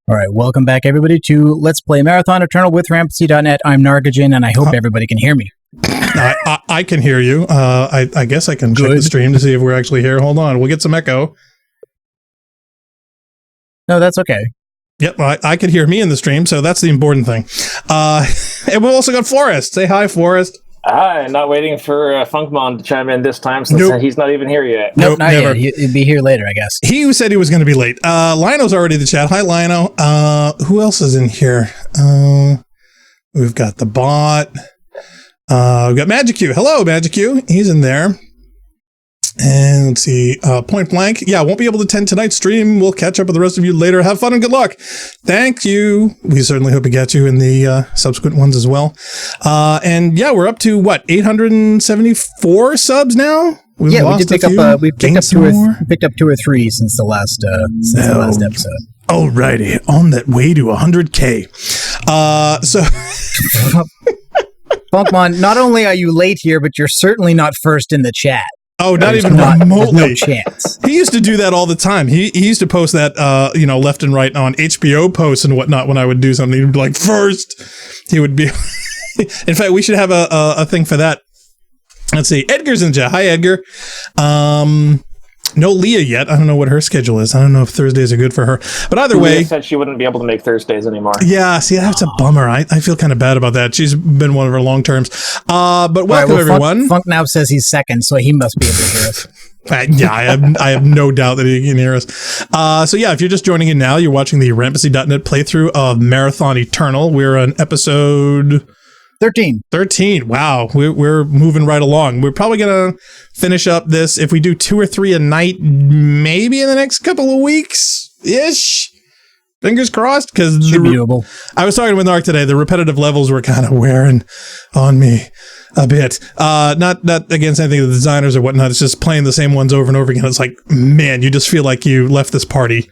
All right, welcome back, everybody, to Let's Play Marathon Eternal with Rampancy.net. I'm Nargajan, and I hope everybody can hear me. I can hear you. I guess I can check the stream to see if we're actually here. Hold on, we'll get some echo. No, that's okay. Yep, I could hear me in the stream, so that's the important thing. And we've also got Forrest. Say hi, Forrest. Hi, not waiting for Funkmon to chime in this time since he's not even here yet. Nope, not never. Yet. He'll be here later, I guess. He said he was going to be late. Lino's already in the chat. Hi, Lino. Who else is in here? We've got the bot. We've got Magic Q. Hello, Magic Q. He's in there. And let's see, Point Blank. Yeah, won't be able to attend tonight's stream. We'll catch up with the rest of you later. Have fun and good luck. Thank you. We certainly hope to get you in the subsequent ones as well. And yeah, we're up to what, 874 subs now? We did pick up. We picked up two or three since the last episode. Alrighty, on that way to 100K. So. Funkmon, not only are you late here, but you're certainly not first in the chat. Oh, not even remotely. No chance. He used to do that all the time. He used to post that, left and right on HBO posts and whatnot when I would do something. He'd be like, first. He would be. In fact, we should have a thing for that. Let's see. Edgar's in chat. Hi, Edgar. No Leah yet. I don't know what her schedule is. I don't know if Thursdays are good for her. But either way. Leah said she wouldn't be able to make Thursdays anymore. Yeah, see, that's a bummer. I feel kind of bad about that. She's been one of her long terms. But welcome, everyone. Funk now says he's second, so he must be able to hear us. Yeah, I have no doubt that he can hear us. So yeah, if you're just joining in now, you're watching the Rampancy.net playthrough of Marathon Eternal. We're on episode 13. Wow, we're moving right along. We're probably gonna finish up this if we do 2 or 3 a night, maybe in the next couple of weeks ish. Fingers crossed, because I was talking with Narc today. The repetitive levels were kind of wearing on me a bit. Not against anything of the designers or whatnot. It's just playing the same ones over and over again. It's like, man, you just feel like you left this party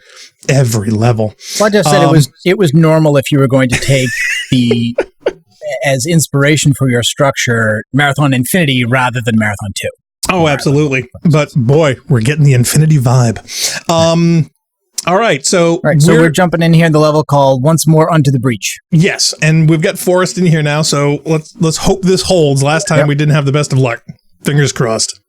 every level. Well, I just said it was normal if you were going to take the as inspiration for your structure Marathon Infinity rather than Marathon 2. Oh, absolutely. But boy, we're getting the Infinity vibe. All right, so we're jumping in here in the level called Once More Unto the Breach. Yes, and we've got Forrest in here now, so let's hope this holds. Last time we didn't have the best of luck. Fingers crossed.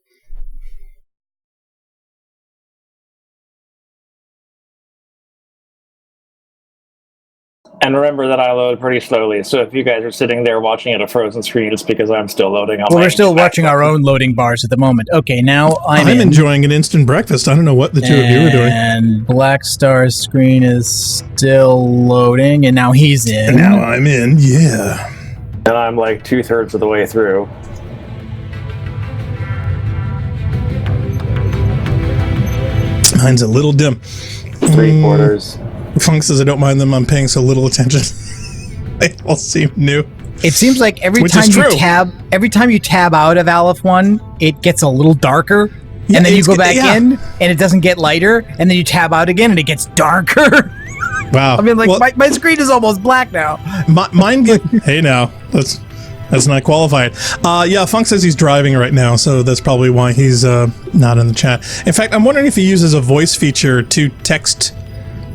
And remember that I load pretty slowly, so if you guys are sitting there watching at a frozen screen, it's because I'm still loading. Well, we're still watching our own loading bars at the moment. Okay, now I'm enjoying an instant breakfast. I don't know what the two of you are doing. And Black Star's screen is still loading, and now he's in. And now I'm in, yeah. And I'm like 2/3 of the way through. Mine's a little dim. 3/4. Funk says I don't mind them. I'm paying so little attention. They all seem new. It seems like every time you tab out of Aleph One, it gets a little darker, and then you go back in, and it doesn't get lighter, and then you tab out again, and it gets darker. Wow. I mean, like my screen is almost black now. Mine get. Hey, now that's not qualified. Yeah, Funk says he's driving right now, so that's probably why he's not in the chat. In fact, I'm wondering if he uses a voice feature to text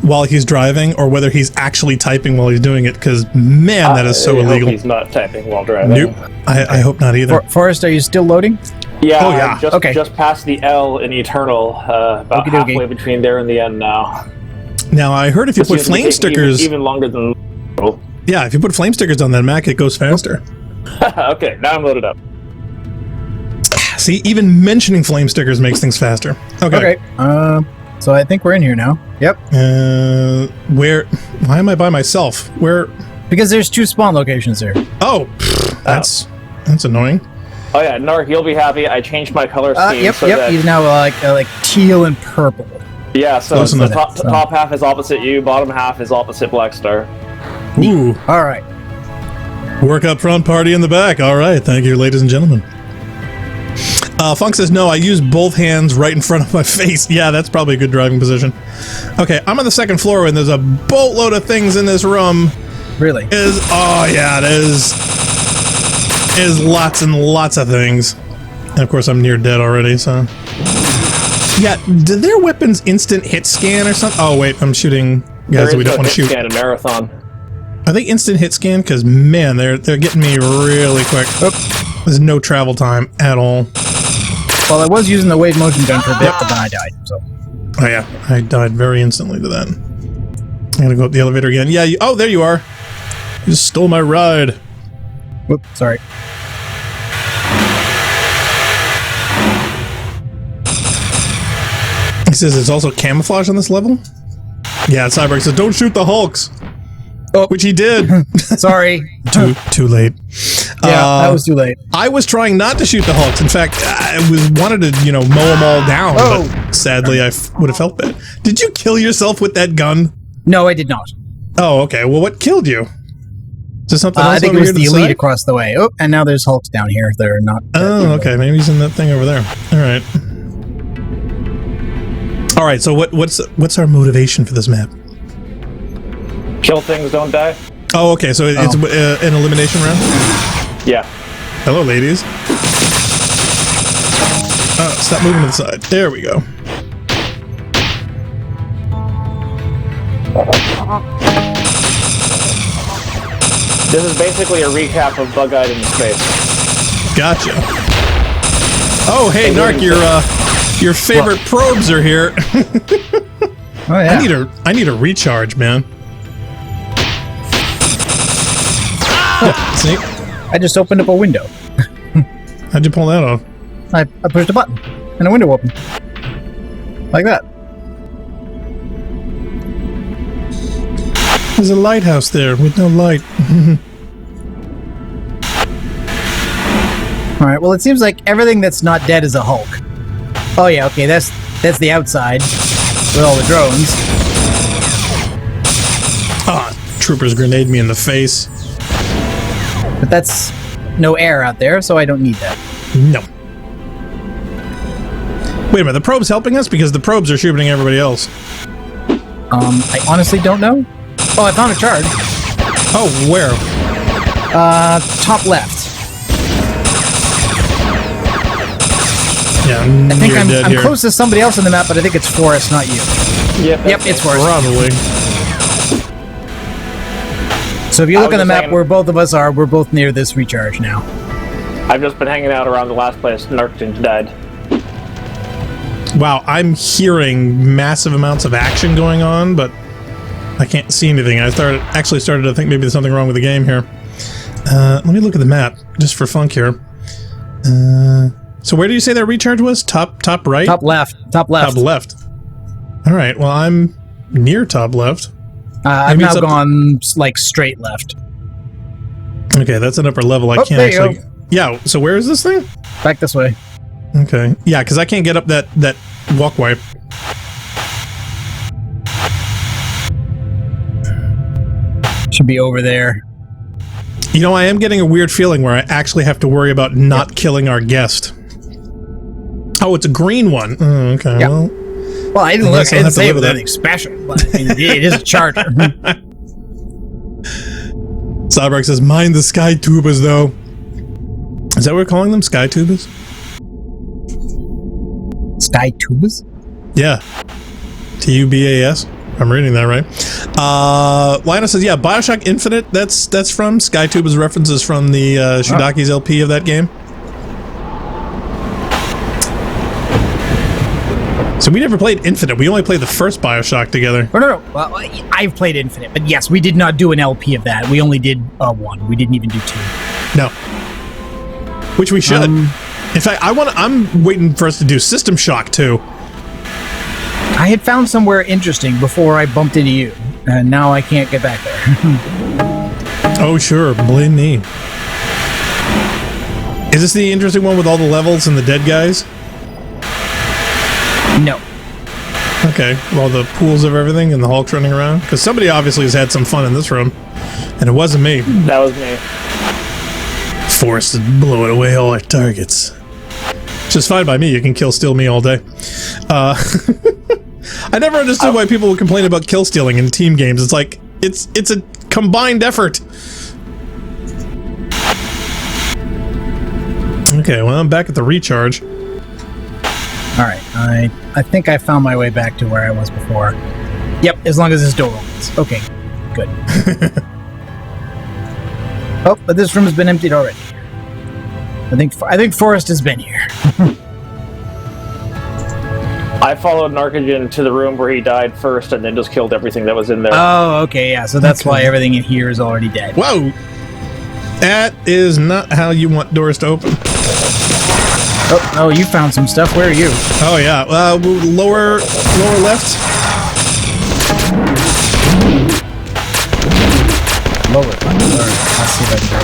while he's driving, or whether he's actually typing while he's doing it, because, man, that is so illegal. He's not typing while driving. Nope. I hope not either. Forrest, are you still loading? Yeah, just past the L in Eternal, about halfway between there and the end now. Now, I heard if you put flame stickers... Even longer than... Yeah, if you put flame stickers on that Mac, it goes faster. Okay, now I'm loaded up. See, even mentioning flame stickers makes things faster. Okay. So I think we're in here now. Yep. Why am I by myself? Where? Because there's 2 spawn locations here. Oh, that's annoying. Oh yeah, Narc, you'll be happy. I changed my color scheme. Yep. He's now like teal and purple. Yeah, so the top half is opposite you, bottom half is opposite Black Star. Ooh. All right. Work up front, party in the back. All right, thank you, ladies and gentlemen. Funk says, no, I use both hands right in front of my face. Yeah, that's probably a good driving position. Okay, I'm on the 2nd floor, and there's a boatload of things in this room. Really? Oh, yeah, it is. Is lots and lots of things. And, of course, I'm near dead already, so... Yeah, do their weapons instant hit scan or something? Oh, wait, I'm shooting guys that we don't want to shoot. Scan a marathon. Are they instant hit scan? Because man, they're getting me really quick. Oh, there's no travel time at all. Well, I was using the wave motion gun for a bit, but then I died. So. Oh yeah, I died very instantly to that. I'm gonna go up the elevator again. Yeah. Oh, there you are. You just stole my ride. Whoop, sorry. He says it's also camouflage on this level. Yeah, Cyborg says don't shoot the Hulks. Oh, which he did. Sorry. Too late. Yeah, that was too late. I was trying not to shoot the Hulks. In fact, I wanted to, mow them all down. Oh. But sadly, I would have felt bad. Did you kill yourself with that gun? No, I did not. Oh, okay. Well, what killed you? Is there something else I think over it was here the elite across the way. Oh, and now there's Hulks down here. They're not. Oh, okay. Maybe he's in that thing over there. All right. All right. So what's our motivation for this map? Kill things, don't die. Oh, okay. So it's an elimination round? Yeah. Hello, ladies. Oh, stop moving to the side. There we go. This is basically a recap of Bug-Eyed in Space. Gotcha. Oh, hey, Narc, your favorite probes are here. Oh, yeah. I need a recharge, man. Oh, see? I just opened up a window. How'd you pull that off? I pushed a button, and a window opened. Like that. There's a lighthouse there with no light. Alright, well it seems like everything that's not dead is a Hulk. Oh yeah, okay, that's the outside with all the drones. Ah, troopers grenade me in the face. But that's no air out there, so I don't need that. No. Wait a minute, the probe's helping us? Because the probes are shooting everybody else. I honestly don't know. Oh, I found a charge. Oh, where? Top left. Yeah, I think I'm close to somebody else on the map, but I think it's Forrest, not you. Yep, it's Forrest. Probably. So if you look on the map where both of us are, we're both near this recharge now. I've just been hanging out around the last place Narkton died. Wow, I'm hearing massive amounts of action going on, but I can't see anything. I actually started to think maybe there's something wrong with the game here. Let me look at the map, just for funk here. So where did you say that recharge was? Top right? Top left. Top left. Top left. All right, well, I'm near top left. I've now gone, like, straight left. Okay, that's an upper level. I can't actually... Yeah, so where is this thing? Back this way. Okay. Yeah, because I can't get up that walkway. Should be over there. You know, I am getting a weird feeling where I actually have to worry about not killing our guest. Oh, it's a green one. Oh, okay. Yeah. Well, I didn't look. I didn't say it was anything special, but I mean, it is a charger. Cyborg says, mind the sky tubas, though. Is that what we're calling them? Sky tubas? Sky tubas? Yeah. T-U-B-A-S. I'm reading that right. Lina says, yeah, Bioshock Infinite, that's from Sky Tubas references from the Shudaki's LP of that game. So we never played Infinite. We only played the first Bioshock together. Oh, no. Well, I've played Infinite, but yes, we did not do an LP of that. We only did one. We didn't even do two. No. Which we should. In fact, I'm waiting for us to do System Shock 2. I had found somewhere interesting before I bumped into you, and now I can't get back there. Oh, sure. Blame me. Is this the interesting one with all the levels and the dead guys? No. Okay. All the pools of everything and the Hulk running around? Because somebody obviously has had some fun in this room, and it wasn't me. That was me. Forced to blow it away all our targets. Which is fine by me. You can kill steal me all day. I never understood why people would complain about kill stealing in team games. It's like it's a combined effort. Okay, well, I'm back at the recharge. All right, I think I found my way back to where I was before. Yep, as long as this door opens. Okay, good. Oh, but this room has been emptied already. I think Forrest has been here. I followed Narcogen to the room where he died first and then just killed everything that was in there. Oh, okay, yeah, so that's why everything in here is already dead. Whoa! That is not how you want doors to open. Oh, you found some stuff. Where are you? Oh, yeah. Lower left. Lower. I'll see if I can go.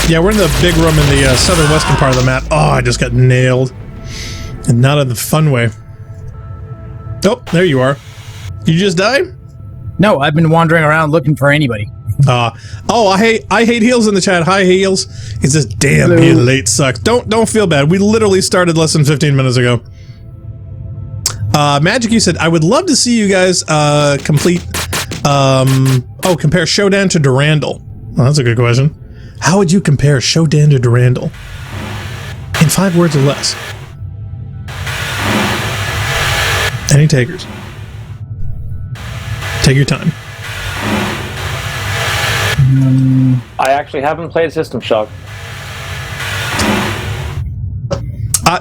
Yeah, we're in the big room in the southern western part of the map. Oh, I just got nailed. And not in the fun way. Oh, there you are. You just died? No, I've been wandering around looking for anybody. I hate Heels in the chat. Hi, Heels. He says, damn, being late sucks. Don't feel bad. We literally started less than 15 minutes ago. Magic, you said, I would love to see you guys compare Shodan to Durandal. Well, that's a good question. How would you compare Shodan to Durandal? In 5 words or less. Any takers? Take your time. I actually haven't played System Shock.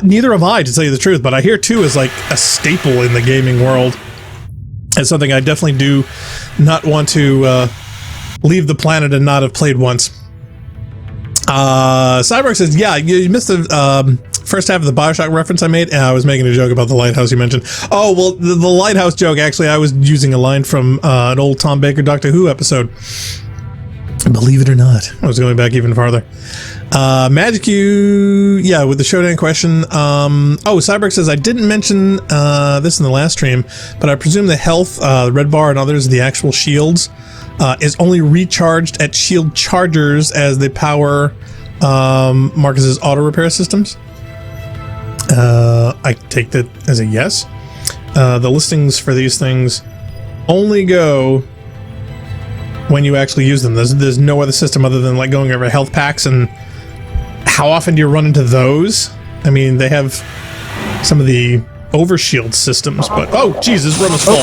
Neither have I, to tell you the truth, but I hear 2 is like a staple in the gaming world. It's something I definitely do not want to leave the planet and not have played once. Cyborg says, yeah, you missed the first half of the Bioshock reference I made. I was making a joke about the lighthouse you mentioned. Oh, well, the lighthouse joke, actually, I was using a line from an old Tom Baker Doctor Who episode. Believe it or not, I was going back even farther. Magic yeah, with the Shodan question. Cyborg says, I didn't mention this in the last stream, but I presume the health, the red bar and others, the actual shields, is only recharged at shield chargers as they power Marcus's auto repair systems. I take that as a yes. The listings for these things only go when you actually use them. There's no other system other than like going over health packs. And how often do you run into those? I mean, they have some of the overshield systems, but oh Jesus, room is full.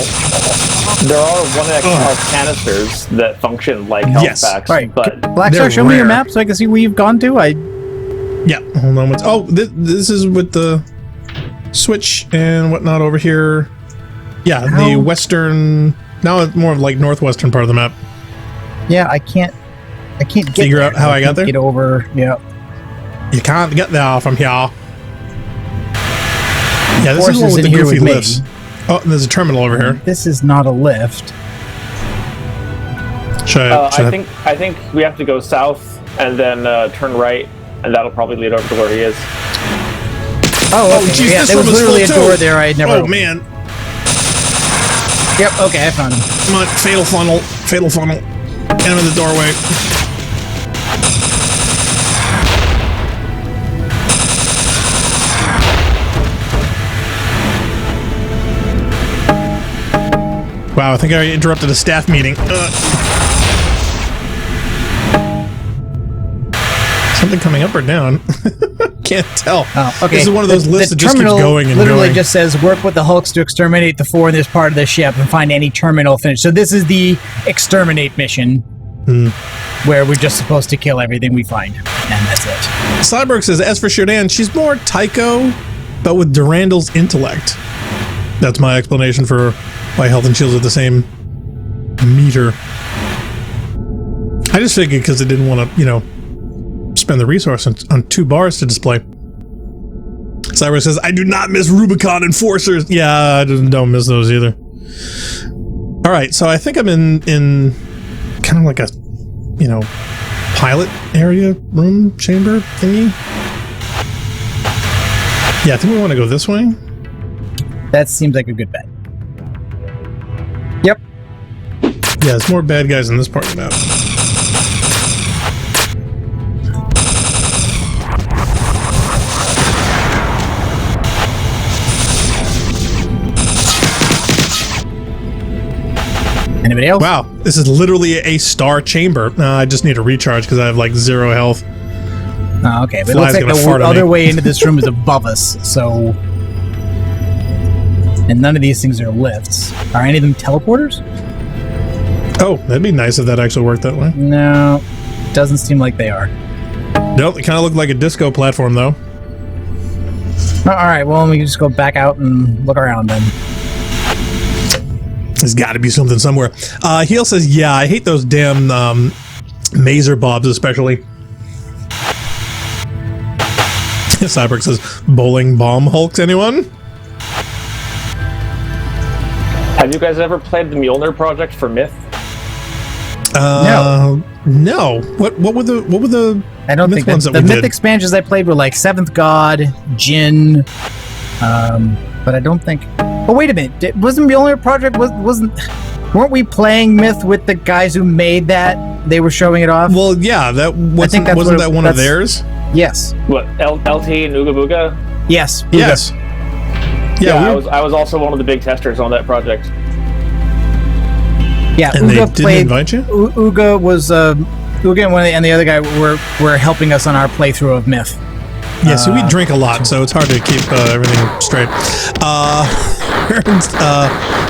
There are 1x health canisters that function like health packs. Right, but Blackstar, show me your map so I can see where you've gone to. Yeah, hold on. This is with the switch and whatnot over here. Yeah, the western. Now it's more of like northwestern part of the map. Yeah, I can't get figure out how I got there. Get over. Yeah. You can't get there from here. Yeah, this is the one with the goofy lifts. Oh, there's a terminal over here. This is not a lift. I think we have to go south and then turn right, and that'll probably lead over to where he is. Oh, okay. Geez, yeah, there was literally a door there I had never. Oh man. Yep. Okay, I found him. Come on, fatal funnel. Get him in the doorway. Wow, I think I interrupted a staff meeting. Something coming up or down? Can't tell. Oh, okay. This is one of those lists that just keeps going and literally going. Just says work with the Hulks to exterminate the 4 in this part of the ship and find any terminal finish. So this is the exterminate mission, where we're just supposed to kill everything we find, and that's it. Cyborg says, as for Shodan, she's more Tycho, but with Durandal's intellect. That's my explanation for why health and shields are the same meter. I just figured because it didn't want to, spend the resource on 2 bars to display. Cyber says, I do not miss Rubicon Enforcers. Yeah, I don't miss those either. Alright, so I think I'm in kind of like a, pilot area, room, chamber thingy. Yeah, I think we want to go this way. That seems like a good bet. Yep. Yeah, there's more bad guys in this part of the map. Anybody else? Wow, this is literally a star chamber. I just need a recharge because I have like 0 health. Oh, okay, but it looks like the other way into this room is above us, so... And none of these things are lifts. Are any of them teleporters? Oh, that'd be nice if that actually worked that way. No, doesn't seem like they are. Nope, it kind of looked like a disco platform, though. All right, well, we can just go back out and look around then. There's got to be something somewhere. Heel says, yeah, I hate those damn mazer bobs, especially. Cyberg says, bowling bomb hulks, anyone? Have you guys ever played the Mjolnir project for Myth? No. What were the I don't think ones that the we Myth did? expansions I played were like Seventh God, Jin, but I don't think. Oh wait a minute! Wasn't Mjolnir project weren't we playing Myth with the guys who made that? They were showing it off. Well, yeah, wasn't that one of theirs? Yes. What, LT and Ooga Booga? Yes. Yes. Yeah, I was also one of the big testers on that project. Yeah, And Ooga they didn't invite you? Ooga was Ooga and the other guy were helping us on our playthrough of Myth. Yeah, so we drink a lot, so it's hard to keep everything straight.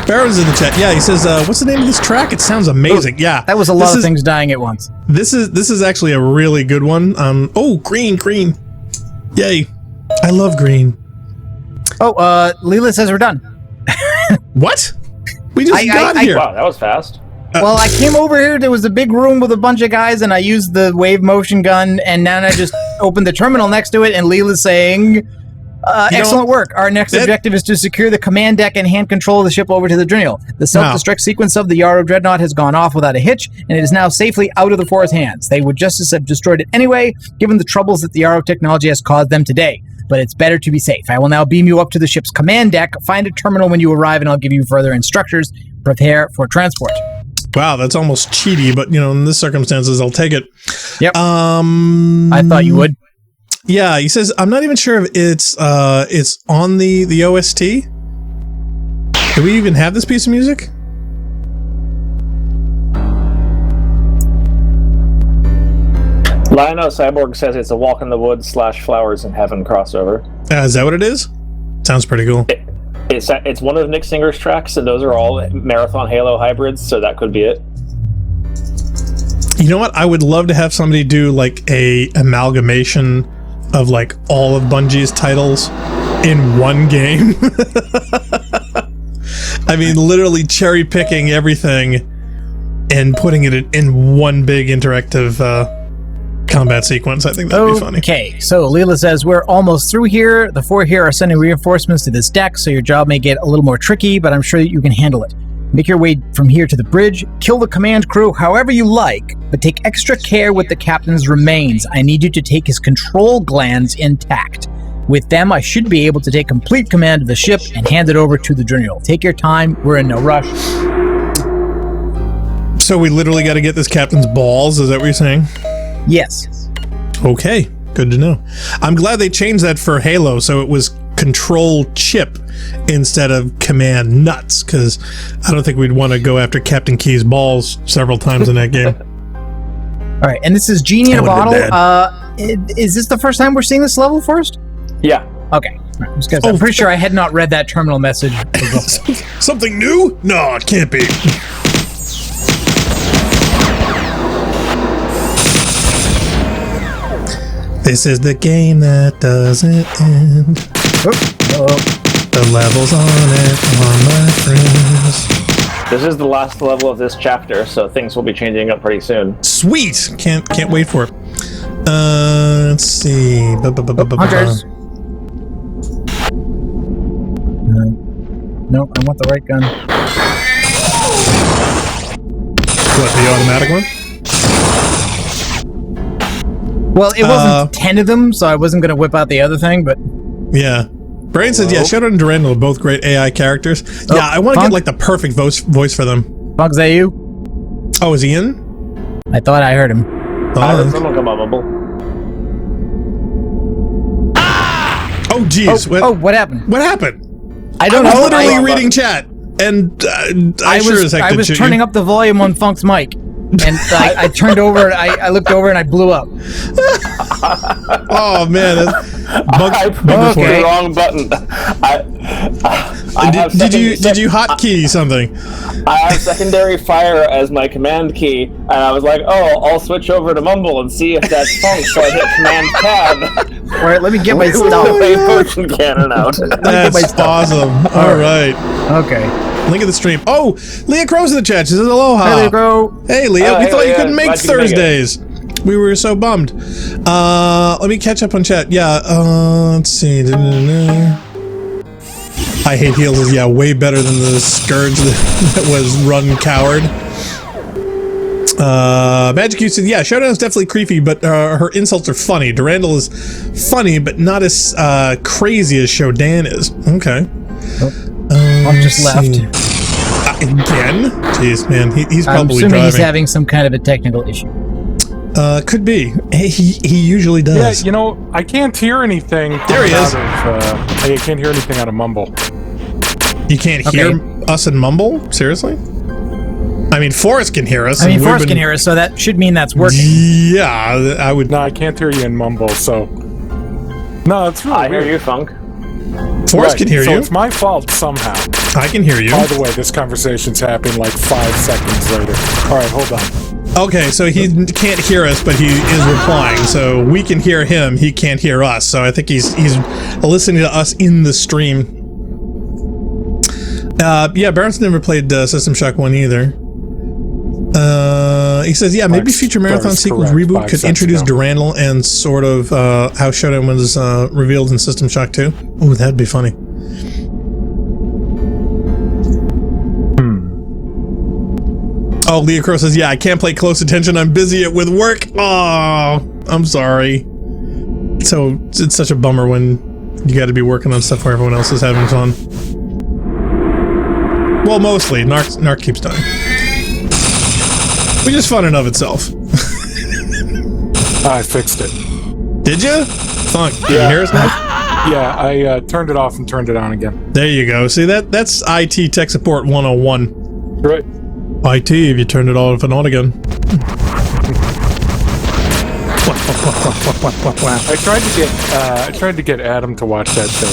Barron's in the chat. Yeah, he says, "What's the name of this track? It sounds amazing." Yeah, That was a lot of things dying at once. This is actually a really good one. Oh, green, yay! I love green. Oh, Leela says we're done. What? We just got here. Wow, that was fast. Well, I came over here. There was a big room with a bunch of guys, and I used the wave motion gun, and now I just opened the terminal next to it, and Leela's saying, excellent work. Our next objective is to secure the command deck and hand control of the ship over to the Driniel. The self-destruct sequence of the Yarrow Dreadnought has gone off without a hitch, and it is now safely out of the Forest hands. They would just have destroyed it anyway, given the troubles that the Yarrow technology has caused them today. But it's better to be safe. I will now beam you up to the ship's command deck. Find a terminal when you arrive, and I'll give you further instructions. Prepare for transport. Wow, that's almost cheaty, but in this circumstances, I'll take it. Yep. I thought you would. Yeah, he says, I'm not even sure if it's on the OST. Do we even have this piece of music? Lionel Cyborg says it's a Walk in the Woods / Flowers in Heaven crossover. Is that what it is? Sounds pretty cool. It's one of Nick Singer's tracks, and those are all Marathon Halo hybrids, so that could be it. You know what? I would love to have somebody do like a amalgamation of like all of Bungie's titles in one game. I mean, literally cherry picking everything and putting it in one big interactive combat sequence. I think that'd be funny. Okay, so Leela says we're almost through here. The 4 here are sending reinforcements to this deck, so your job may get a little more tricky, but I'm sure that you can handle it. Make your way from here to the bridge, kill the command crew however you like, but take extra care with the captain's remains. I need you to take his control glands intact. With them, I should be able to take complete command of the ship and hand it over to the Driniel. Take your time, we're in no rush. So we literally got to get this captain's balls, is that what you're saying? Yes. Okay, good to know. I'm glad they changed that for Halo, so it was control chip instead of command nuts, because I don't think we'd want to go after Captain Key's balls several times in that game. All right, and this is Genie in a Bottle. Is this the first time we're seeing this level first? Yeah. Okay. Right, I'm pretty sure I had not read that terminal message. Something new? No, it can't be. This is the game that doesn't end. The levels on it are my friends. This is the last level of this chapter, so things will be changing up pretty soon. Sweet! Can't wait for it. Let's see. Hunters. No, I want the right gun. What, the automatic one? Well, it wasn't 10 of them, so I wasn't going to whip out the other thing, but... Yeah. Brain says, yeah, Shadow and Durandal are both great AI characters. Yeah, I want to get, like, the perfect voice for them. Funk, is that you? Oh, is he in? I thought I heard him. I heard someone come on mumble. Oh, jeez. What happened? What happened? I don't know. I was literally reading chat, and I sure as heck did was shoot turning you. up the volume on Funk's mic. And I turned over, I looked over, and I blew up. Oh man, I pushed the wrong button. Did you hotkey something? I have secondary fire as my command key, and I was like, "Oh, I'll switch over to mumble and see if that's funk." So I hit command tab. All right, let me get my stuff. The wave motion cannon out. That's awesome. All right. Okay. Link in the stream. Oh, Leah Crow's in the chat. She says aloha. Hey, Leah Crow. Hey, Leah. We thought you Leah. couldn't make Glad you can make Thursdays. We were so bummed. Let me catch up on chat. Yeah, let's see. I hate heals is, way better than the Scourge that was run coward. Magic U said, yeah, Showdown is definitely creepy, but her insults are funny. Durandal is funny, but not as crazy as Shodan is. Okay. I'm just left. Again? Jeez, man. He's probably I'm assuming driving. he's having some kind of a technical issue. Could be. He usually does. Yeah, you know, I can't hear anything. There he is. I can't hear anything out of Mumble. You can't hear us in Mumble? Seriously? I mean, Forrest can hear us. I mean, Forrest can hear us, so that should mean that's working. Yeah, I would. No, I can't hear you in Mumble, so. No, it's really I weird. hear you, Funk. Forrest can hear so you. it's my fault somehow. I can hear you. By the way, this conversation's happening like 5 seconds later. All right, hold on. Okay, so he can't hear us, but he is replying. So we can hear him. He can't hear us. So I think he's listening to us in the stream. Yeah, Barron's never played System Shock 1 either. He says, yeah, maybe future Marathon sequels reboot could introduce Durandal and sort of how Showdown was revealed in System Shock 2. Ooh, that'd be funny. Oh, Leah Crow says, yeah, I can't play close attention. I'm busy with work. Oh, I'm sorry. So it's such a bummer when you got to be working on stuff where everyone else is having fun. Well, mostly. Narc keeps dying. Which is fun in of itself. I fixed it. Did you? Funk, can you hear us now? Yeah, I turned it off and turned it on again. There you go. See, that's IT Tech Support 101. Right. IT, if you turned it off and on again. I tried to get Adam to watch that show.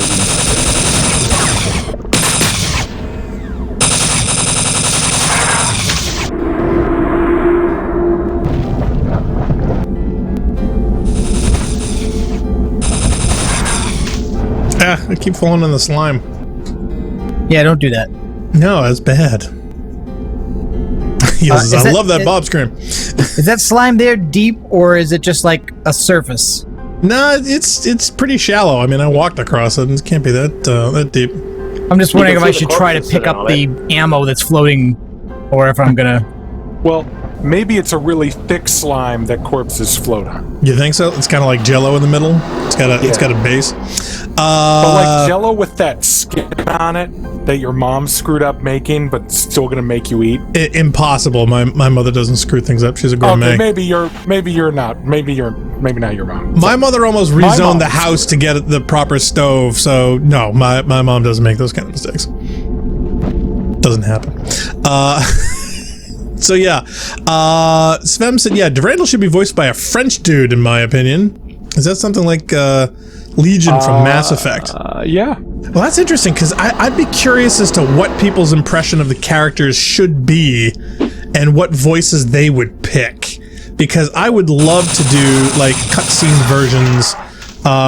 I keep falling in the slime. Yeah, don't do that. No, that's bad. Yes, I love that Bob scream. Is that slime there deep, or is it just like a surface? No, it's pretty shallow. I mean, I walked across it, and it can't be that deep. I'm just wondering if I should try to pick up the ammo that's floating, or if I'm gonna... Well, maybe it's a really thick slime that corpses float on. You think so? It's kind of like Jello in the middle. It's got a base. But like Jello with that skin on it that your mom screwed up making, but still gonna make you eat. Impossible. My mother doesn't screw things up. She's a gourmet. Okay, maybe you're not. Maybe not your mom. My mother almost rezoned the house to get the proper stove. So no, my mom doesn't make those kind of mistakes. Doesn't happen. So yeah, Svem said, yeah, Durandal should be voiced by a French dude, in my opinion. Is that something like Legion from Mass Effect? Yeah. Well, that's interesting, because I'd be curious as to what people's impression of the characters should be and what voices they would pick. Because I would love to do, like, cutscene versions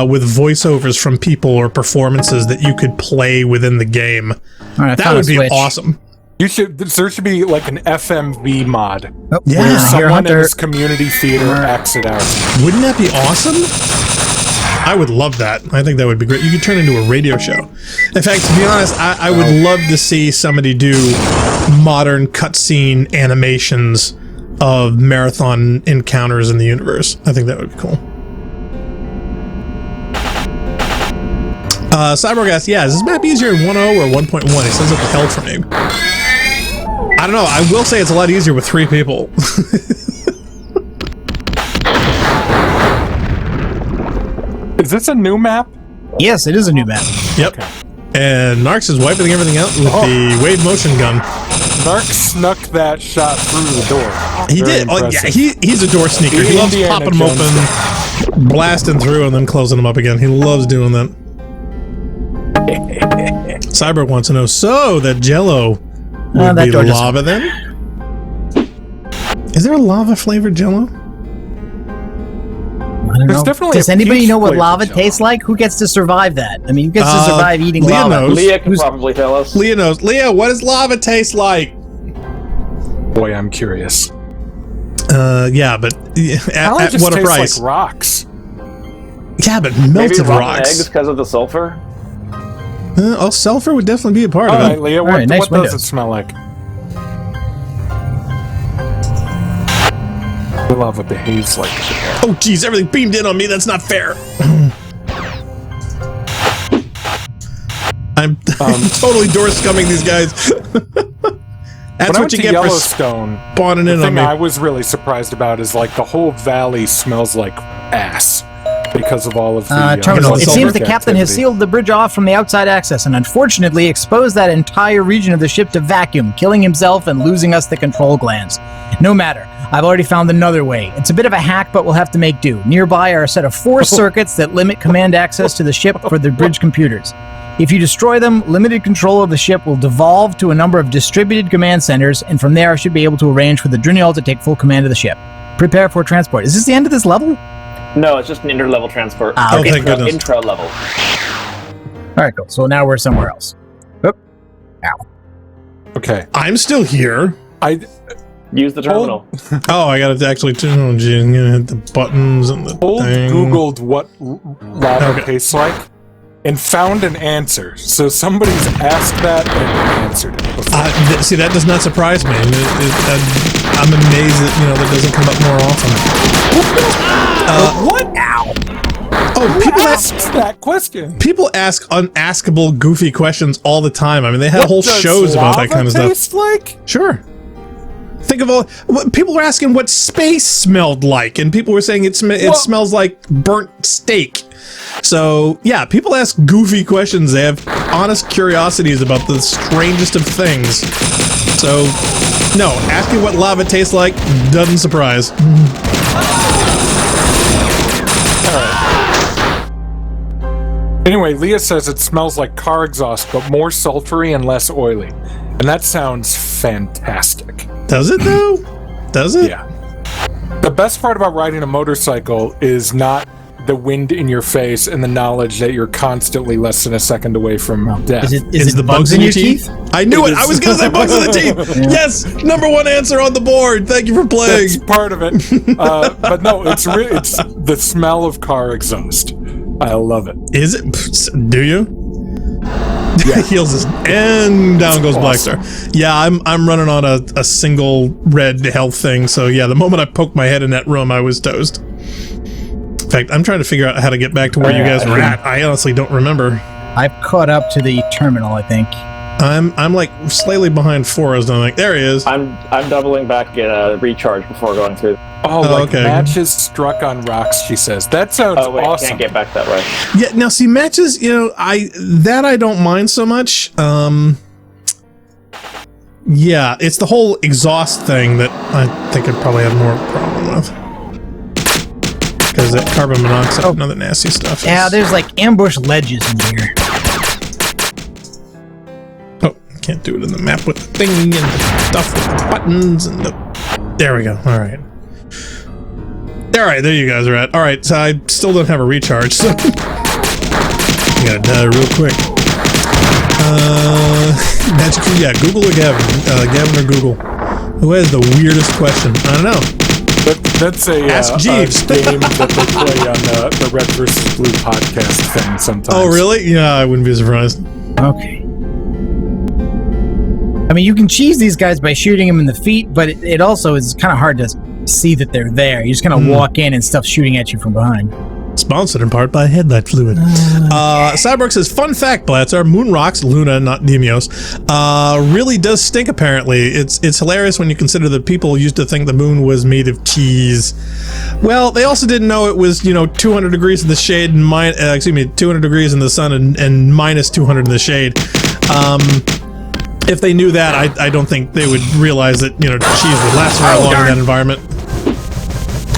with voiceovers from people or performances that you could play within the game. All right, that would be awesome. There should be like an FMV mod. Oh, yeah, where someone in this community theater acts it out. Wouldn't that be awesome? I would love that. I think that would be great. You could turn it into a radio show. In fact, to be honest, I would love to see somebody do modern cutscene animations of marathon encounters in the universe. I think that would be cool. Cyborg asks, yeah, is this map easier in 1.0 or 1.1? It sends up the hell for me. I don't know. I will say it's a lot easier with 3 people. Is this a new map? Yes, it is a new map. Yep. Okay. And Narx is wiping everything out with the wave motion gun. Narx snuck that shot through the door. He did. Oh, yeah, he's a door sneaker. He loves popping them open. blasting through and then closing them up again. He loves doing that. Cyborg wants to know, so that Jello would be lava then? Is there a lava flavored Jello? I don't know. Does anybody know what lava tastes like? Who gets to survive that? I mean, who gets to survive eating Leah lava? Knows. Leah can probably tell us. Leah knows. Leah, what does lava taste like? Boy, I'm curious. Yeah, but at what a price? Like rocks. Yeah, but melted rocks. Eggs because of the sulfur. Sulfur would definitely be a part of it. All right, Leah, what does it smell like? Lava behaves like that. Oh, geez, everything beamed in on me. That's not fair. I'm totally door scumming these guys. That's what you get for spawning in on me. The thing I was really surprised about is like the whole valley smells like ass because of all of the terminal. It seems the captain has sealed the bridge off from the outside access and unfortunately exposed that entire region of the ship to vacuum, killing himself and losing us the control glands. No matter. I've already found another way. It's a bit of a hack, but we'll have to make do. Nearby are a set of 4 circuits that limit command access to the ship for the bridge computers. If you destroy them, limited control of the ship will devolve to a number of distributed command centers, and from there I should be able to arrange for the Drinnial to take full command of the ship. Prepare for transport. Is this the end of this level? No, it's just an inter-level transport. Thank goodness. Intro level. Alright, cool. So now we're somewhere else. Oop. Ow. Okay. I'm still here. Use the terminal. Oh, I gotta actually hit the buttons and the thing. Googled what lava tastes like and found an answer. So somebody's asked that and answered it before. See, that does not surprise me. I'm amazed that that doesn't come up more often. What? Ow! Oh, people ask that question. People ask unaskable, goofy questions all the time. I mean, they have whole shows about that kind of stuff. Taste like? Sure. Think of all people were asking what space smelled like, and people were saying it smells like burnt steak. So yeah, people ask goofy questions. They have honest curiosities about the strangest of things. So no, asking what lava tastes like doesn't surprise. Anyway, Leah says it smells like car exhaust, but more sulfury and less oily. And that sounds fantastic. Does it, though? Does it? Yeah. The best part about riding a motorcycle is not the wind in your face and the knowledge that you're constantly less than a second away from death. Is it the bugs in your teeth? I knew it! I was going to say bugs in the teeth! Yeah. Yes! #1 answer on the board! Thank you for playing! That's part of it. But no, it's the smell of car exhaust. I love it. Is it? Do you? Yeah. Heals us, and down goes Blackstar. Yeah, I'm running on a single red health thing, so yeah, the moment I poked my head in that room, I was toast. In fact, I'm trying to figure out how to get back to where you guys were at. I honestly don't remember. I've caught up to the terminal, I think. I'm like slightly behind Forrest. I'm like, there he is. I'm doubling back in a recharge before going through. Matches struck on rocks, she says. That sounds awesome. Can't get back that way. Yeah, now see, matches, I don't mind so much. Yeah, it's the whole exhaust thing that I think I'd probably have more problem with. Because that carbon monoxide and other nasty stuff. Yeah, there's like ambush ledges in here. Oh, can't do it in the map with the thing and the stuff with the buttons and the... There we go. All right. All right, there you guys are at. All right, so I still don't have a recharge, so... I gotta die real quick. Yeah, Google or Gavin? Gavin or Google? Who has the weirdest question? I don't know. That's Ask Jeeves. A game that they play on the Red vs. Blue podcast thing sometimes. Oh, really? Yeah, I wouldn't be surprised. Okay. I mean, you can cheese these guys by shooting them in the feet, but it also is kind of hard to see that they're there. You just kind of walk in and stuff's shooting at you from behind. Sponsored in part by Headlight Fluid. Cyborg says, fun fact, Blatzer, moon rocks, Luna, not Demios, really does stink apparently. It's hilarious when you consider that people used to think the moon was made of cheese. Well, they also didn't know it was, 200 degrees in the shade and 200 degrees in the sun and minus 200 in the shade. If they knew that, I don't think they would realize that, cheese would last very long in that environment.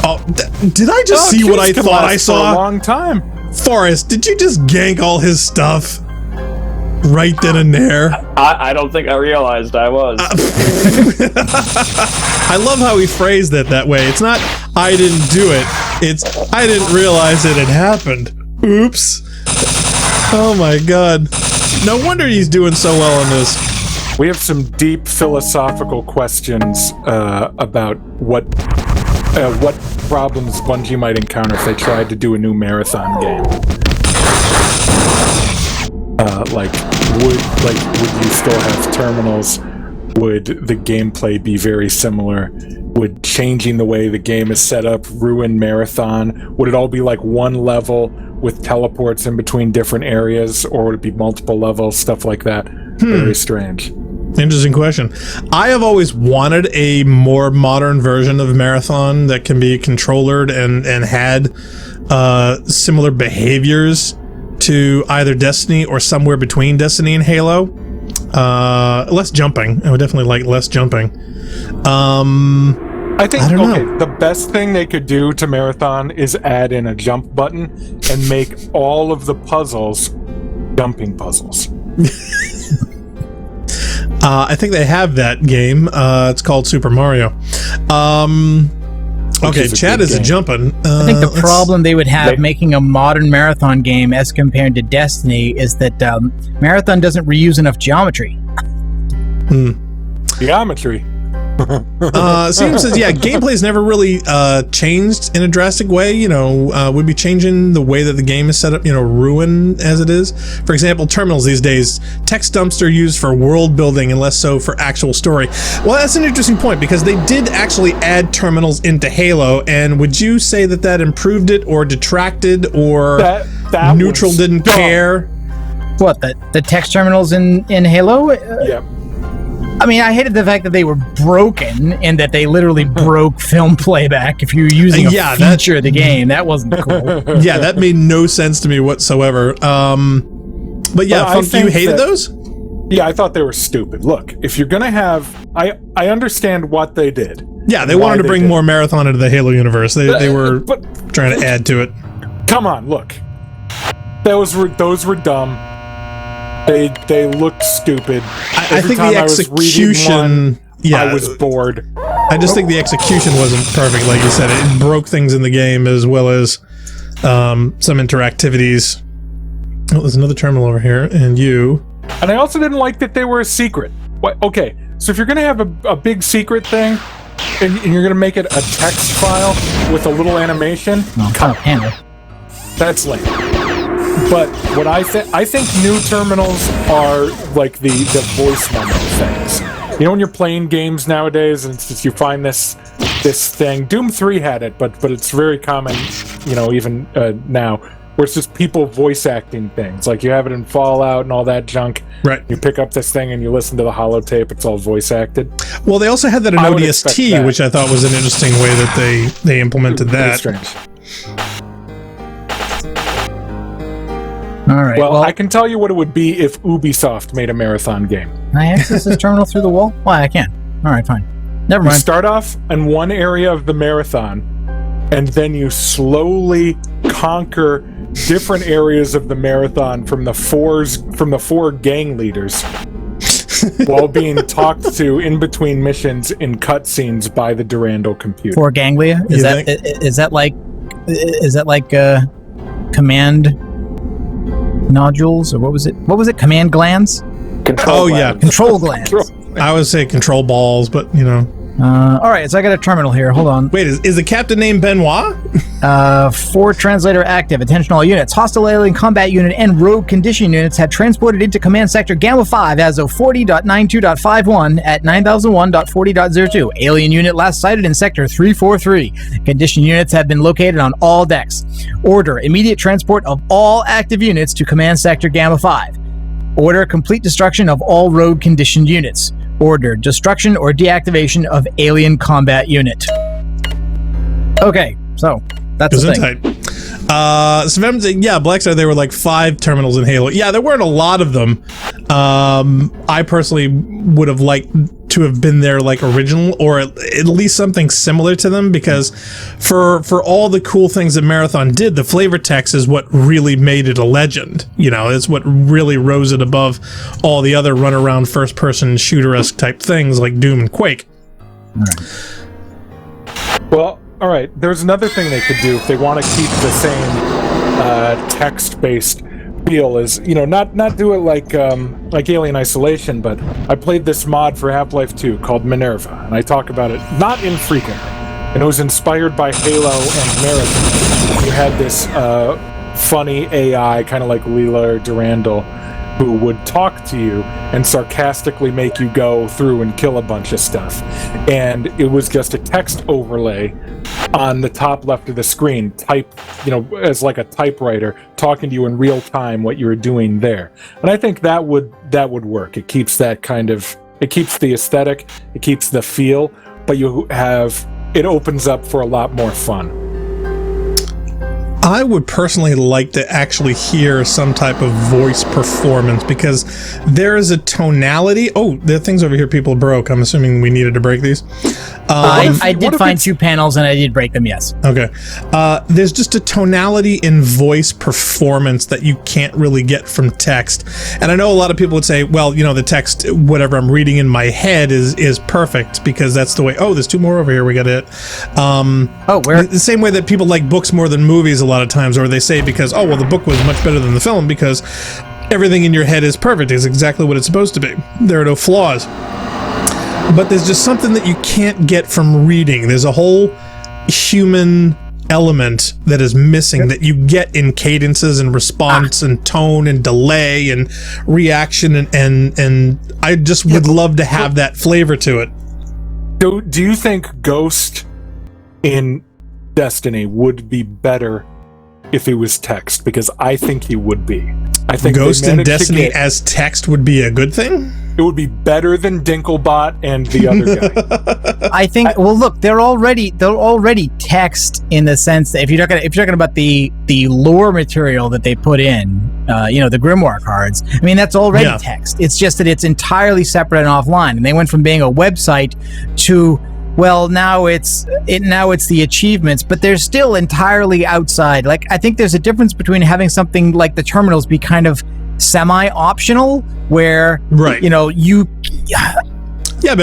Oh, did I just see what I thought I saw? For a long time. Forrest, did you just gank all his stuff right then and there? I don't think I realized I was. I love how he phrased it that way. It's not, I didn't do it. It's, I didn't realize it had happened. Oops. Oh my god. No wonder he's doing so well on this. We have some deep philosophical questions about what problems Bungie might encounter if they tried to do a new marathon game. Would you still have terminals? Would the gameplay be very similar? Would changing the way the game is set up ruin marathon? Would it all be like one level with teleports in between different areas, or would it be multiple levels, stuff like that? Very strange. Interesting question. I have always wanted a more modern version of Marathon that can be controllered and had similar behaviors to either Destiny or somewhere between Destiny and Halo. Less jumping. I would definitely like less jumping. I think, the best thing they could do to Marathon is add in a jump button and make all of the puzzles jumping puzzles. I think they have that game. It's called Super Mario. Okay, Chad is jumping. I think the problem they would have making a modern Marathon game as compared to Destiny is that Marathon doesn't reuse enough geometry. Geometry. Seems as gameplay's never really changed in a drastic way. Would be changing the way that the game is set up. Ruin as it is. For example, terminals these days, text dumps are used for world building and less so for actual story. Well, that's an interesting point because they did actually add terminals into Halo. And would you say that improved it or detracted or that neutral didn't care? What, the text terminals in Halo? Yeah. I mean, I hated the fact that they were broken and that they literally broke film playback if you were using a feature of the game. That wasn't cool. Yeah, that made no sense to me whatsoever. But yeah, Funk, you hated those? Yeah, I thought they were stupid. Look, if you're going to have... I understand what they did. Yeah, they wanted to bring more Marathon into the Halo universe. They were trying to add to it. Come on, look. Those were dumb. They looked stupid. I think the execution... I was bored. I just think the execution wasn't perfect, like you said. It broke things in the game as well as some interactivities. Oh, there's another terminal over here, and you... And I also didn't like that they were a secret. Okay, so if you're going to have a big secret thing, and you're going to make it a text file with a little animation... That's lame. But what I think new terminals are like the voice memo things. When you're playing games nowadays and it's just you find this thing. Doom 3 had it, but it's very common, even now, where it's just people voice acting things. Like you have it in Fallout and all that junk. Right. You pick up this thing and you listen to the holotape. It's all voice acted. Well, they also had that in ODST, which I thought was an interesting way that they implemented that. Strange. All right. Well, I can tell you what it would be if Ubisoft made a Marathon game. Can I access this terminal through the wall? Why, I can. All right, fine. Never mind. You start off in one area of the Marathon, and then you slowly conquer different areas of the Marathon from the four gang leaders, while being talked to in between missions in cutscenes by the Durandal computer. 4 ganglia? Is that like command nodules, or what was it? Command glands? Control glands. Control glands. I would say control balls, but all right, so I got a terminal here. Hold on. Wait, is the captain named Benoit? 4 translator active. Attention all units. Hostile alien combat unit and rogue condition units have transported into command sector Gamma 5 as of 40.92.51 at 9001.40.02. Alien unit last sighted in sector 343. Condition units have been located on all decks. Order immediate transport of all active units to command sector Gamma 5. Order complete destruction of all rogue conditioned units. Order destruction or deactivation of alien combat unit. Okay, so that's the thing. Sven said, Blackstar, there were like 5 terminals in Halo. Yeah, there weren't a lot of them. I personally would have liked to have been there like original, or at least something similar to them, because for all the cool things that Marathon did, the flavor text is what really made it a legend. You know, it's what really rose it above all the other run around first person shooter-esque type things like Doom and Quake. Well, all right, there's another thing they could do if they want to keep the same text-based feel, is, you know, not do it like Alien Isolation, but I played this mod for Half-Life 2 called Minerva, and I talk about it not infrequently, and it was inspired by Halo and Marathon. You had this funny AI, kind of like Leela or Durandal, who would talk to you and sarcastically make you go through and kill a bunch of stuff. And it was just a text overlay on the top left of the screen, as like a typewriter, talking to you in real time what you were doing there. And I think that would work. It keeps that it keeps the aesthetic, it keeps the feel, but it opens up for a lot more fun. I would personally like to actually hear some type of voice performance, because there is a tonality. Oh, there are things over here people broke. I'm assuming we needed to break these. I did find 2 panels and I did break them, yes. Okay. There's just a tonality in voice performance that you can't really get from text. And I know a lot of people would say, well, you know, the text, whatever I'm reading in my head is perfect, because that's the way. Oh, there's 2 more over here. We got it. Where? The same way that people like books more than movies a lot of times, or they say because, oh, well, the book was much better than the film because everything in your head is perfect. It's exactly what it's supposed to be. There are no flaws. But there's just something that you can't get from reading. There's a whole human element that is missing that you get in cadences and response and tone and delay and reaction, and I just would love to have that flavor to it. Do you think Ghost in Destiny would be better if it was text? Because I think he would be. I think Ghost in Destiny as text would be a good thing? It would be better than Dinklebot and the other guy. I think. Well, look, they're already text in the sense that if you're talking about the lore material that they put in, the Grimoire cards. I mean, that's already text. It's just that it's entirely separate and offline. And they went from being a website to, well, now it's the achievements, but they're still entirely outside. Like, I think there's a difference between having something like the terminals be kind of semi-optional, where but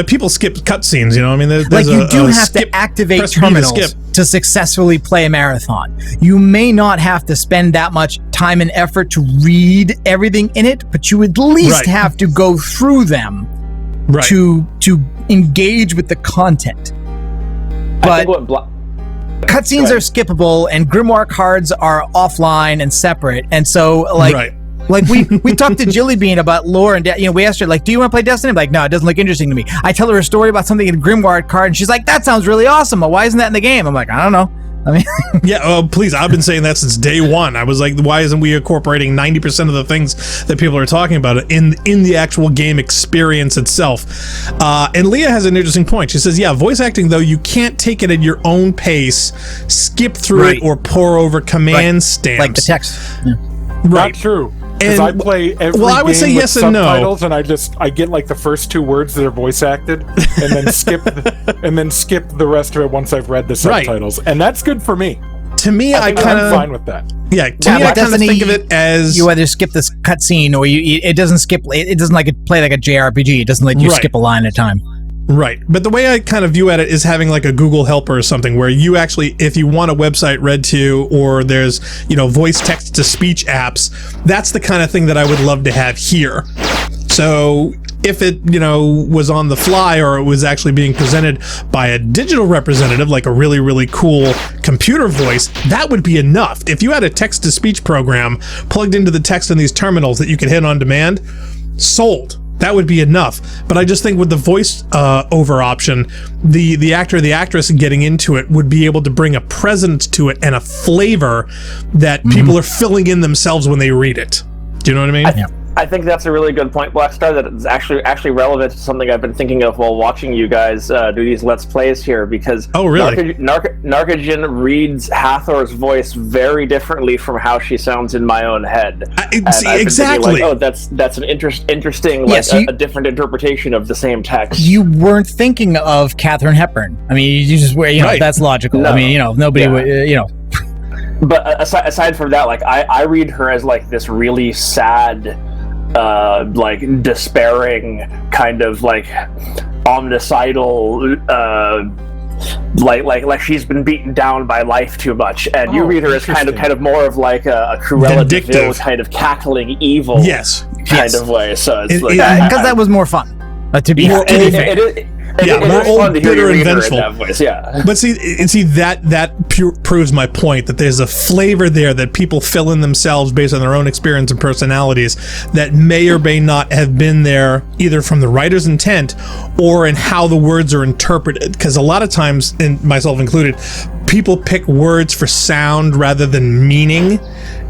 people skip cutscenes. You know, I mean, there's you do have to activate terminals to successfully play a marathon. You may not have to spend that much time and effort to read everything in it, but you at least have to go through them to engage with the content. But cutscenes are skippable, and Grimoire cards are offline and separate, and so like we talked to Jilly Bean about lore, and we asked her, like, do you want to play Destiny? I'm like, no, it doesn't look interesting to me. I tell her a story about something in a Grimoire card, and she's like, that sounds really awesome. Well, why isn't that in the game? I'm like, I don't know. I mean, please, I've been saying that since day one. I was like, why isn't we incorporating 90% of the things that people are talking about in the actual game experience itself? And Leah has an interesting point. She says, voice acting, though, you can't take it at your own pace, skip through it, or pour over command stamps. Like the text. Yeah. Not true. Because I play every game I would say with yes and subtitles, no. and I get like the first 2 words that are voice acted, and then skip the rest of it once I've read the subtitles, and that's good for me. To me, I'm fine with that. Yeah, to me, I kind of think of it as you either skip this cutscene or it doesn't skip. It doesn't like it play like a JRPG. It doesn't let you skip a line at a time. Right. But the way I kind of view at it is having like a Google helper or something where you actually, if you want a website read to, or there's, voice text to speech apps, that's the kind of thing that I would love to have here. So if it, was on the fly, or it was actually being presented by a digital representative, like a really, really cool computer voice, that would be enough. If you had a text to speech program plugged into the text in these terminals that you could hit on demand, sold. That would be enough. But I just think with the voice over option, the actor or the actress getting into it would be able to bring a presence to it and a flavor that people are filling in themselves when they read it. Do you know what I mean? I think that's a really good point, Blackstar, that it's actually relevant to something I've been thinking of while watching you guys do these Let's Plays here, because Narcogen reads Hathor's voice very differently from how she sounds in my own head. Exactly. Like, oh, that's an interesting, like, a different interpretation of the same text. You weren't thinking of Katharine Hepburn. I mean, you just, that's logical. No. I mean, nobody would, But aside from that, like, I read her as, like, this really sad, like, despairing kind of, like, omnicidal, like she's been beaten down by life too much, and you read her as kind of more of like a Cruella de Vil kind of cackling evil, kind of way. So it's like, because that was more fun. To be fair. More old, bitter, and vengeful. But see, that proves my point, that there's a flavor there that people fill in themselves based on their own experience and personalities that may or may not have been there either from the writer's intent or in how the words are interpreted. Because a lot of times, and myself included, people pick words for sound rather than meaning,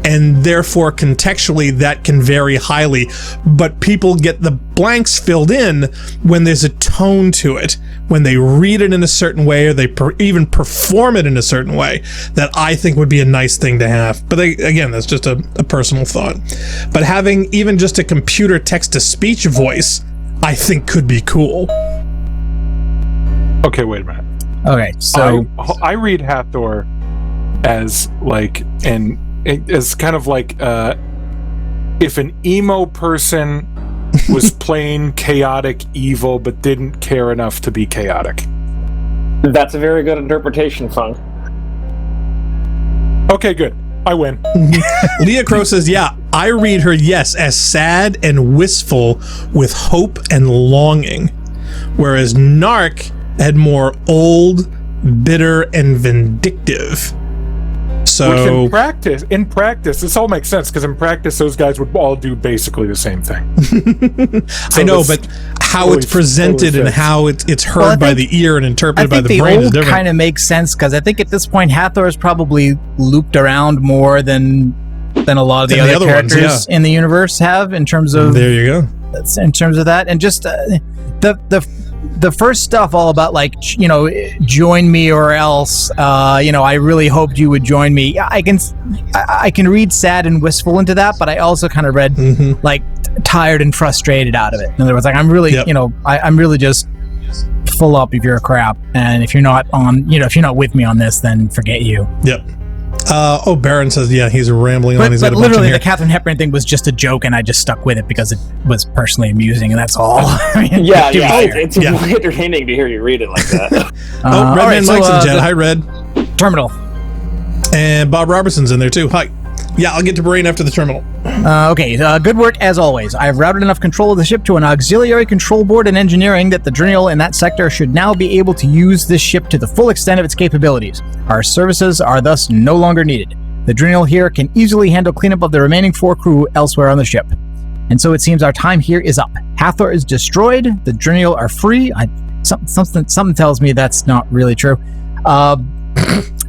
and therefore contextually that can vary highly, but people get the blanks filled in when there's a tone to it, when they read it in a certain way, or they even perform it in a certain way, that I think would be a nice thing to have. But again, that's just a personal thought. But having even just a computer text-to-speech voice, I think could be cool. Okay, wait a minute. Okay, so I read Hathor as like as kind of like if an emo person was playing chaotic evil but didn't care enough to be chaotic. That's a very good interpretation, Funk. Okay, good. I win. Leah Crow says, yeah, I read her, as sad and wistful with hope and longing, whereas Narc had more old, bitter, and vindictive. So, which in practice, this all makes sense, because in practice, those guys would all do basically the same thing. So I know, but how it's presented and how it's heard by the ear and interpreted by the brain is different. Kind of makes sense, because I think at this point, Hathor is probably looped around more than a lot of the other characters in the universe have, in terms of. There you go. In terms of that, and just the first stuff all about, like, join me or else, I really hoped you would join me. I can read sad and wistful into that, but I also kind of read like tired and frustrated out of it. In other words, like, I'm really, I'm really just full up of your crap, and if you're not with me on this, then forget you. Yep. Baron says, he's rambling on. But literally, the Katharine Hepburn thing was just a joke, and I just stuck with it because it was personally amusing, and that's all. It's really entertaining to hear you read it like that. Redman Mike's in chat. Hi, Red. Terminal. And Bob Robertson's in there, too. Hi. Yeah, I'll get to Brain after the terminal. Okay, good work as always. I've routed enough control of the ship to an auxiliary control board and engineering that the Drinial in that sector should now be able to use this ship to the full extent of its capabilities. Our services are thus no longer needed. The Drinial here can easily handle cleanup of the remaining 4 crew elsewhere on the ship. And so it seems our time here is up. Hathor is destroyed, the Drinial are free. Something tells me that's not really true.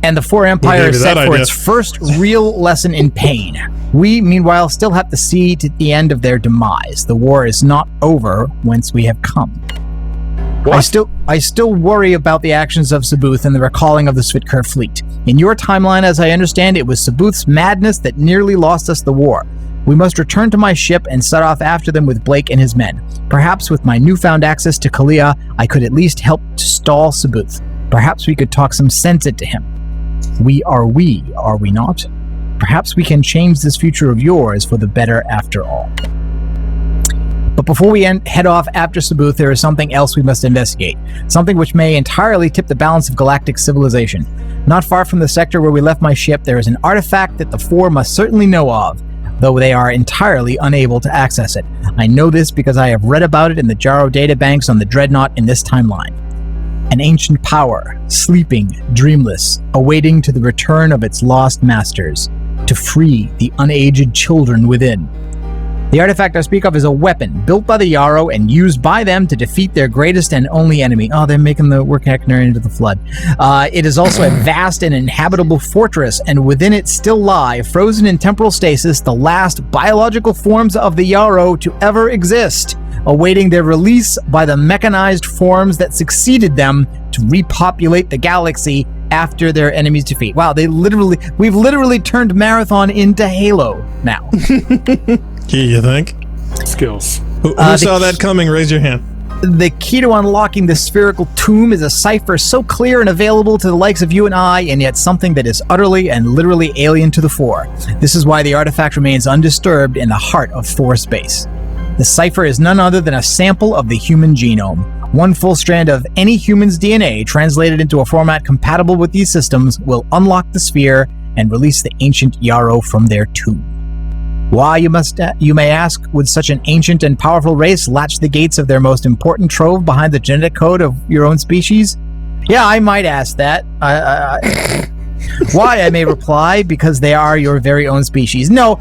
And the 4 Empire is set for its first real lesson in pain. We, meanwhile, still have to see to the end of their demise. The war is not over whence we have come. What? I still worry about the actions of Sabuth and the recalling of the Svitker fleet. In your timeline, as I understand, it was Sabuth's madness that nearly lost us the war. We must return to my ship and set off after them with Blake and his men. Perhaps with my newfound access to Kalia, I could at least help to stall Sabuth. Perhaps we could talk some sense into him. We, are we not? Perhaps we can change this future of yours for the better after all. But before we head off after Sabuth, there is something else we must investigate. Something which may entirely tip the balance of galactic civilization. Not far from the sector where we left my ship, there is an artifact that the 4 must certainly know of, though they are entirely unable to access it. I know this because I have read about it in the Jaro databanks on the Dreadnought in this timeline. An ancient power, sleeping, dreamless, awaiting to the return of its lost masters, to free the unaged children within. The artifact I speak of is a weapon built by the Yarrow and used by them to defeat their greatest and only enemy. Oh, they're making we're connecting her into the flood. It is also a vast and inhabitable fortress, and within it still lie, frozen in temporal stasis, the last biological forms of the Yarrow to ever exist, awaiting their release by the mechanized forms that succeeded them to repopulate the galaxy after their enemy's defeat. Wow, we've literally turned Marathon into Halo now. You think? Skills. Who saw that coming? Raise your hand. The key to unlocking the spherical tomb is a cipher so clear and available to the likes of you and I, and yet something that is utterly and literally alien to the Four. This is why the artifact remains undisturbed in the heart of Four space. The cipher is none other than a sample of the human genome. One full strand of any human's DNA translated into a format compatible with these systems will unlock the sphere and release the ancient Yarrow from their tomb. Why, you may ask, would such an ancient and powerful race latch the gates of their most important trove behind the genetic code of your own species? Yeah, I might ask that. Why, I may reply, because they are your very own species. No,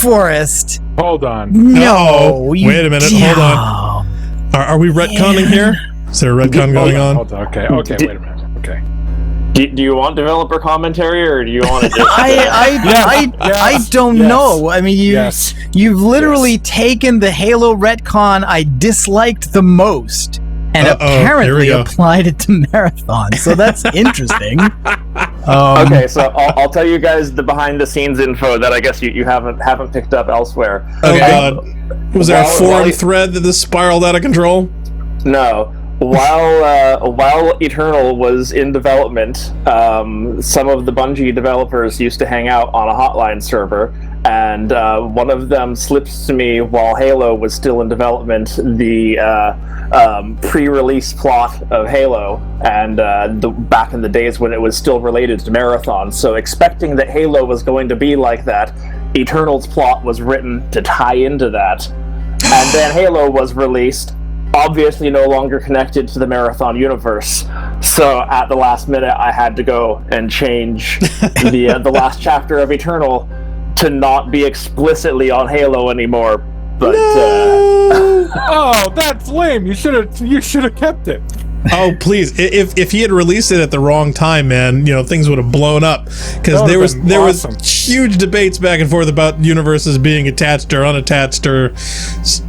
Forrest. Hold on. No. Wait a minute, hold on. Are we retconning here? Is there a retcon going on? Hold on. Okay, wait a minute. Okay. Do you want developer commentary, or do you want to just... I don't know. I mean, you've literally taken the Halo retcon I disliked the most and apparently applied it to Marathon. So that's interesting. Okay, so I'll tell you guys the behind-the-scenes info that I guess you haven't picked up elsewhere. Oh God, was there a forum thread that this spiraled out of control? No. While Eternal was in development, some of the Bungie developers used to hang out on a hotline server, and one of them slipped to me while Halo was still in development the pre-release plot of Halo, and back in the days when it was still related to Marathon. So expecting that Halo was going to be like that, Eternal's plot was written to tie into that. And then Halo was released, obviously no longer connected to the Marathon universe. So at the last minute, I had to go and change the last chapter of Eternal to not be explicitly on Halo anymore. But oh, that's lame. You should have kept it. Oh please! If he had released it at the wrong time, man, things would have blown up, because there was huge debates back and forth about universes being attached or unattached or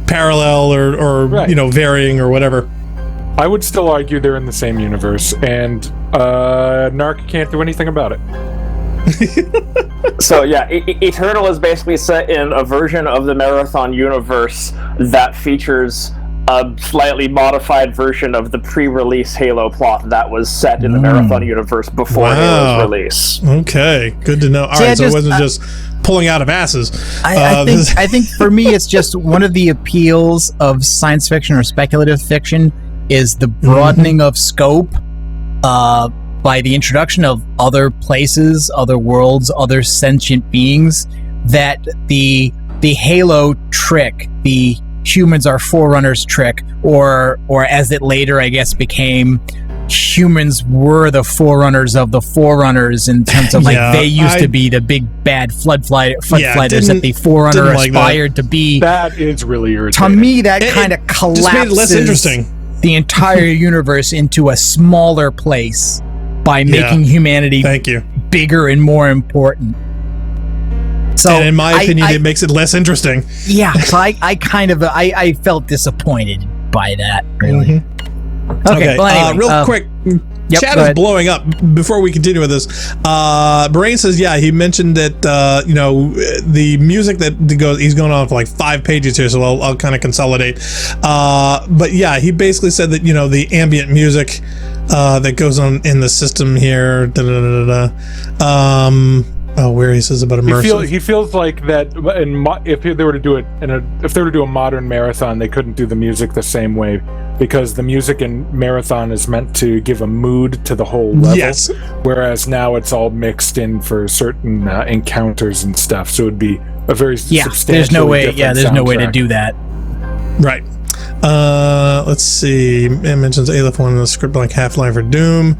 parallel or right. Varying or whatever. I would still argue they're in the same universe, and Narc can't do anything about it. So yeah, Eternal is basically set in a version of the Marathon universe that features a slightly modified version of the pre-release Halo plot that was set in the Marathon universe before Halo's release. Okay, good to know. All right, so it wasn't just pulling out of asses. I think for me, it's just one of the appeals of science fiction or speculative fiction is the broadening of scope by the introduction of other places, other worlds, other sentient beings. That the Halo trick, the humans are forerunners trick, or as it later I guess became, humans were the forerunners of the forerunners in terms of they used to be the big bad floodfighters that the forerunner aspired to be. That is really irritating. To me, that kind of collapses just made it less interesting. The entire universe into a smaller place by making humanity bigger and more important. So, and in my opinion, it makes it less interesting. Yeah, so I felt disappointed by that, really. Mm-hmm. Okay, well, anyway, real quick, chat is blowing up. Before we continue with this, Brain says, he mentioned that, the music that goes, he's going on for like 5 pages here, so I'll kind of consolidate. But yeah, he basically said that, the ambient music that goes on in the system here, where he says about immersive. He feels like that. If they were to do it if they were to do a modern Marathon, they couldn't do the music the same way, because the music in Marathon is meant to give a mood to the whole level. Yes. Whereas now it's all mixed in for certain encounters and stuff. So it'd be a very substantial. There's no way. Yeah, there's no way to do that. Right. Let's see. It mentions Aleph One in the script like Half-Life or Doom.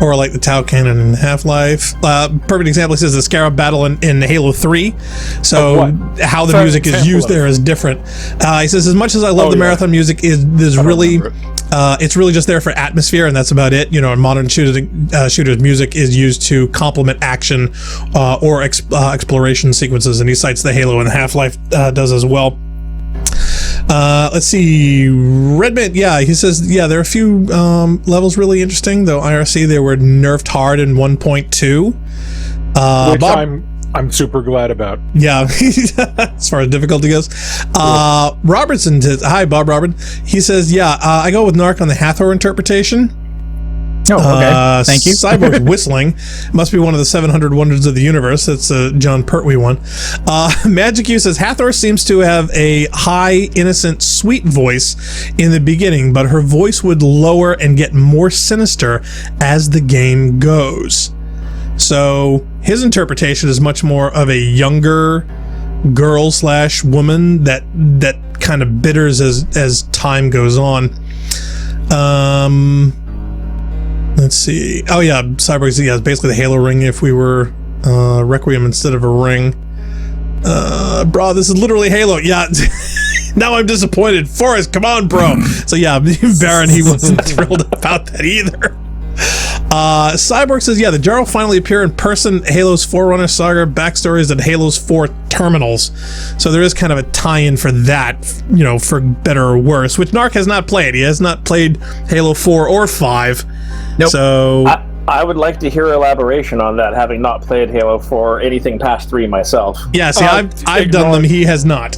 or like the Tau Cannon in Half-Life. Perfect example, he says the Scarab battle in Halo 3. So how the music is used there is different. He says, as much as I love the Marathon music, it's really just there for atmosphere, and that's about it. In modern shooters, music is used to complement action or exploration sequences, and he cites the Halo and Half-Life does as well. Let's see, Redmond, he says, there are a few levels really interesting, though IRC, they were nerfed hard in 1.2. Which I'm super glad about. Yeah, as far as difficulty goes. Robertson says, hi, Bob Robert. He says, I go with Narc on the Hathor interpretation. Oh, okay. Thank you. Cyborg whistling must be one of the 700 wonders of the universe. That's John Pertwee one. Magic U says Hathor seems to have a high, innocent, sweet voice in the beginning, but her voice would lower and get more sinister as the game goes. So his interpretation is much more of a younger girl/woman that kind of bitters as time goes on. Let's see. Oh yeah, Cyborg, it's basically the Halo ring if we were Requiem instead of a ring. Bro, this is literally Halo. Yeah. Now I'm disappointed. Forrest, come on, bro. So yeah, Baron, he wasn't thrilled about that either. Cyborg says, the Jar will finally appear in person. Halo's Forerunner saga backstories and Halo's 4 terminals. So there is kind of a tie-in for that, for better or worse, which Narc has not played. He has not played Halo 4 or 5. Nope. So I would like to hear elaboration on that, having not played Halo 4 or anything past 3 myself. Yeah, see, I've done them. He has not.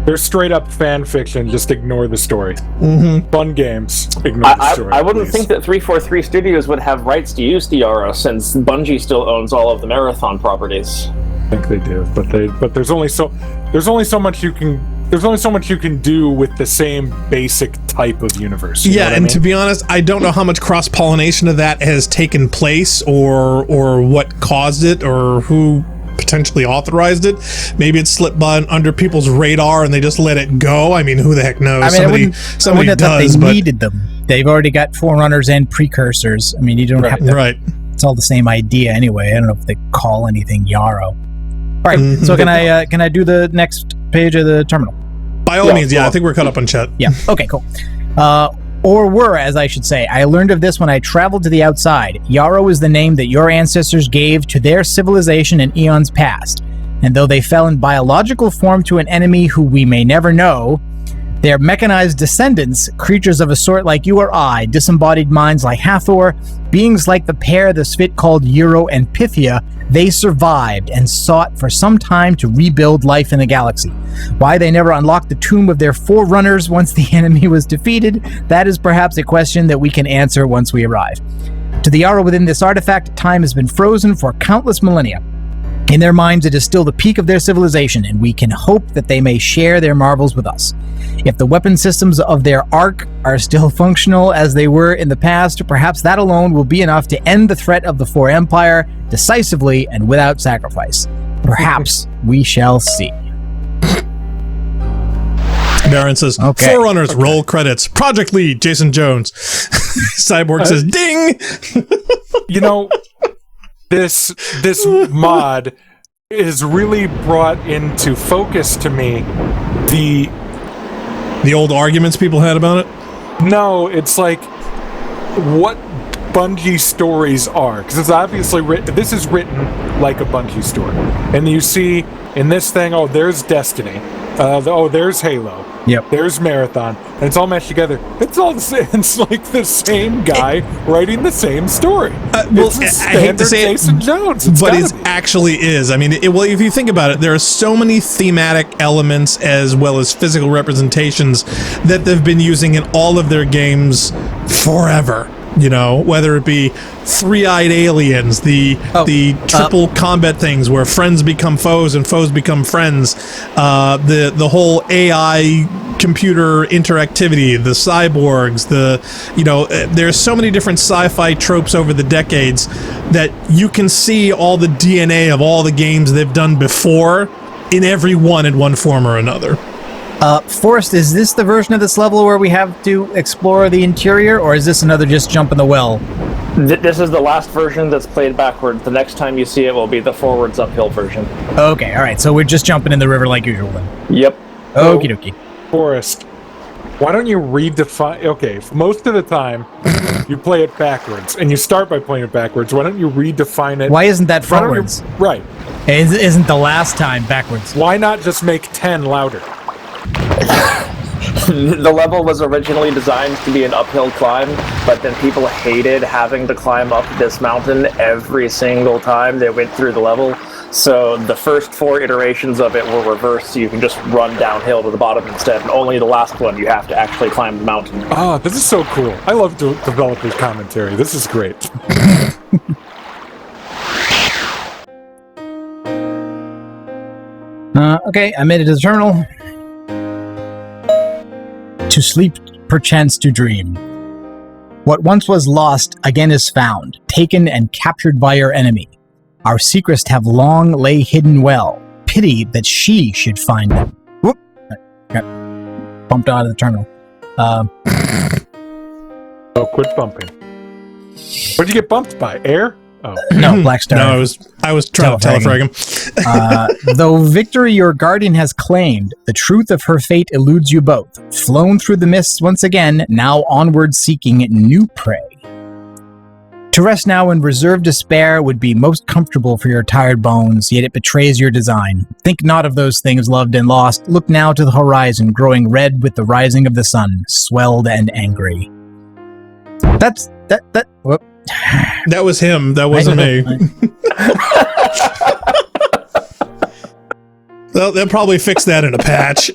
They're straight up fan fiction. Just ignore the story. Mm-hmm. Fun games. Ignore the story. I wouldn't think that 343 Studios would have rights to use Diara, since Bungie still owns all of the Marathon properties. I think they do, but there's only so much you can do with the same basic type of universe. To be honest, I don't know how much cross-pollination of that has taken place, or what caused it, or who potentially authorized it. Maybe it slipped by under people's radar and they just let it go. I mean, who the heck knows? Somebody does, they needed them. They've already got Forerunners and precursors. I mean, you don't have to. Right. It's all the same idea anyway. I don't know if they call anything Yarrow. All right. Mm-hmm. So can I do the next page of the terminal? By all means, I think we're caught up on chat. Yeah. Okay. Cool. Or were, as I should say. I learned of this when I traveled to the outside. Yarrow is the name that your ancestors gave to their civilization in eons past. And though they fell in biological form to an enemy who we may never know, their mechanized descendants, creatures of a sort like you or I, disembodied minds like Hathor, beings like the pair the Svit called Euro and Pythia, they survived and sought for some time to rebuild life in the galaxy. Why they never unlocked the tomb of their forerunners once the enemy was defeated, that is perhaps a question that we can answer once we arrive. To the Yarrow within this artifact, time has been frozen for countless millennia. In their minds, it is still the peak of their civilization, and we can hope that they may share their marvels with us. If the weapon systems of their Ark are still functional as they were in the past, perhaps that alone will be enough to end the threat of the Four Empire decisively and without sacrifice. Perhaps we shall see. Baron says, Forerunners, roll credits. Project lead, Jason Jones. Cyborg says, ding! This mod is really brought into focus to me the old arguments people had about it? No, it's like what Bungie stories are, because it's obviously this is written like a Bungie story, and you see in this thing, there's Destiny, there's Halo, there's Marathon, and it's all meshed together. It's all the same. It's like the same guy writing the same story. I hate to say Jason Jones, but it actually is. I mean, if you think about it, there are so many thematic elements as well as physical representations that they've been using in all of their games forever. Whether it be three-eyed aliens, the triple combat things where friends become foes and foes become friends, the whole AI computer interactivity, the cyborgs, there's so many different sci-fi tropes over the decades that you can see all the DNA of all the games they've done before in every one in one form or another. Forrest, is this the version of this level where we have to explore the interior, or is this another just jump in the well? This is the last version that's played backwards. The next time you see it will be the forwards uphill version. Okay, all right. So we're just jumping in the river like usual then. Yep. Okie dokie. Forrest, why don't you redefine... Okay, most of the time, you play it backwards, and you start by playing it backwards. Why don't you redefine it? Why isn't that frontwards? Right. Isn't the last time backwards? Why not just make 10 louder? The level was originally designed to be an uphill climb, but then people hated having to climb up this mountain every single time they went through the level. So the first 4 iterations of it were reversed, so you can just run downhill to the bottom instead, and only the last one you have to actually climb the mountain. Oh, this is so cool. I love developers' commentary. This is great. Okay, I made it to the terminal. To sleep, perchance to dream. What once was lost again is found, taken and captured by your enemy. Our secrets have long lay hidden well. Pity that she should find them. Whoop! Got bumped out of the terminal. Oh, quit bumping. What'd you get bumped by? Air? Oh. No, Black Star. No, I was trying to telefrag him. Though victory your guardian has claimed, the truth of her fate eludes you both. Flown through the mists once again, now onward seeking new prey. To rest now in reserved despair would be most comfortable for your tired bones, yet it betrays your design. Think not of those things loved and lost. Look now to the horizon, growing red with the rising of the sun, swelled and angry. Whoop. That was him. That wasn't me. Well, they'll probably fix that in a patch.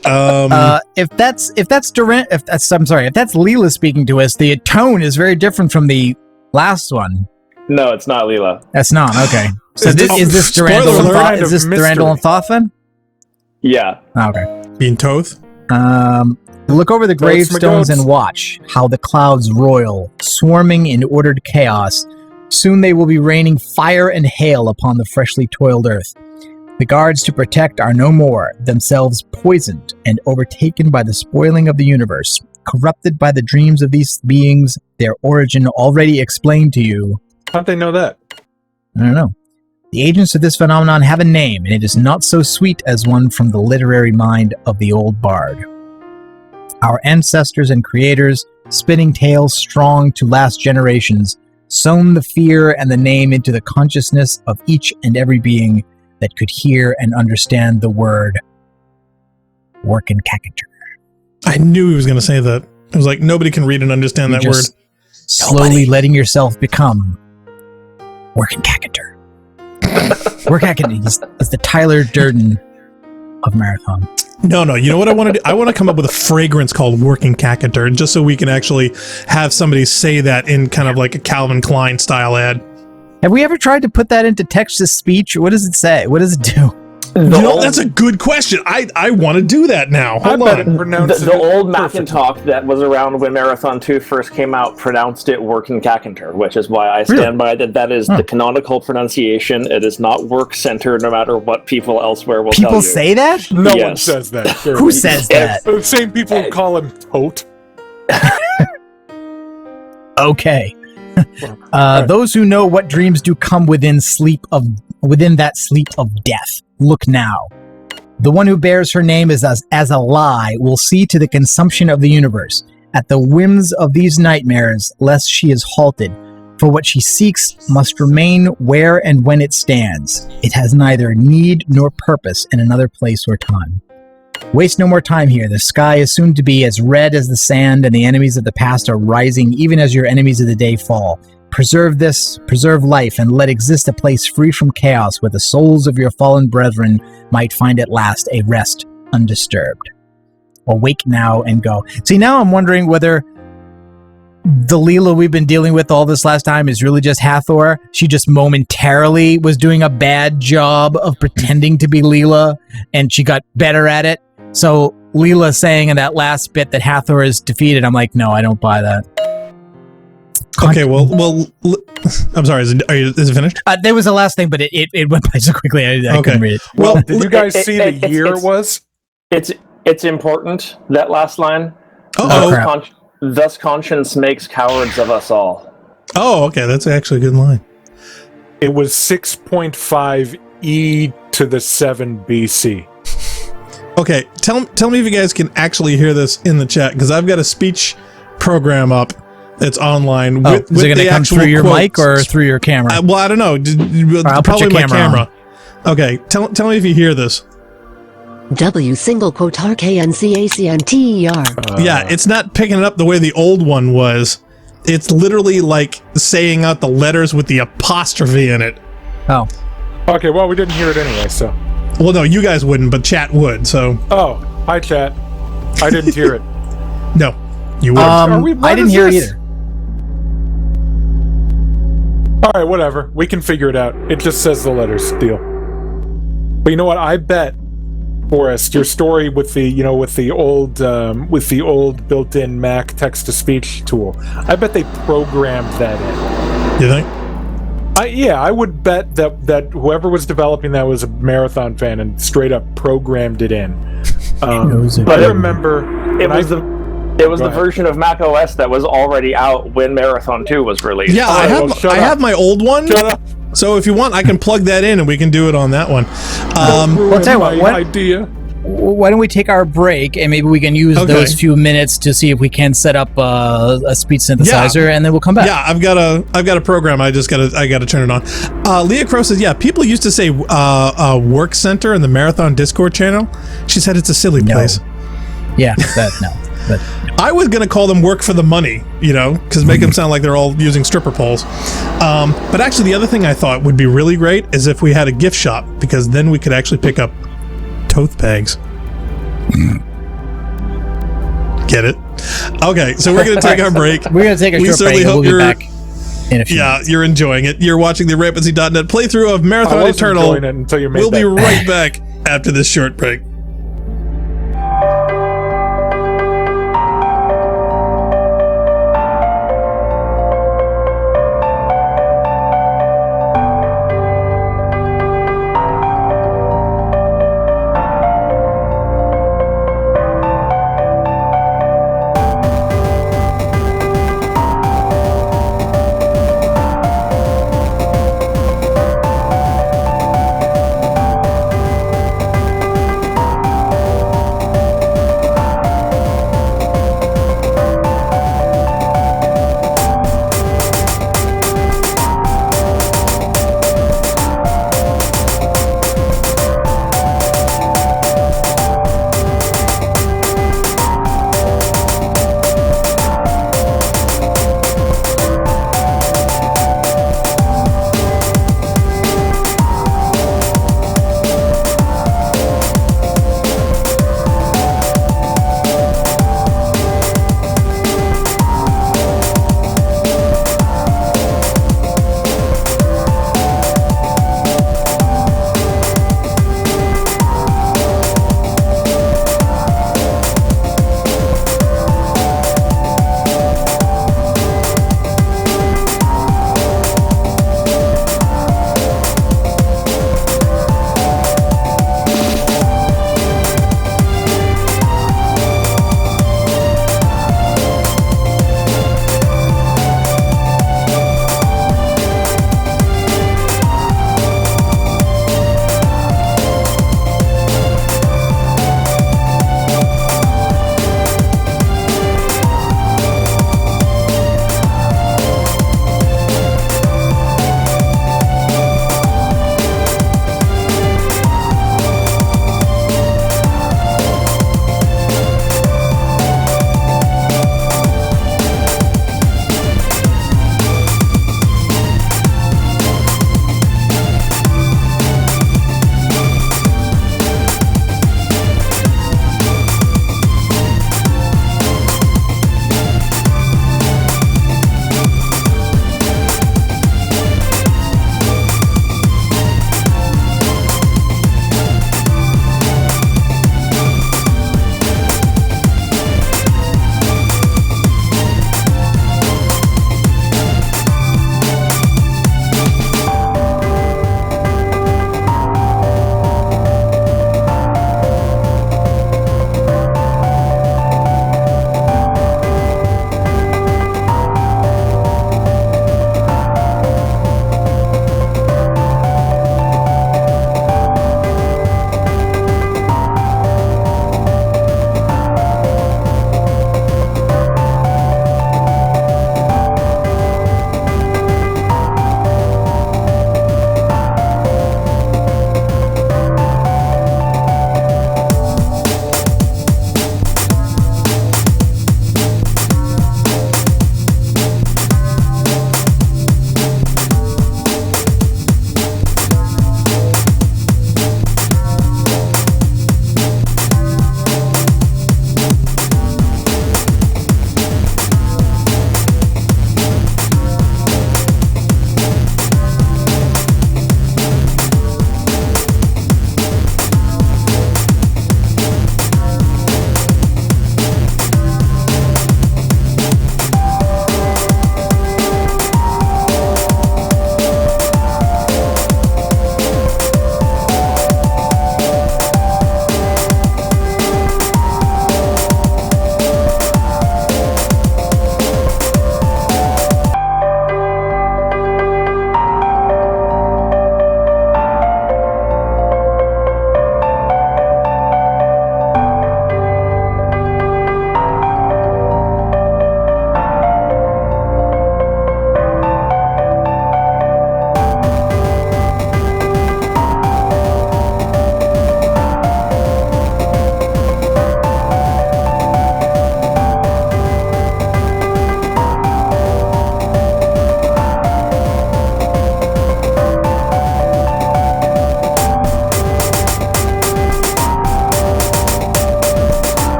If that's Leela speaking to us, the tone is very different from the last one. No, it's not Leela. That's not okay. So is this Durandal and Thothan? Yeah. Oh, okay. Being Toth. Look over the gravestones and watch how the clouds roil, swarming in ordered chaos. Soon they will be raining fire and hail upon the freshly toiled earth. The guards to protect are no more, themselves poisoned and overtaken by the spoiling of the universe, corrupted by the dreams of these beings, their origin already explained to you. How'd they know that? I don't know. The agents of this phenomenon have a name, and it is not so sweet as one from the literary mind of the old bard. Our ancestors and creators, spinning tales strong to last generations, sown the fear and the name into the consciousness of each and every being that could hear and understand the word Workin' Cackator. I knew he was going to say that. I was like, nobody can read and understand that word. Slowly letting yourself become Workin' Cackator. Workin' Cackator is the Tyler Durden of Marathon. No. You know what I want to do? I want to come up with a fragrance called Working Cackator, just so we can actually have somebody say that in kind of like a Calvin Klein style ad. Have we ever tried to put that into text-to-speech? What does it say? What does it do? That's a good question. I want to do that now. Hold on. The old Macintalk that was around when Marathon 2 first came out pronounced it Workin' Cackator, which is why I stand by that. That is the canonical pronunciation. It is not work center, no matter what people elsewhere will tell you. People say that? No one says that. Who says that? The same people who call him Tote. Okay. Those who know what dreams do come within that sleep of death. Look now. The one who bears her name as a lie will see to the consumption of the universe, at the whims of these nightmares, lest she is halted. For what she seeks must remain where and when it stands. It has neither need nor purpose in another place or time. Waste no more time here. The sky is soon to be as red as the sand, and the enemies of the past are rising even as your enemies of the day fall. Preserve this, preserve life, and let exist a place free from chaos where the souls of your fallen brethren might find at last a rest undisturbed. Awake now and go. See, now I'm wondering whether the Leela we've been dealing with all this last time is really just Hathor. She just momentarily was doing a bad job of pretending to be Leela, and she got better at it. So Leela saying in that last bit that Hathor is defeated, I'm like, no, I don't buy that. Okay, well, I'm sorry. Is it finished? There was the last thing, but it went by so quickly I couldn't read it. Well, did you guys see the year was? It's important, that last line. Oh, Thus conscience makes cowards of us all. Oh, okay. That's actually a good line. It was 6.5 E to the 7 BC. Okay, tell me if you guys can actually hear this in the chat, because I've got a speech program up that's online. With is it going to come through your quotes. mic or through your camera? Well, I don't know. Probably my camera. Okay, tell me if you hear this. W single quote RKNCACNTER. Yeah, it's not picking it up the way the old one was. It's literally like saying out the letters with the apostrophe in it. Oh. Okay, well, we didn't hear it anyway, so. Well, no, you guys wouldn't, but chat would, so. Oh, hi, chat. I didn't hear it. No, you wouldn't. I didn't hear it either. All right, whatever. We can figure it out. It just says the letters, deal. But you know what? I bet, Forrest, your story with the old built-in Mac text-to-speech tool, I bet they programmed that in. You think? I would bet that whoever was developing that was a Marathon fan and straight up programmed it in. But I remember it was the version of Mac OS that was already out when Marathon 2 was released. Yeah, I have my old one. Shut up. So if you want, I can plug that in and we can do it on that one. Well, tell you what, idea. Why don't we take our break and maybe we can use those few minutes to see if we can set up a speech synthesizer, and then we'll come back. Yeah, I've got a program. I gotta turn it on. Leah Crow says, yeah, people used to say work center in the Marathon Discord channel. She said it's a silly place. Yeah, no. But I was gonna call them work for the money, because make them sound like they're all using stripper poles. But actually, the other thing I thought would be really great is if we had a gift shop, because then we could actually pick up tote bags. Get it? Okay, so we're gonna take our break. We're gonna take a short break. We'll be back in a few minutes. You're enjoying it. You're watching the Rampancy.net playthrough of Marathon Eternal. We'll be right back after this short break.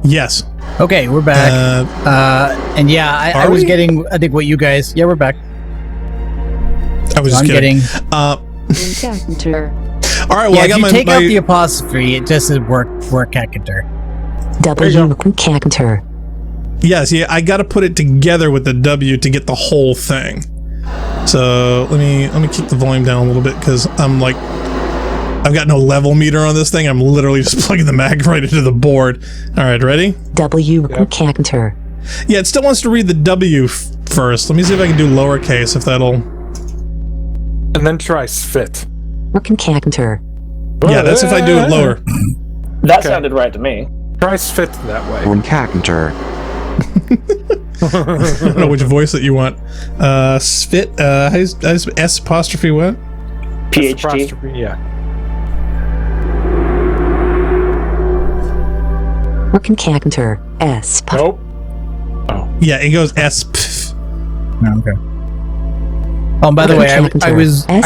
Yes. Okay, we're back. And yeah, I was getting, I think what you guys, yeah, we're back. I was just kidding. Character. All right, well, I got if you take out the apostrophe, it just says work character. W character. Yes, yeah, I got to put it together with the W to get the whole thing. So let me keep the volume down a little bit because I'm like, I've got no level meter on this thing. I'm literally just plugging the Mac right into the board. All right, ready? W character. Yeah, it still wants to read the W first. Let me see if I can do lowercase, if that'll... And then try spit. Working character. Yeah, that's if I do it lower. That sounded right to me. Try spit that way. Working character. I don't know which voice that you want. Spit, how's S apostrophe what? PhD. Yeah. Working character. S. Nope. Oh. Yeah, it goes S. Okay. Oh, by the way, I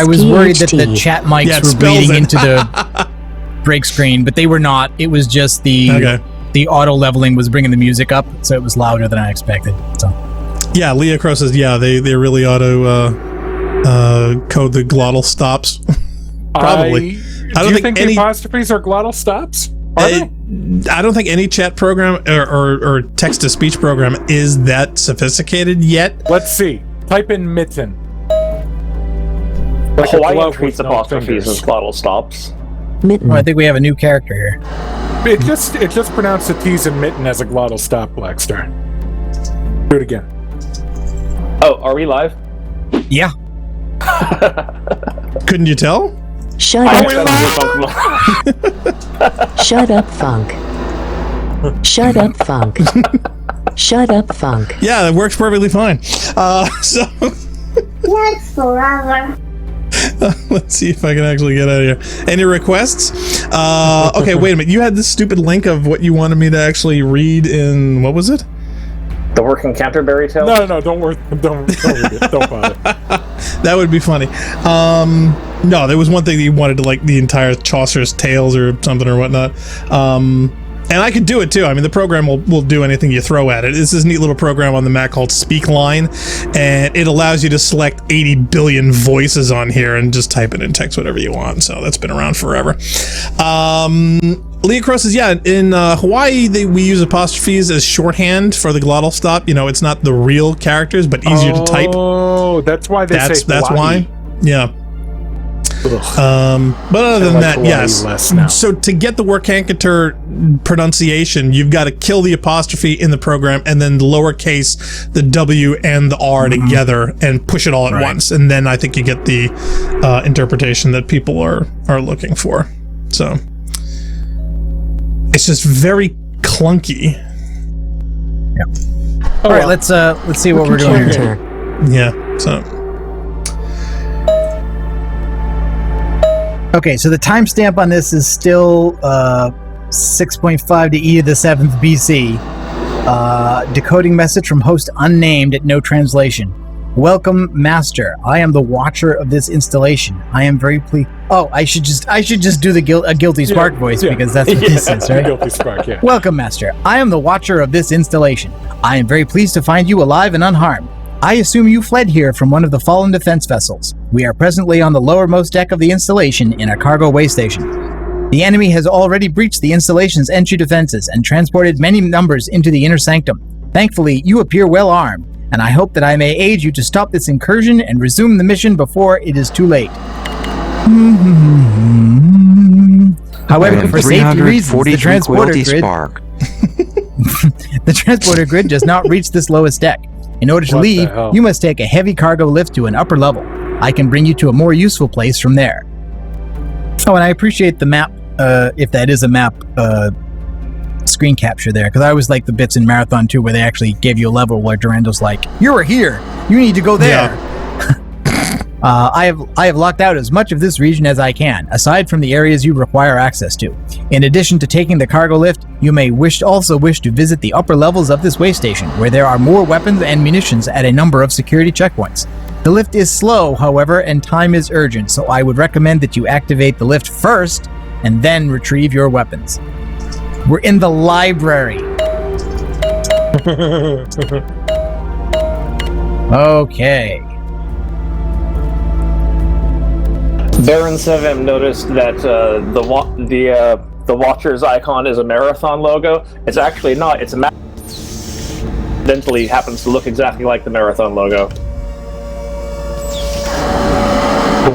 was worried that the chat mics were bleeding into the break screen, but they were not. It was just the auto leveling was bringing the music up, so it was louder than I expected. So. Yeah, Leah Crow says, yeah, they really auto code the glottal stops. Probably. I don't think any apostrophes are glottal stops. I don't think any chat program or text-to-speech program is that sophisticated yet. Let's see. Type in mitten. Like Hawaiian treats apostrophes as glottal stops. Mitten. Oh, I think we have a new character here. It just pronounced the T's in mitten as a glottal stop, Blackstar. Do it again. Oh, are we live? Yeah. Couldn't you tell? Shut up. Shut up, Funk. Shut up, Funk. Shut up, Funk. Yeah, that works perfectly fine. So Works forever. let's see if I can actually get out of here. Any requests? Okay, wait a minute. You had this stupid link of what you wanted me to actually read in, what was it? The Working Canterbury Tale? No, don't read it. Don't bother. That would be funny. No, there was one thing that you wanted to, like, the entire Chaucer's Tales or something or whatnot. And I could do it too. I mean, the program will do anything you throw at it. It's this neat little program on the Mac called SpeakLine, and it allows you to select 80 billion voices on here and just type it in text, whatever you want. So that's been around forever. Leah Crow says, yeah, in Hawaii, we use apostrophes as shorthand for the glottal stop. You know, it's not the real characters, but easier to type. Oh, that's why they say That's Hawaii. why. Yeah. But other than that, yes. So to get the workankator pronunciation, you've got to kill the apostrophe in the program and then lowercase the W and the R together and push it all at once. And then I think you get the interpretation that people are looking for. So it's just very clunky. Yeah. All right, let's see what we're doing here. Yeah. So. Okay, so the timestamp on this is still 6.5 to E to the 7th BC. Decoding message from host unnamed at no translation. Welcome, Master. I am the watcher of this installation. I am very pleased. Oh, I should just do the Guilty Spark voice because that's what this is, right? Guilty Spark, yeah. Welcome, Master. I am the watcher of this installation. I am very pleased to find you alive and unharmed. I assume you fled here from one of the fallen defense vessels. We are presently on the lowermost deck of the installation in a cargo way station. The enemy has already breached the installation's entry defenses and transported many numbers into the inner sanctum. Thankfully, you appear well armed, and I hope that I may aid you to stop this incursion and resume the mission before it is too late. However, for safety reasons, the transporter grid does not reach this lowest deck. In order to leave, you must take a heavy cargo lift to an upper level. I can bring you to a more useful place from there. Oh, and I appreciate the map, if that is a map, screen capture there, because I always like the bits in Marathon 2 where they actually gave you a level where Durando's like, you were here, you need to go there. Yeah. I have locked out as much of this region as I can, aside from the areas you require access to. In addition to taking the cargo lift, you may also wish to visit the upper levels of this way station, where there are more weapons and munitions at a number of security checkpoints. The lift is slow, however, and time is urgent, so I would recommend that you activate the lift first, and then retrieve your weapons. We're in the library. Okay. Baron Sevim noticed that the Watcher's icon is a marathon logo. It's actually not. It's a incidentally happens to look exactly like the marathon logo.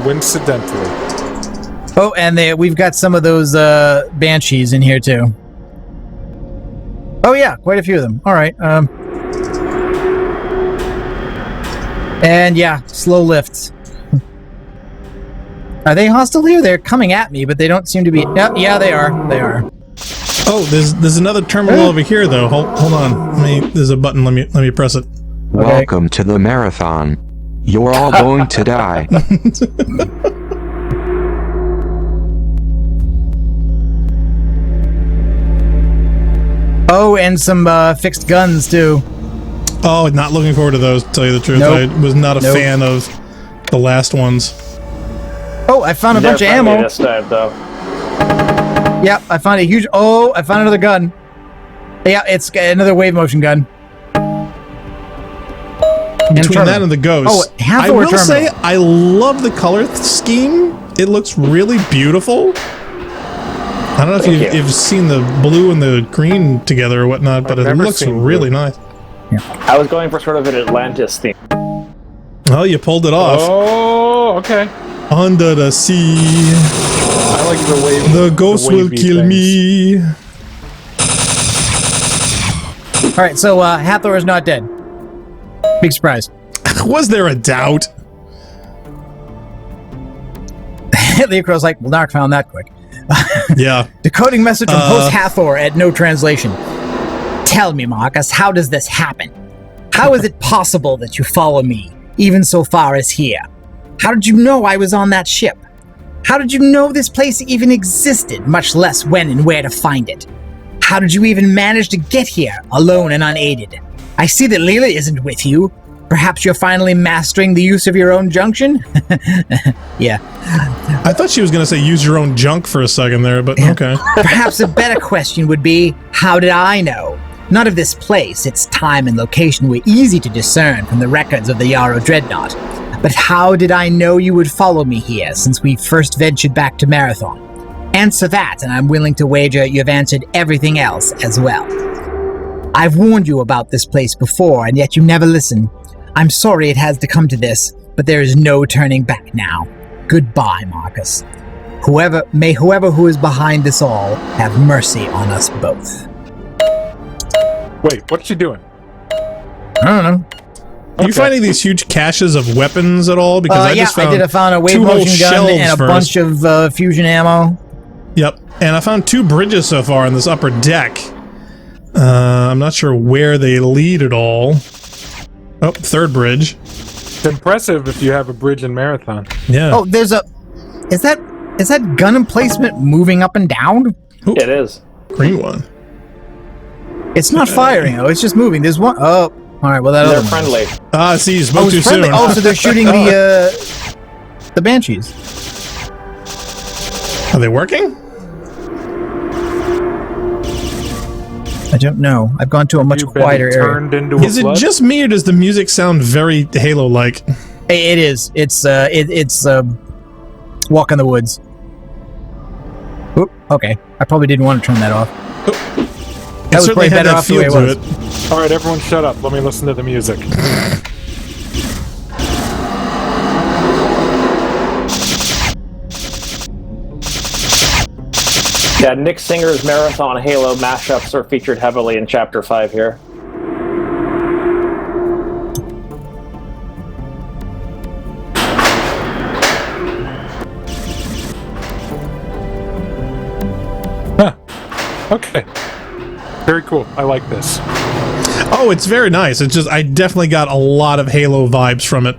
Coincidentally. Oh, and we've got some of those banshees in here too. Oh yeah, quite a few of them. All right. And yeah, slow lifts. Are they hostile here? They're coming at me, but they don't seem to be. Yeah, they are. They are. Oh, there's another terminal over here though. Hold on. There's a button. Let me press it. Welcome to the marathon. You're all going to die. Oh, and some fixed guns too. Oh, not looking forward to those, to tell you the truth. Nope. I was not a fan of the last ones. Oh, I found a bunch of ammo. This time, though. Yep, I found a huge... Oh, I found another gun. Yeah, it's another wave motion gun. Between that and the ghost. Oh, I will say, I love the color scheme. It looks really beautiful. I don't know if you've seen the blue and the green together or whatnot, but it looks really nice. Yeah. I was going for sort of an Atlantis theme. Oh, you pulled it off. Oh, okay. Under the sea. I like the wave. The ghost will kill me. All right, so Hathor is not dead. Big surprise. Was there a doubt? Leocrow's like, well, Narc found that quick. Yeah. Decoding message from host Hathor at no translation. Tell me, Marcus, how does this happen? How is it possible that you follow me, even so far as here? How did you know I was on that ship? How did you know this place even existed, much less when and where to find it? How did you even manage to get here, alone and unaided? I see that Leela isn't with you. Perhaps you're finally mastering the use of your own junction? Yeah. I thought she was going to say use your own junk for a second there, but okay. Perhaps a better question would be, how did I know? None of this place, its time and location were easy to discern from the records of the Yarrow Dreadnought. But how did I know you would follow me here since we first ventured back to Marathon? Answer that, and I'm willing to wager you've answered everything else as well. I've warned you about this place before, and yet you never listen. I'm sorry it has to come to this, but there is no turning back now. Goodbye, Marcus. Whoever who is behind this all have mercy on us both. Wait, what's she doing? I don't know. Are you finding these huge caches of weapons at all? Because I found a wave motion gun and a bunch of fusion ammo. Yep, and I found 2 bridges so far on this upper deck. I'm not sure where they lead at all. Oh, 3rd bridge. It's impressive if you have a bridge in Marathon. Yeah. Oh, there's a... Is that gun emplacement moving up and down? Ooh, it is. Green one. It's not firing, though. It's just moving. There's one... Oh, all right. Well, they're friendly. Ah, see, you spoke too soon. Oh, so they're shooting the banshees. Are they working? I don't know. I've gone to a much quieter area. Is it just me, or does the music sound very Halo-like? It is. It's Walk in the Woods. Oop, okay. I probably didn't want to turn that off. That was probably better off the way it was. All right, everyone shut up. Let me listen to the music. Yeah, Nick Singer's Marathon Halo mashups are featured heavily in Chapter 5 here. Huh. Okay. Very cool. I like this. Oh, it's very nice. It's just, I definitely got a lot of Halo vibes from it.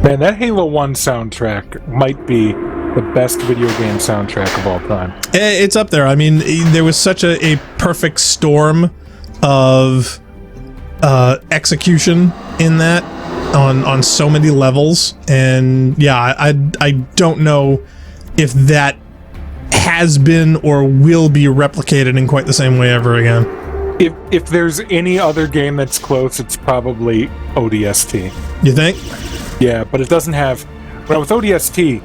Man, that Halo 1 soundtrack might be the best video game soundtrack of all time. It's up there. I mean, there was such a perfect storm of execution in that on so many levels. And yeah, I don't know if that has been or will be replicated in quite the same way ever again. If there's any other game that's close, it's probably ODST. You think? Yeah, but it doesn't have... Well, with ODST,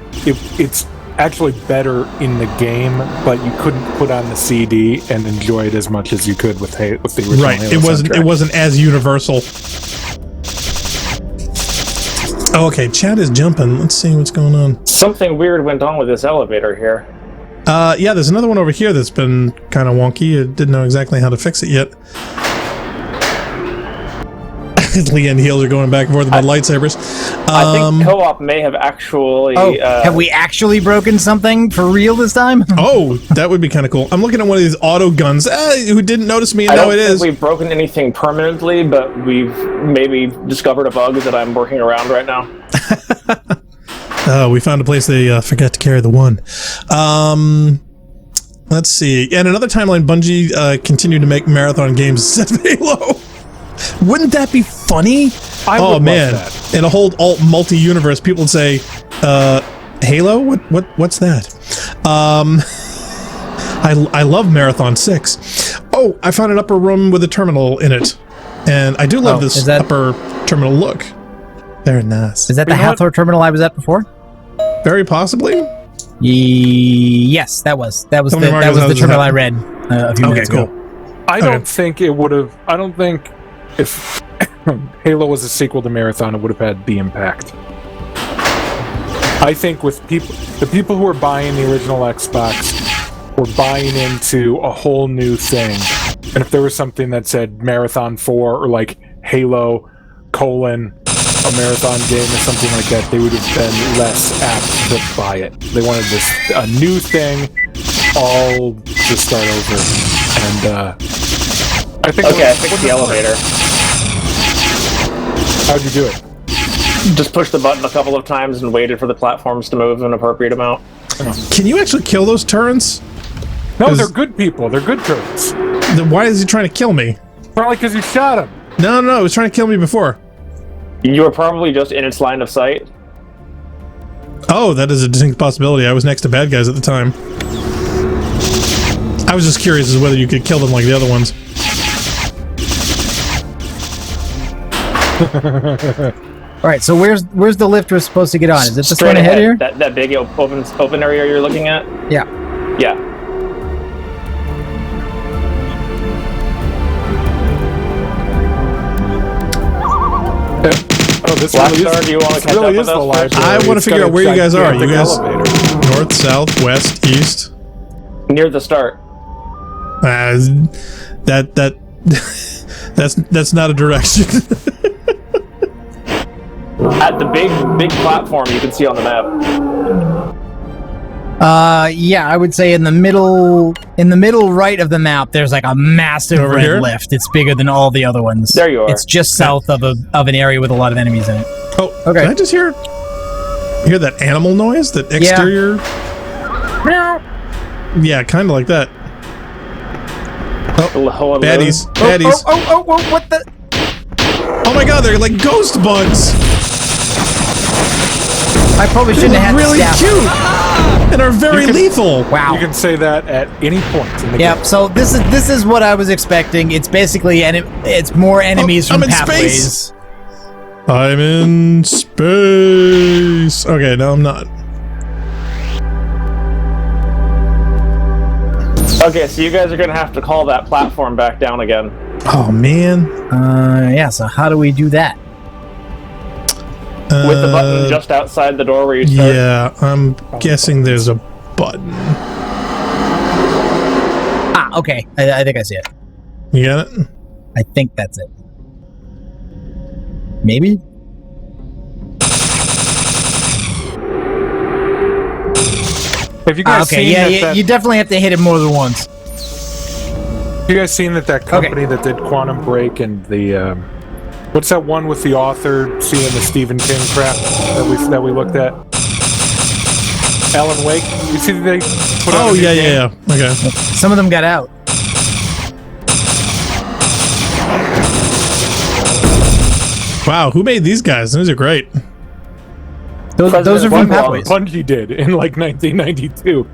it's actually better in the game, but you couldn't put on the CD and enjoy it as much as you could with the original right. Halo It wasn't as universal. Oh, okay, chat is jumping. Let's see what's going on. Something weird went on with this elevator here. Yeah, there's another one over here that's been kind of wonky. I didn't know exactly how to fix it yet. Lee and Heels are going back and forth about lightsabers. I think co-op may have actually... have we actually broken something for real this time? Oh, that would be kind of cool. I'm looking at one of these auto guns. Who didn't notice me and now it is. I don't think we've broken anything permanently, but we've maybe discovered a bug that I'm working around right now. Oh, we found a place they forgot to carry the one. Let's see. And another timeline, Bungie continued to make marathon games instead of Halo. Wouldn't that be funny? Oh man! That. In a whole multi-universe, people would say, "Halo? What's that?" I love Marathon 6. Oh, I found an upper room with a terminal in it, and I do love this upper terminal look. Very nice. Is that the Hathor terminal I was at before? Very possibly. Yes, that was the terminal I read a few minutes ago. I don't think it would have. I don't think if Halo was a sequel to Marathon, it would have had the impact. I think with the people who were buying the original Xbox were buying into a whole new thing, and if there was something that said Marathon 4 or like Halo : a marathon game or something like that, they would have been less apt to buy it. They wanted a new thing, all to start over. And I think I fixed the elevator. How'd you do it? Just pushed the button a couple of times and waited for the platforms to move an appropriate amount. Can you actually kill those turrets? No, they're good people. They're good turrets. Then why is he trying to kill me? Probably because you shot him. No, he was trying to kill me before. You were probably just in its line of sight. Oh, that is a distinct possibility. I was next to bad guys at the time. I was just curious as to whether you could kill them like the other ones. All right, so where's the lift we're supposed to get on? Is it this one ahead here? That big open area you're looking at? Yeah. Yeah. Oh, this really is, do you want to catch up with us? I want to figure out where you guys are. You guys north, south, west, east? Near the start. That's not a direction. At the big platform you can see on the map. Yeah, I would say in the middle right of the map, there's like a massive red lift. It's bigger than all the other ones. There you are. It's just south of an area with a lot of enemies in it. Oh, okay. Did I just hear that animal noise? That exterior? Meow. Yeah, kind of like that. Oh, hello. baddies. Oh, what the? Oh my god, they're like ghost bugs. I probably shouldn't have had really cute and are very lethal. Wow. You can say that at any point in the game. So this is what I was expecting. It's basically it's more enemies from pathways. Space. I'm in space. Okay, no, I'm not. Okay, so you guys are gonna have to call that platform back down again. Oh man. Yeah. So how do we do that? With the button just outside the door where you start? Yeah, I'm guessing there's a button. Okay. I think I see it. You got it? I think that's it. Maybe? Have you guys seen you definitely have to hit it more than once. Have you guys seen that company that did Quantum Break and the what's that one with the author seeing the Stephen King crap that we looked at? Alan Wake. You see that they put out a new game? Yeah. Okay. Some of them got out. Wow, who made these guys? Those are great. Those are from Pathways. Bungie did in like 1992.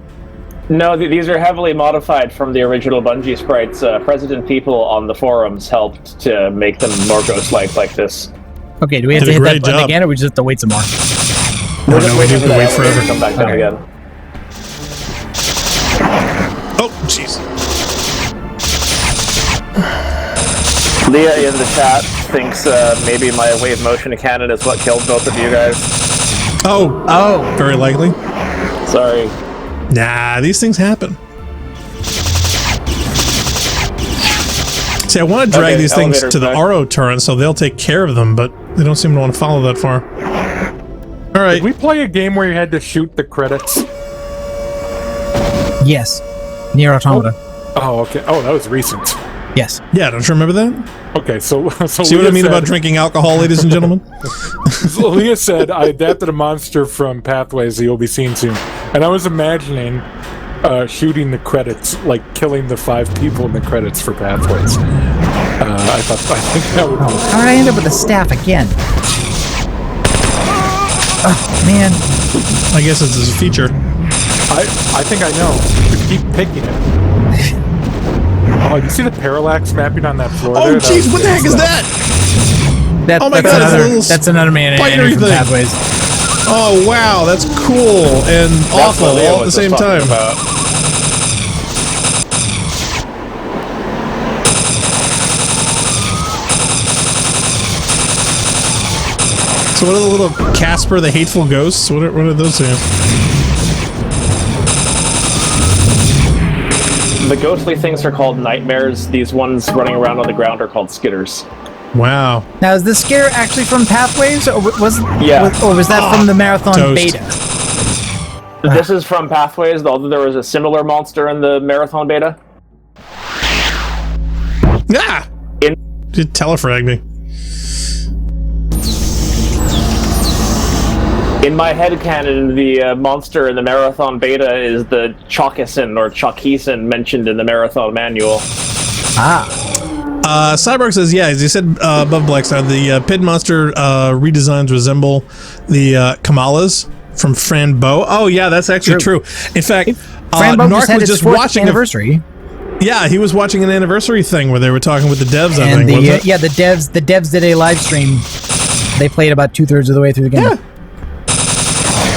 No, these are heavily modified from the original Bungie sprites. President people on the forums helped to make them more ghost-like like this. Okay, do we have to hit that button again, or we just have to wait some more? No, we have to wait forever. Come back down again. Oh, jeez. Leah in the chat thinks maybe my wave motion cannon is what killed both of you guys. Oh, very likely. Sorry. Nah, these things happen. See, I want to drag these things to the RO turret so they'll take care of them, but they don't seem to want to follow that far. All right. Did we play a game where you had to shoot the credits? Yes. Nier Automata. Oh, okay. Oh, that was recent. Yes. Yeah, don't you remember that? Okay, so see what I mean about drinking alcohol, ladies and gentlemen? So Leah said, I adapted a monster from Pathways that you'll be seeing soon. And I was imagining shooting the credits, like killing the 5 people in the credits for Pathways. I think that would be... How did I end up with the staff again? Oh, man. I guess it's a feature. I think I know. But keep picking it. Oh, you see the parallax mapping on that floor? Oh, jeez, what the heck is that? Oh my god, that's another man from Pathways. Oh, wow, that's cool and awful all at the same time. So what are the little Casper the Hateful Ghosts? What are those things? The ghostly things are called nightmares. These ones running around on the ground are called skitters. Wow. Now, is the skitter actually from Pathways, or was that from the Marathon beta? This is from Pathways, although there was a similar monster in the Marathon beta. Ah! Just telefrag me. In my headcanon, the monster in the Marathon beta is the Chokison or Chokison mentioned in the Marathon manual. Cyborg says, yeah, as you said above Blackstar, the pit monster redesigns resemble the Kamalas from Fran Bow. Oh, yeah, that's actually true. In fact, Narc was just watching anniversary. Yeah, he was watching an anniversary thing where they were talking with the devs, I think, wasn't it? Yeah, the devs did a live stream. They played about 2/3 of the way through the game. Yeah.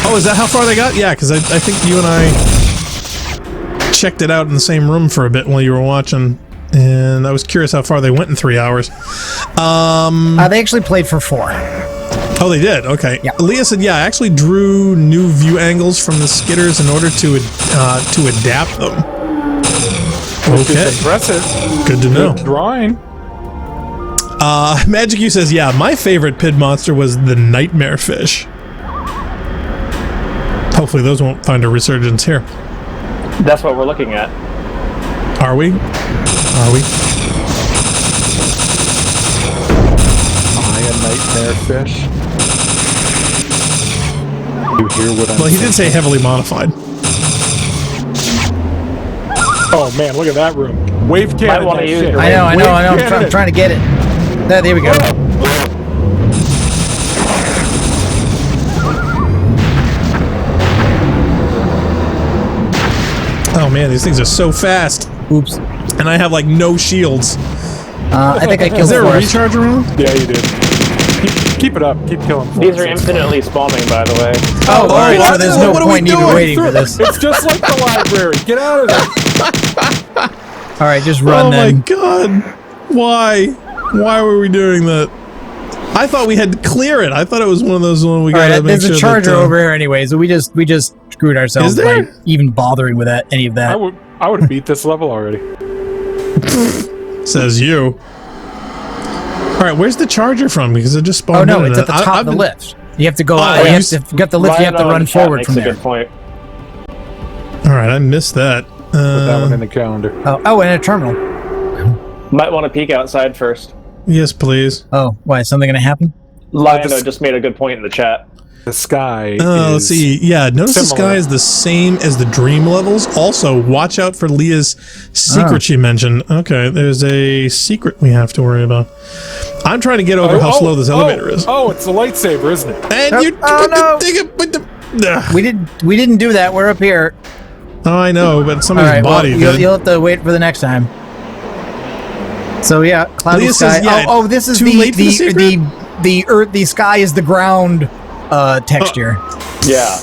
Oh, is that how far they got? Yeah, because I think you and I checked it out in the same room for a bit while you were watching, and I was curious how far they went in 3 hours. They actually played for 4. Oh, they did? Okay. Yeah. Leah said, yeah, I actually drew new view angles from the skitters in order to adapt them. Okay. Impressive. Good to know. Good drawing. Magic U says, yeah, my favorite pit monster was the nightmare fish. Hopefully those won't find a resurgence here. That's what we're looking at. Are we? Are we? A nightmare fish. You hear what I'm Well, he did say heavily modified. Oh man, look at that room. Wave cannon. I know. I'm trying to get it. There we go. Oh man, these things are so fast. Oops. And I have like no shields. I think I killed. Is there a recharge room? Yeah, you did. Keep it up. Keep killing. These are infinitely spawning, by the way. Oh, all right. So there's no point even waiting for this. It's just like the library. Get out of there. All right, just run then. Oh my god. Why? Why were we doing that? I thought we had to clear it. I thought it was one of those when we got to make sure. There's a charger over here anyway, so we just screwed ourselves by even bothering with any of that. I would have beat this level already. Says you. All right, where's the charger from? Because it just spawned. Oh no, it's at the top of the lift. You have to go. You have to get the lift. You have to run forward from there. Good point. All right, I missed that. Put that one in the calendar. Oh, and a terminal. Might want to peek outside first. Yes, please. Oh, why? Is something going to happen? Lionel just made a good point in the chat. The sky. Let's see. Yeah, notice the sky is the same as the dream levels. Also, watch out for Leah's secret she mentioned. Okay, there's a secret we have to worry about. I'm trying to get over how slow this elevator is. Oh, it's the lightsaber, isn't it? And no. We didn't do that. We're up here. Oh, I know, but somebody's body did. You'll have to wait for the next time. So yeah, cloudy sky. This is the sky is the ground texture. Yeah.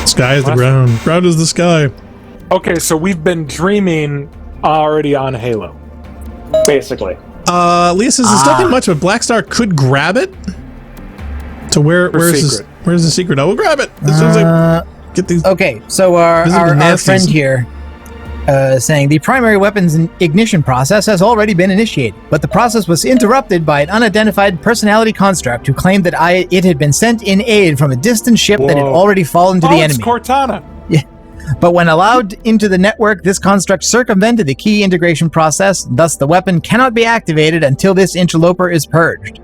Sky is the ground. Ground is the sky. Okay, so we've been dreaming already on Halo. Basically. Leah says there's nothing much, but Black Star could grab it. So where's the secret? I will grab it as soon as I get these. Okay, so our friend here saying the primary weapons ignition process has already been initiated, but the process was interrupted by an unidentified personality construct who claimed that it had been sent in aid from a distant ship that had already fallen to the enemy. It's Cortana. Yeah. But when allowed into the network, this construct circumvented the key integration process. Thus, the weapon cannot be activated until this interloper is purged.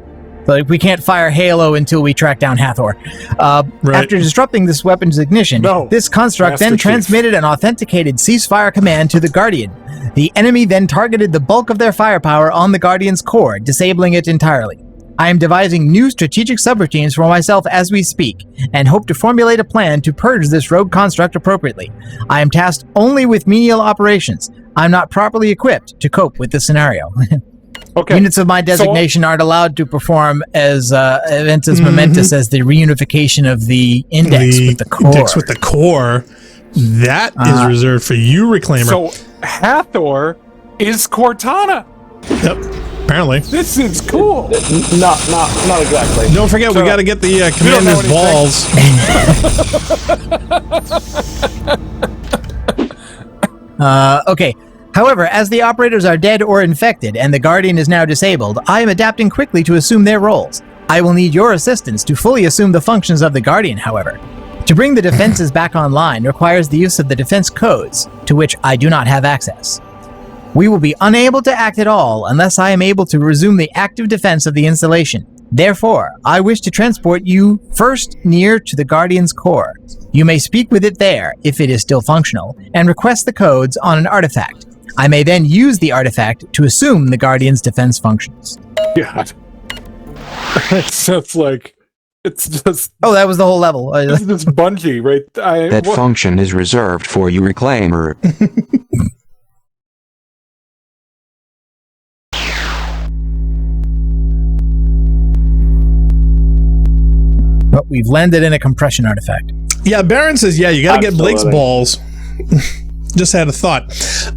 So we can't fire Halo until we track down Hathor. After disrupting this weapon's ignition, this construct then transmitted an authenticated ceasefire command to the Guardian. The enemy then targeted the bulk of their firepower on the Guardian's core, disabling it entirely. I am devising new strategic subroutines for myself as we speak, and hope to formulate a plan to purge this rogue construct appropriately. I am tasked only with menial operations. I'm not properly equipped to cope with this scenario. Okay. Units of my designation aren't allowed to perform as events as momentous as the reunification of the index with the core. Index with the core. That is reserved for you, Reclaimer. So Hathor is Cortana. Yep. Apparently. This is cool. Not exactly. Don't forget, we got to get the commander's balls. Okay. However, as the operators are dead or infected and the Guardian is now disabled, I am adapting quickly to assume their roles. I will need your assistance to fully assume the functions of the Guardian, however. To bring the defenses back online requires the use of the defense codes, to which I do not have access. We will be unable to act at all unless I am able to resume the active defense of the installation. Therefore, I wish to transport you first near to the Guardian's core. You may speak with it there, if it is still functional, and request the codes on an artifact. I may then use the artifact to assume the Guardian's defense functions. God. It's just like... It's just... Oh, that was the whole level. This is Bungie, right? That function is reserved for you, Reclaimer. But we've landed in a compression artifact. Yeah, Baron says, you got to get Blake's balls. Just had a thought.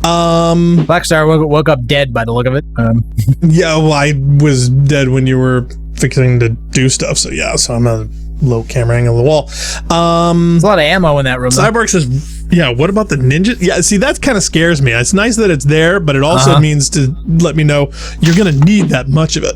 Blackstar woke up dead by the look of it. Yeah, well, I was dead when you were fixing to do stuff, so I'm a low camera angle of the wall. There's a lot of ammo in that room. Cyborg says, what about the ninja? Yeah, see, that kind of scares me. It's nice that it's there, but it also means to let me know you're going to need that much of it.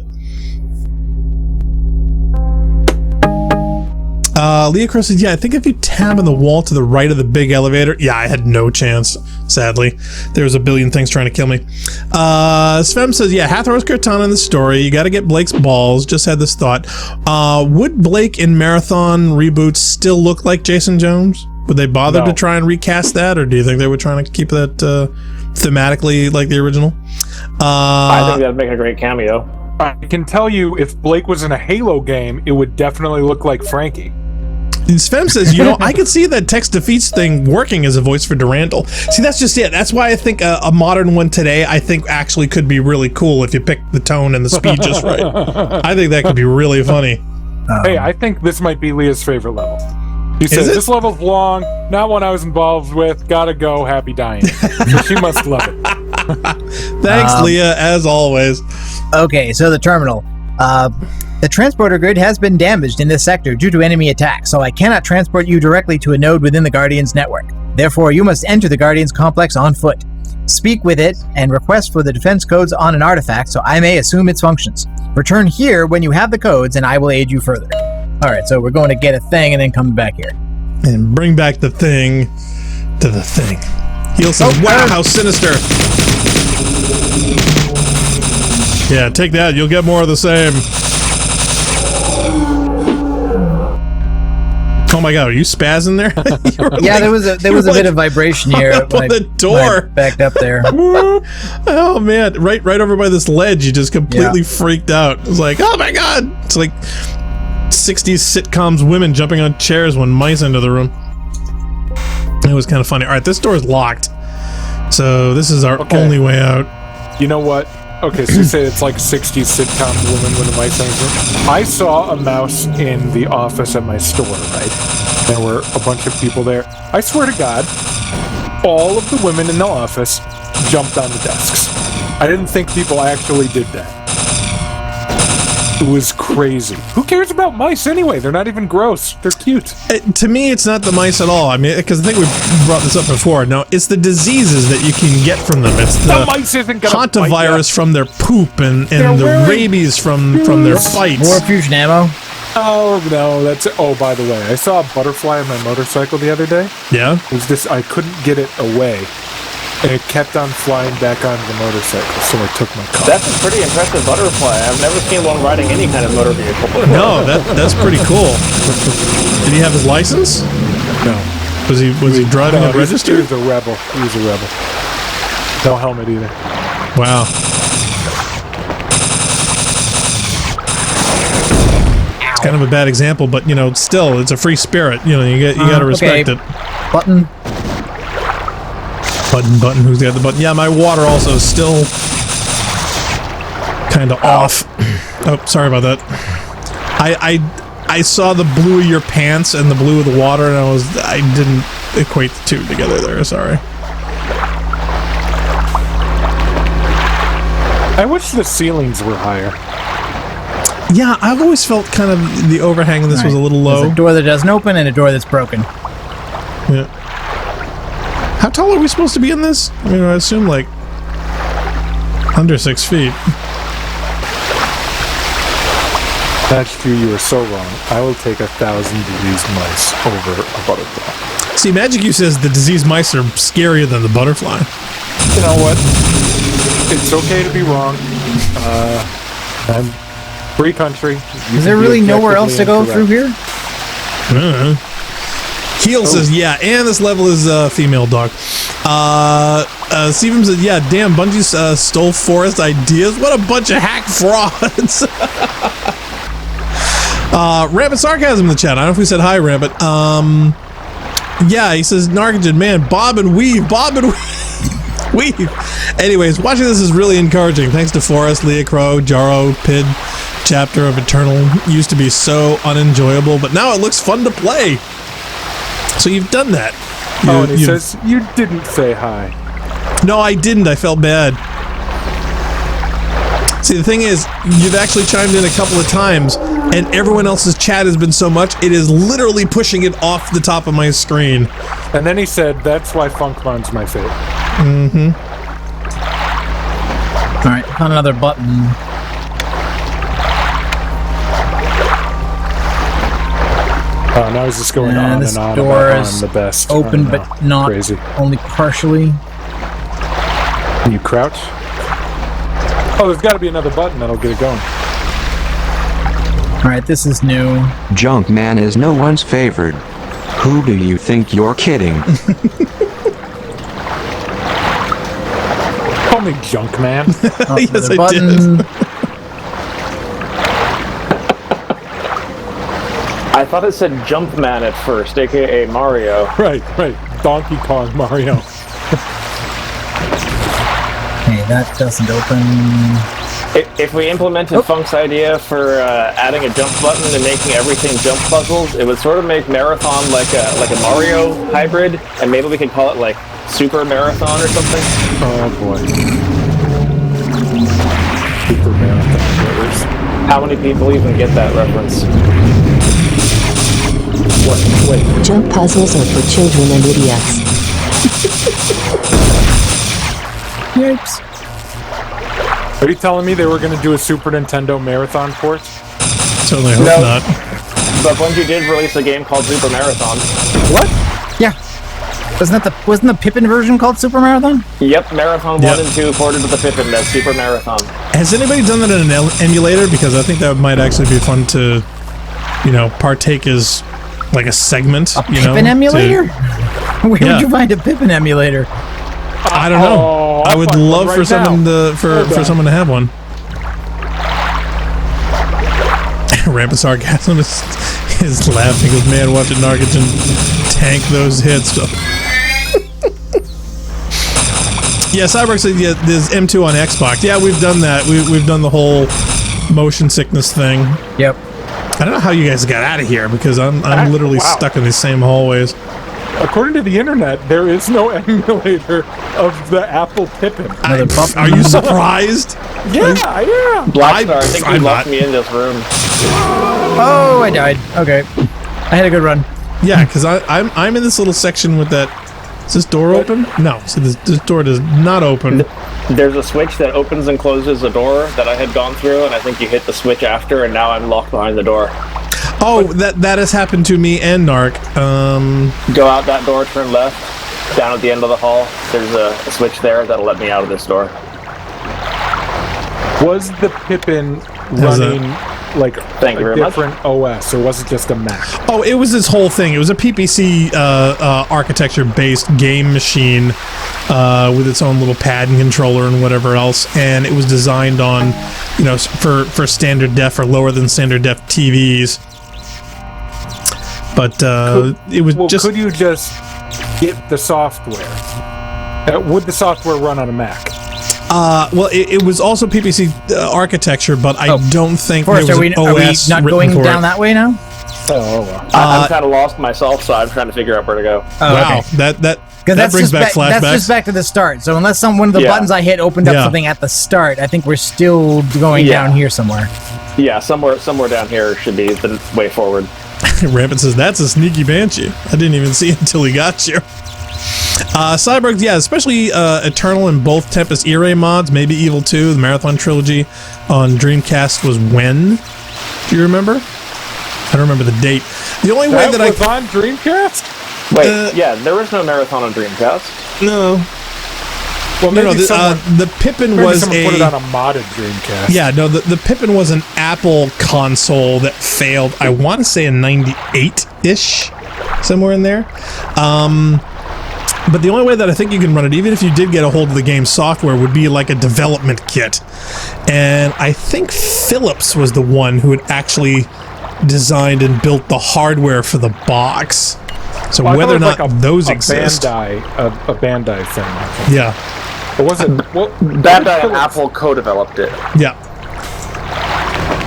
Leah Crow says, I think if you tab on the wall to the right of the big elevator, I had no chance, sadly. There was a billion things trying to kill me. Svem says, Hathor is Cortana in the story. You got to get Blake's balls. Just had this thought. Would Blake in Marathon reboots still look like Jason Jones? Would they bother to try and recast that, or do you think they were trying to keep that thematically like the original? I think that'd make a great cameo. I can tell you, if Blake was in a Halo game, it would definitely look like Frankie. Sven says, I could see that text defeats thing working as a voice for Durandal. See, that's just it. That's why I think a modern one today, I think actually could be really cool if you pick the tone and the speed just right. I think that could be really funny. Hey, I think this might be Leah's favorite level. She says, this level's long, not one I was involved with, gotta go, happy dying. So she must love it. Thanks, Leah, as always. Okay, so the terminal. The transporter grid has been damaged in this sector due to enemy attack, so I cannot transport you directly to a node within the Guardian's network. Therefore, you must enter the Guardian's complex on foot. Speak with it and request for the defense codes on an artifact so I may assume its functions. Return here when you have the codes and I will aid you further. Alright, so we're going to get a thing and then come back here. And bring back the thing to the thing. He'll say, wow, how sinister. Yeah, take that. You'll get more of the same. Oh my god, are you spazzing there? Yeah, there was a bit of vibration here up on the door. Backed up there. Oh man, right over by this ledge, you just completely freaked out. It was like, oh my god! It's like 60s sitcoms women jumping on chairs when mice enter the room. It was kind of funny. All right, this door is locked, so this is our only way out. You know what? Okay, so you say it's like 60s sitcom woman with a mice on her. I saw a mouse in the office at my store, right? There were a bunch of people there. I swear to God, all of the women in the office jumped on the desks. I didn't think people actually did that. It was crazy. Who cares about mice anyway? They're not even gross. They're cute. To me, it's not the mice at all. I mean, because I think we brought this up before. No, it's the diseases that you can get from them. It's the mice isn't gonna hantavirus from their poop and the rabies from their fights. More fusion ammo. Oh, no, that's... Oh, by the way, I saw a butterfly on my motorcycle the other day. Yeah? It was this... I couldn't get it away. And it kept on flying back onto the motorcycle, so I took my car. That's a pretty impressive butterfly. I've never seen one riding any kind of motor vehicle. No, that's pretty cool. Did he have his license? No. Was he driving unregistered? He was a rebel. He was a rebel. No helmet either. Wow. It's kind of a bad example, but still, it's a free spirit. You got to respect it. Button. Button. Who's got the button? Yeah, my water also is still kind of off. Oh, sorry about that. I saw the blue of your pants and the blue of the water, and I didn't equate the two together there. Sorry. I wish the ceilings were higher. Yeah, I've always felt kind of the overhang of this was a little low. There's a door that doesn't open and a door that's broken. Yeah. How tall are we supposed to be in this? I mean, I assume like under 6 feet. That's true. You are so wrong. I will take 1,000 diseased mice over a butterfly. See, Magic U says the diseased mice are scarier than the butterfly. You know what? It's okay to be wrong. I'm free country. Is there really nowhere else to go through here? Heel says, yeah, and this level is female dog. Steven says, yeah, damn, Bungie stole Forest ideas. What a bunch of hack frauds. Rampant Sarcasm in the chat. I don't know if we said hi, Rampant. Yeah, he says, Narcogen, man, bob and weave. Anyways, watching this is really encouraging. Thanks to Forrest, Leah Crow, Jaro, Pid, Chapter of Eternal. Used to be so unenjoyable, but now it looks fun to play. So you've done that. And he says, you didn't say hi. No, I didn't. I felt bad. See, the thing is, you've actually chimed in a couple of times, and everyone else's chat has been so much, it is literally pushing it off the top of my screen. And then he said, that's why Funkmon's my favorite. Mm-hmm. All right, found another button. Now he's just going on and on door about is I'm the best. open, but not crazy. Only partially. Can you crouch? Oh, there's got to be another button that'll get it going. All right, this is new. Junkman is no one's favorite. Who do you think you're kidding? Call me Junkman. Oh, yes, I button. did. I thought it said Jumpman at first, aka Mario. Right. Donkey Kong Mario. Okay, that doesn't open. If we implemented Funk's idea for adding a jump button and making everything jump puzzles, it would sort of make Marathon like a Mario hybrid, and maybe we could call it like Super Marathon or something. Oh boy. Super Marathon brothers. How many people even get that reference? What? Wait. Jump puzzles are for children and idiots. Yikes. Are you telling me they were going to do a Super Nintendo Marathon port? Certainly hope not. But Bungie did release a game called Super Marathon. What? Yeah. Wasn't the Pippin version called Super Marathon? Yep, Marathon 1 and 2 ported to the Pippin. That's Super Marathon. Has anybody done that in an emulator? Because I think that might actually be fun to, partake as like a segment. A Pippin emulator? Where would you find a Pippin emulator? I don't know. I would love for someone for someone to have one. Rampant Sarcasm is laughing. Goes, man, watching Narcogen tank those hits. Yeah, Cyborg said there's M2 on Xbox. Yeah, we've done that. We've done the whole motion sickness thing. Yep. I don't know how you guys got out of here because I'm literally stuck in these same hallways. According to the internet, there is no emulator of the Apple Pippin. Are you surprised? Yeah. Blackstar, I think you locked me in this room. Oh, I died. Okay. I had a good run. Yeah, because I'm in this little section with that. Is this door open? No. So this door does not open. There's a switch that opens and closes a door that I had gone through, and I think you hit the switch after, and now I'm locked behind the door. Oh, that has happened to me and Narc. Go out that door, turn left, down at the end of the hall. There's a switch there that'll let me out of this door. Was the Pippin running like a different OS, or was it just a Mac? Oh, it was this whole thing. It was a PPC architecture-based game machine with its own little pad and controller and whatever else, and it was designed on, for standard def or lower than standard def TVs. But it was just. Could you just get the software? Would the software run on a Mac? Well, it was also PPC architecture, but I don't think Forrest, there was an OS are we not going down that way now? I'm kind of lost myself, so I'm trying to figure out where to go. Wow, okay. that brings back flashbacks. That's just back to the start. So unless one of the buttons I hit opened up something at the start, I think we're still going down here somewhere. Yeah, somewhere down here should be the way forward. Rampant says, that's a sneaky banshee. I didn't even see it until he got you. Cyborg, especially Eternal and both Tempest E-Ray mods, maybe Evil 2, the Marathon Trilogy on Dreamcast was when? Do you remember? I don't remember the date. The only way that was on Dreamcast? Wait, there was no Marathon on Dreamcast. No. Well, maybe the Pippin was put it on a modded Dreamcast. Yeah, no, the Pippin was an Apple console that failed, I want to say in 98-ish, somewhere in there. But the only way that I think you can run it, even if you did get a hold of the game software, would be like a development kit. And I think Philips was the one who had actually designed and built the hardware for the box. So whether or not those exist. A Bandai thing. Yeah. It wasn't. Well, Bandai and Apple co-developed it. Yeah.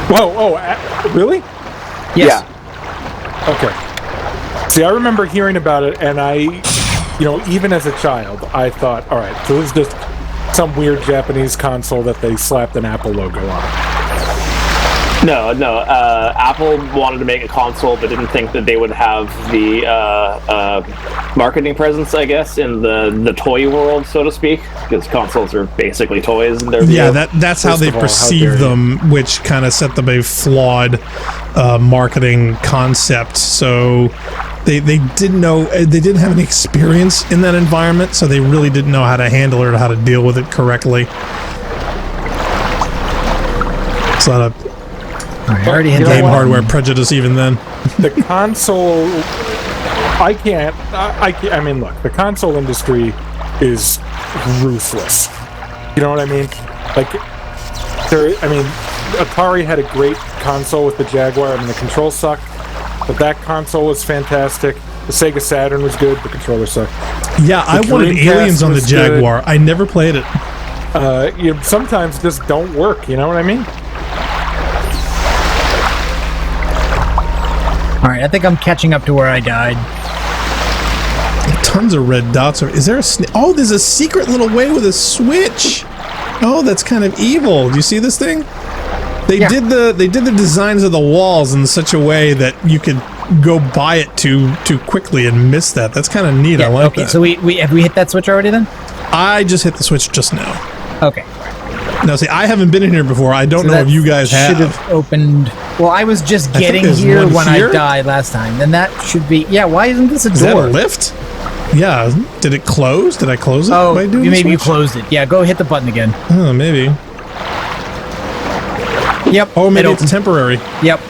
Whoa, really? Yes. Yeah. Okay. See, I remember hearing about it, and even as a child, I thought, all right, so this is just some weird Japanese console that they slapped an Apple logo on. No. Apple wanted to make a console, but didn't think that they would have the marketing presence, I guess, in the toy world, so to speak, because consoles are basically toys in their view. Yeah, that's how they perceive them, which kind of set them a flawed marketing concept. So they didn't know, they didn't have any experience in that environment, so they really didn't know how to handle it or how to deal with it correctly. It's a lot of game hardware prejudice even then. The console, I mean, look, the console industry is ruthless. You know what I mean? Atari had a great console with the Jaguar. I mean, the controls sucked, but that console was fantastic. The Sega Saturn was good. The controller sucked. Yeah, I wanted Aliens on the Jaguar. I never played it. Sometimes just don't work. You know what I mean? All right, I think I'm catching up to where I died. Tons of red dots. Is there oh, there's a secret little way with a switch. Oh, that's kind of evil. Do you see this thing? They did the designs of the walls in such a way that you could go by it too quickly and miss that. That's kind of neat. I like that. Okay, so we have we hit that switch already then? I just hit the switch just now. Okay. Now, see, I haven't been in here before. I don't know if you guys have. Should have opened. Well, I was just getting here when I died last time. Then that should be. Yeah, why isn't this a door? Is that a lift? Yeah. Did it close? Did I close it? Oh, maybe you closed it. Yeah, go hit the button again. Oh, maybe. Yep. Oh, maybe it's temporary. Yep.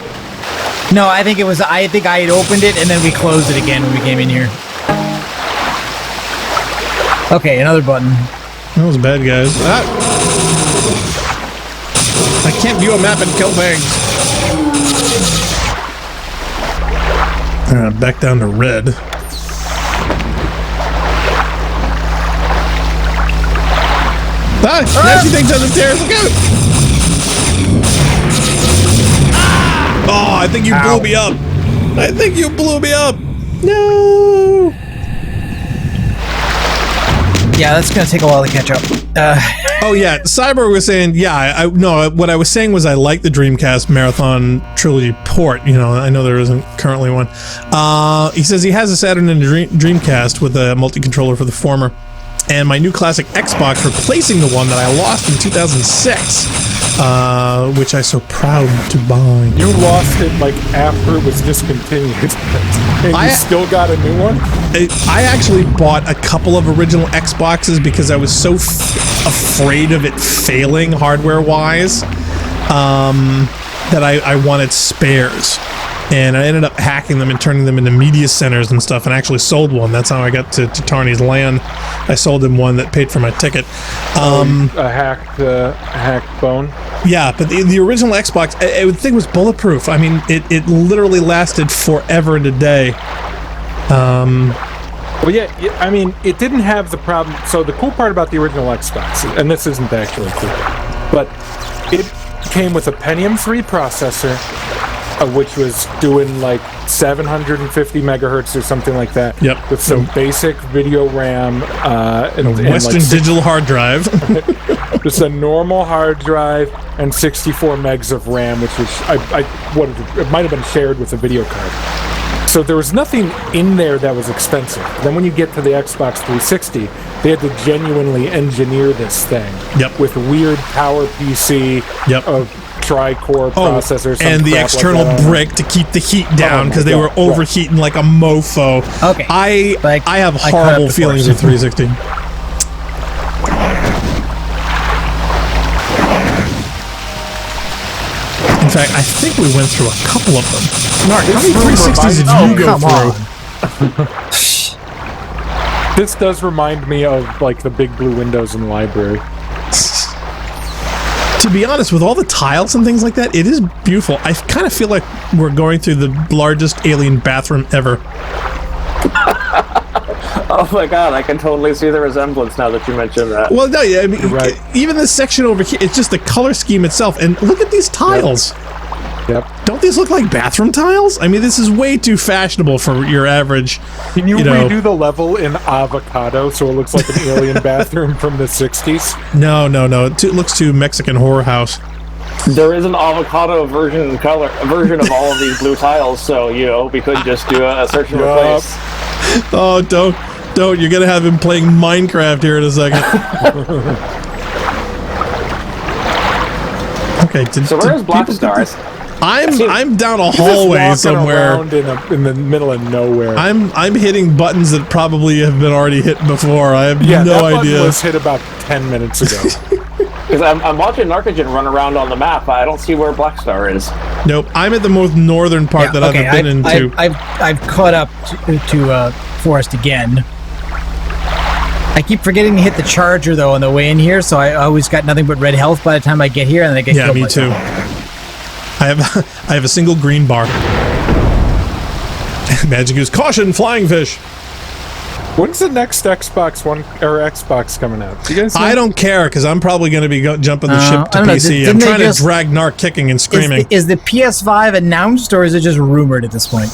No, I think it was. I think I had opened it and then we closed it again when we came in here. Okay, another button. That was bad, guys. I can't view a map and kill things. Alright, back down to red. Now she thinks I'm stairs. Look out! Oh, I think you blew me up. I think you blew me up. No. Yeah, that's gonna take a while to catch up. Oh yeah, Cyber was saying, what I was saying was I like the Dreamcast Marathon Trilogy port. You know, I know there isn't currently one. He says he has a Saturn and a Dreamcast with a multi-controller for the former, and my new classic Xbox replacing the one that I lost in 2006, which I'm so proud to buy. You lost it like after it was discontinued, and you still got a new one? I actually bought a couple of original Xboxes because I was so afraid of it failing hardware-wise that I wanted spares. And I ended up hacking them and turning them into media centers and stuff, and actually sold one. That's how I got to Tarney's LAN. I sold him one that paid for my ticket. A hacked bone? Yeah, but the original Xbox, I would think was bulletproof. I mean, it literally lasted forever and a day. Well, yeah, I mean, it didn't have the problem. So the cool part about the original Xbox, and this isn't actually cool, but it came with a Pentium 3 processor, which was doing like 750 megahertz or something like that. Yep. With some basic video RAM and Western like Digital hard drive. Just a normal hard drive and 64 megs of RAM, which was it might have been shared with a video card. So there was nothing in there that was expensive. Then when you get to the Xbox 360, they had to genuinely engineer this thing. Yep. With weird PowerPC. Yep. Tri-core processors, and the external brick to keep the heat down because they were overheating like a mofo. Okay, I have horrible feelings with 360. In fact, I think we went through a couple of them. Mark, how many 360s did you go through? This does remind me of like the big blue windows in the library. To be honest, with all the tiles and things like that, it is beautiful. I kind of feel like we're going through the largest alien bathroom ever. Oh my god, I can totally see the resemblance now that you mentioned that. Well, no, yeah, I mean, even this section over here, it's just the color scheme itself. And look at these tiles. Yep. Don't these look like bathroom tiles? I mean, this is way too fashionable for your average. Can you redo the level in avocado so it looks like an alien bathroom from the 60s? No. It looks too Mexican horror house. There is an avocado version of all of these blue tiles, so we could just do a search and replace. Oh, don't! You're gonna have him playing Minecraft here in a second. Okay. So where's Black Stars? I'm down a hallway somewhere around in the middle of nowhere. I'm hitting buttons that probably have been already hit before. I have no that idea. Button was hit about 10 minutes ago. Because I'm watching Narcogen run around on the map, but I don't see where Black Star is. Nope, I'm at the most northern part that I've been into. I've caught up to Forest again. I keep forgetting to hit the charger though on the way in here, so I always got nothing but red health by the time I get here, and then I get killed. Yeah, me too. I have a single green bar. Magic use caution, flying fish. When's the next Xbox One or Xbox coming out? Do you guys know? I don't care because I'm probably going to be jumping the ship to PC. I'm trying to drag Narc kicking and screaming. Is the PS5 announced or is it just rumored at this point?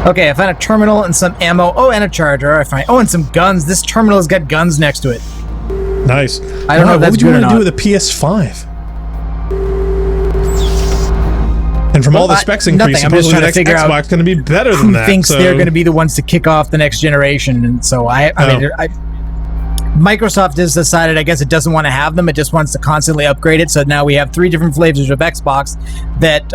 Okay, I found a terminal and some ammo. Oh, and a charger. I find. Oh, and some guns. This terminal has got guns next to it. Nice. I don't know if that's good or not. What would you want to do with a PS5? And from all the specs increase, supposedly the next Xbox is going to be better than that. Who thinks they're going to be the ones to kick off the next generation? And so Microsoft has decided, I guess it doesn't want to have them. It just wants to constantly upgrade it. So now we have 3 different flavors of Xbox that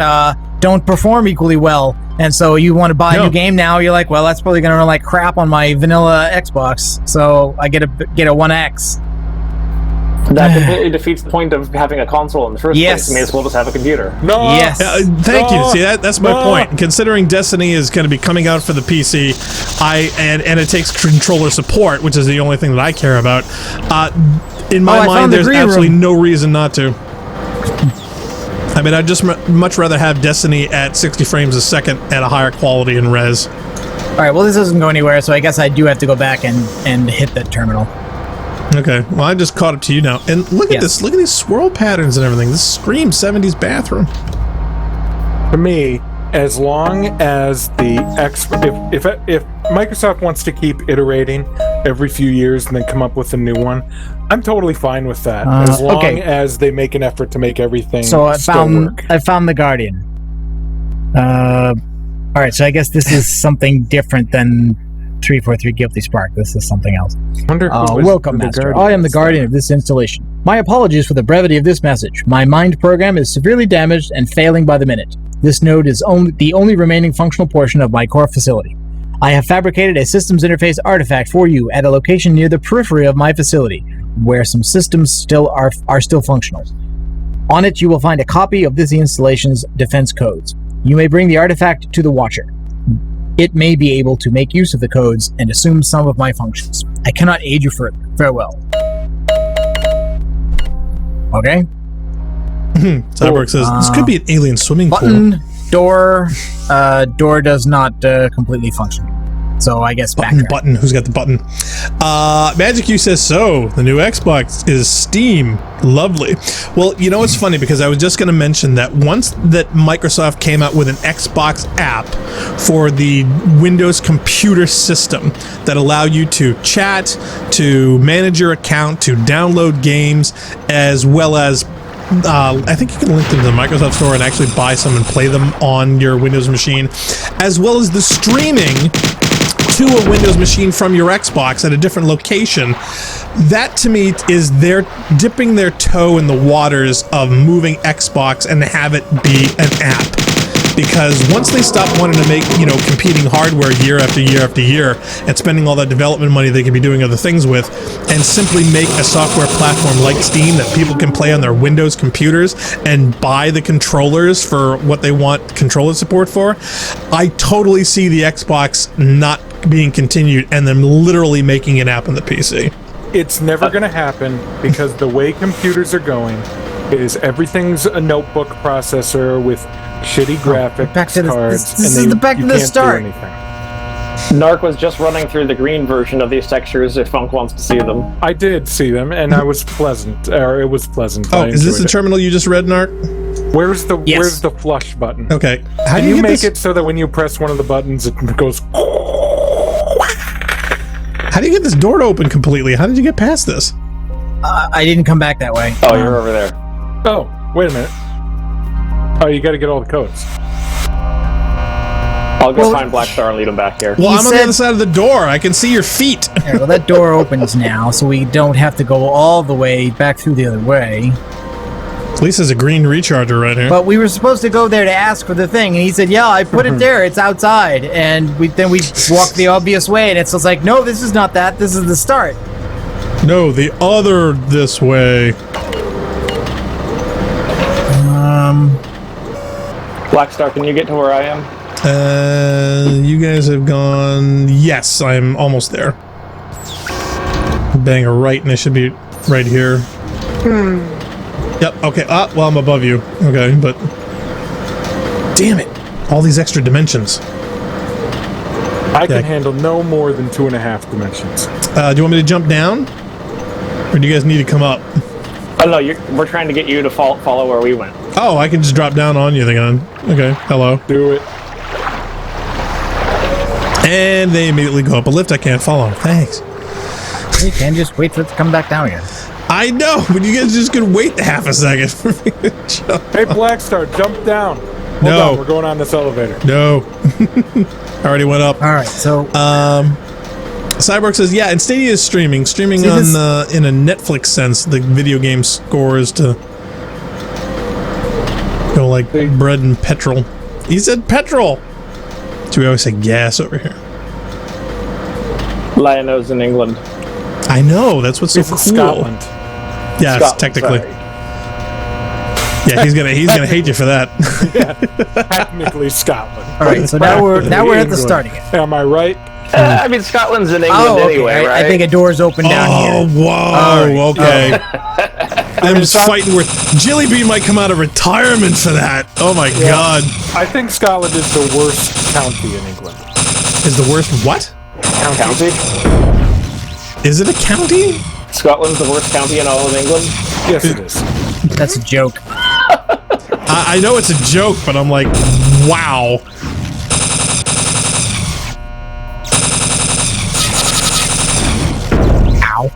don't perform equally well. And so you want to buy a new game now, you're like, well, that's probably going to run like crap on my vanilla Xbox. So I get a 1X. That completely defeats the point of having a console in the first place. You may as well just have a computer. No. Yes. Thank you. See, that's my point. Considering Destiny is going to be coming out for the PC, and it takes controller support, which is the only thing that I care about. In my mind, there's absolutely no reason not to. I mean, I'd just much rather have Destiny at 60 frames a second at a higher quality in res. All right, well, this doesn't go anywhere, so I guess I do have to go back and hit that terminal. Okay, well, I just caught up to you now. And look at this. Look at these swirl patterns and everything. This screams 70s bathroom. To me, as long as if Microsoft wants to keep iterating every few years and then come up with a new one, I'm totally fine with that. As long as they make an effort to make everything so work. I found the Guardian. All right, so I guess this is something different than 343 Guilty Spark. This is something else. Welcome, Master. I am the Guardian of this installation. My apologies for the brevity of this message. My mind program is severely damaged and failing by the minute. This node is the only remaining functional portion of my core facility. I have fabricated a systems interface artifact for you at a location near the periphery of my facility, where some systems still are still functional. On it, you will find a copy of this installation's defense codes. You may bring the artifact to the Watcher. It may be able to make use of the codes and assume some of my functions. I cannot aid you further. Farewell. Okay? Cyborg says, this could be an alien swimming pool. Door does not completely function. So I guess button. Who's got the button? Magic U says, so the new Xbox is Steam. Lovely. Well, you know, it's funny because I was just going to mention that once that Microsoft came out with an Xbox app for the Windows computer system that allow you to chat, to manage your account, to download games, as well as I think you can link them to the Microsoft Store and actually buy some and play them on your Windows machine, as well as the streaming to a Windows machine from your Xbox at a different location. That to me is they're dipping their toe in the waters of moving Xbox and have it be an app. Because once they stop wanting to make, competing hardware year after year after year and spending all that development money they could be doing other things with, and simply make a software platform like Steam that people can play on their Windows computers and buy the controllers for what they want controller support for, I totally see the Xbox not being continued and them literally making an app on the PC. It's never going to happen because the way computers are going is everything's a notebook processor with shitty graphics cards. This is the back to the start. Narc was just running through the green version of these textures if Funk wants to see them. I did see them, and it was pleasant. Oh, is this the terminal you just read, Narc? Where's the flush button? Okay. How do you make it so that when you press one of the buttons, it goes... How do you get this door to open completely? How did you get past this? I didn't come back that way. Oh, you're over there. Oh, wait a minute. Oh, you got to get all the codes. I'll go find Black Star and lead him back here. Well, I'm on the other side of the door. I can see your feet. Yeah, well, that door opens now, so we don't have to go all the way back through the other way. At least there's a green recharger right here. But we were supposed to go there to ask for the thing, and he said, yeah, I put it there. It's outside. And then we walked the obvious way, and it's just like, no, this is not that. This is the start. No, the other this way. Black Star, can you get to where I am? You guys have gone... Yes, I'm almost there. Bang a right, and I should be right here. Yep, okay. Well, I'm above you. Okay, but... Damn it! All these extra dimensions. I can handle no more than 2.5 dimensions. Do you want me to jump down? Or do you guys need to come up? Oh, no, we're trying to get you to follow where we went. Oh, I can just drop down on you then. Okay, hello. Do it. And they immediately go up a lift I can't follow. Thanks. You can just wait for it to come back down again. I know, but you guys just could wait half a second for me to jump. Hey, Black Star, jump down. Hold on, we're going on this elevator. No. I already went up. All right, so... Cyborg says, yeah, and Stadia is streaming. Streaming in a Netflix sense, the video game scores to go like bread and petrol. He said petrol! So we always say gas over here. Lionos in England. I know, that's what's so cool. Scotland. Yeah, Scotland, technically. Sorry. Yeah, he's gonna hate you for that. Yeah, technically Scotland. All right, so now we're at the starting it. Am I right? I mean, Scotland's in England anyway, right? I think a door's open down here. Oh, whoa, okay. fighting where Jilly Bean might come out of retirement for that. Oh my god. I think Scotland is the worst county in England. Is the worst what? County? Is it a county? Scotland's the worst county in all of England? Yes, it is. That's a joke. I know it's a joke, but I'm like, wow. Ow.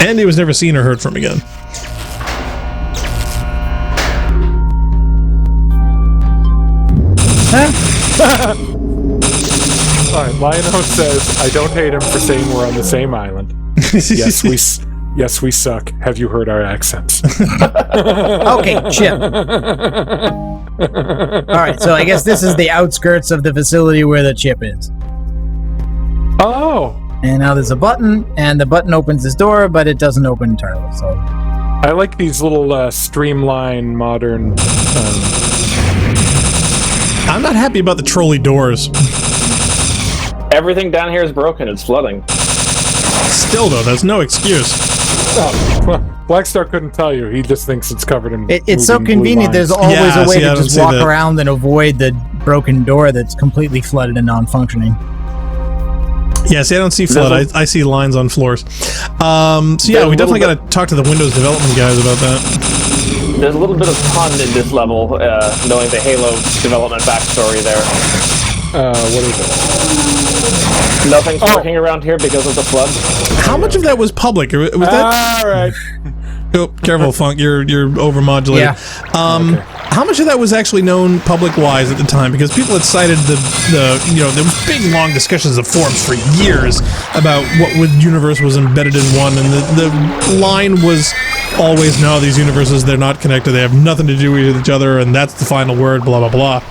And he was never seen or heard from again. Alright, Lionel says, I don't hate him for saying we're on the same island. Yes, we suck. Have you heard our accents? Okay, Chip. Alright, so I guess this is the outskirts of the facility where the chip is. Oh! And now there's a button, and the button opens this door, but it doesn't open entirely, so... I like these little streamlined, modern... I'm not happy about the trolley doors. Everything down here is broken. It's flooding. Still, though, that's no excuse. Oh, Blackstar couldn't tell you. He just thinks it's covered in. It's so convenient. There's always a way to just walk around and avoid the broken door that's completely flooded and non-functioning. Yeah, see, I don't see flood. I see lines on floors. So yeah, we definitely got to talk to the Windows development guys about that. There's a little bit of pun in this level, knowing the Halo development backstory there. What is it? Nothing's working around here because of the flood. How much of that was public? Was that? All right. Oh, careful, Funk. You're overmodulated. Yeah. Okay. How much of that was actually known public-wise at the time? Because people had cited the there was big, long discussions of forums for years about what universe was embedded in one, and the line was always, no, these universes, they're not connected, they have nothing to do with each other, and that's the final word, blah, blah, blah.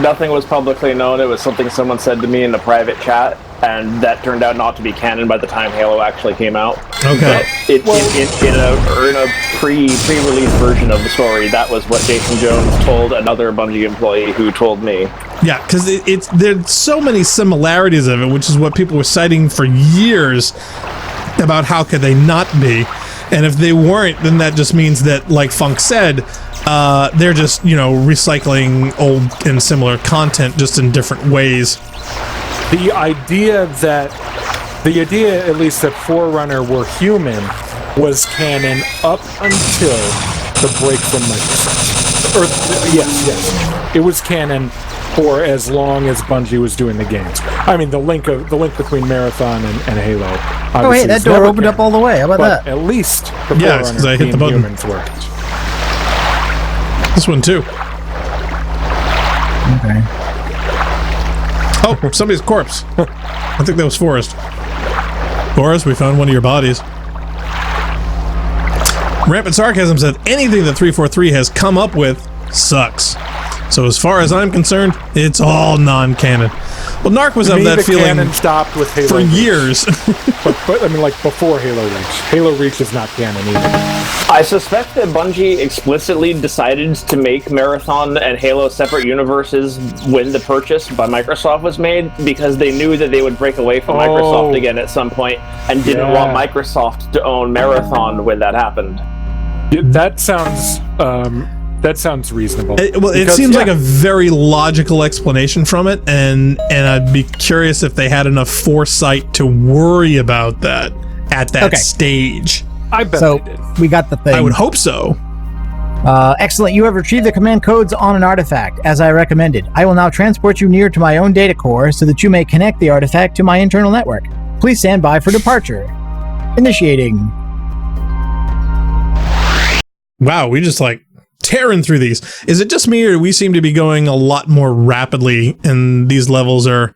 Nothing was publicly known. It was something someone said to me in a private chat, and that turned out not to be canon by the time Halo actually came out. Okay. In a pre-release version of the story, that was what Jason Jones told another Bungie employee who told me. Yeah, because there's so many similarities of it, which is what people were citing for years about how could they not be. And if they weren't, then that just means that, like Funk said, they're just, recycling old and similar content just in different ways. The idea, at least that Forerunner were human, was canon up until the break from Microsoft. Yes. It was canon for as long as Bungie was doing the games. I mean, the link between Marathon and Halo. Oh, hey, that door opened up all the way. How about that? At least the Forerunner because I hit the button. Humans were. This one too. Okay. Oh, somebody's corpse. I think that was Forrest. Forrest, we found one of your bodies. Rampant Sarcasm said anything that 343 has come up with sucks. So as far as I'm concerned, it's all non-canon. Well, Narc was of that feeling canon stopped with Halo for Reach. Years. but I mean, like before Halo Reach. Halo Reach is not canon either. I suspect that Bungie explicitly decided to make Marathon and Halo separate universes when the purchase by Microsoft was made, because they knew that they would break away from Microsoft again at some point, and didn't want Microsoft to own Marathon when that happened. That sounds reasonable. It seems like a very logical explanation from it, and I'd be curious if they had enough foresight to worry about that at that stage. I bet so they did. We got the thing. I would hope so. Excellent. You have retrieved the command codes on an artifact, as I recommended. I will now transport you near to my own data core so that you may connect the artifact to my internal network. Please stand by for departure. Initiating. Wow, we just tearing through these. Is it just me, or we seem to be going a lot more rapidly, and these levels are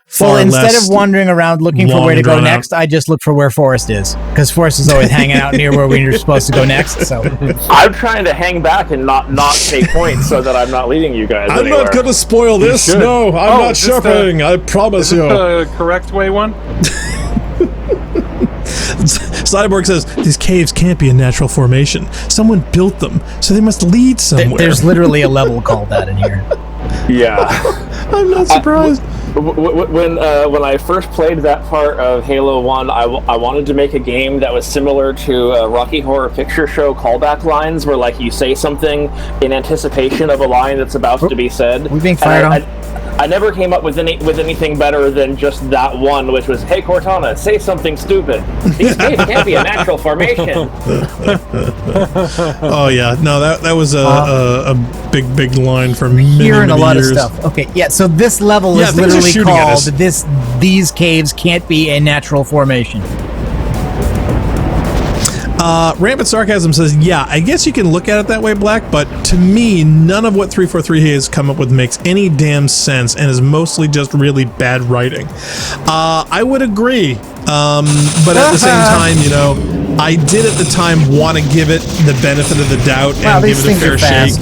far less? Well, instead of wandering around looking for where to go next, I just look for where Forrest is, because Forrest is always hanging out near where we're supposed to go next. So I'm trying to hang back and not take points so that I'm not leading you guys. I'm not going to spoil this. No, I'm not sharpening. I promise you. The correct way one. Cyborg says these caves can't be a natural formation. Someone built them, so they must lead somewhere. There's literally a level called that in here. Yeah. I'm not surprised. When I first played that part of Halo 1, I wanted to make a game that was similar to Rocky Horror Picture Show callback lines, where like you say something in anticipation of a line that's about to be said. We're being fired on. I never came up with anything better than just that one, which was, "Hey Cortana, say something stupid. These caves can't be a natural formation." Oh yeah, no, that was a big line for many years. Hearing a lot of stuff. Okay, yeah. So this level is literally called "These caves can't be a natural formation." Rampant Sarcasm says, yeah, I guess you can look at it that way, Black, but to me, none of what 343 has come up with makes any damn sense and is mostly just really bad writing. I would agree, but at the same time, you know, I did at the time want to give it the benefit of the doubt and give it a fair shake.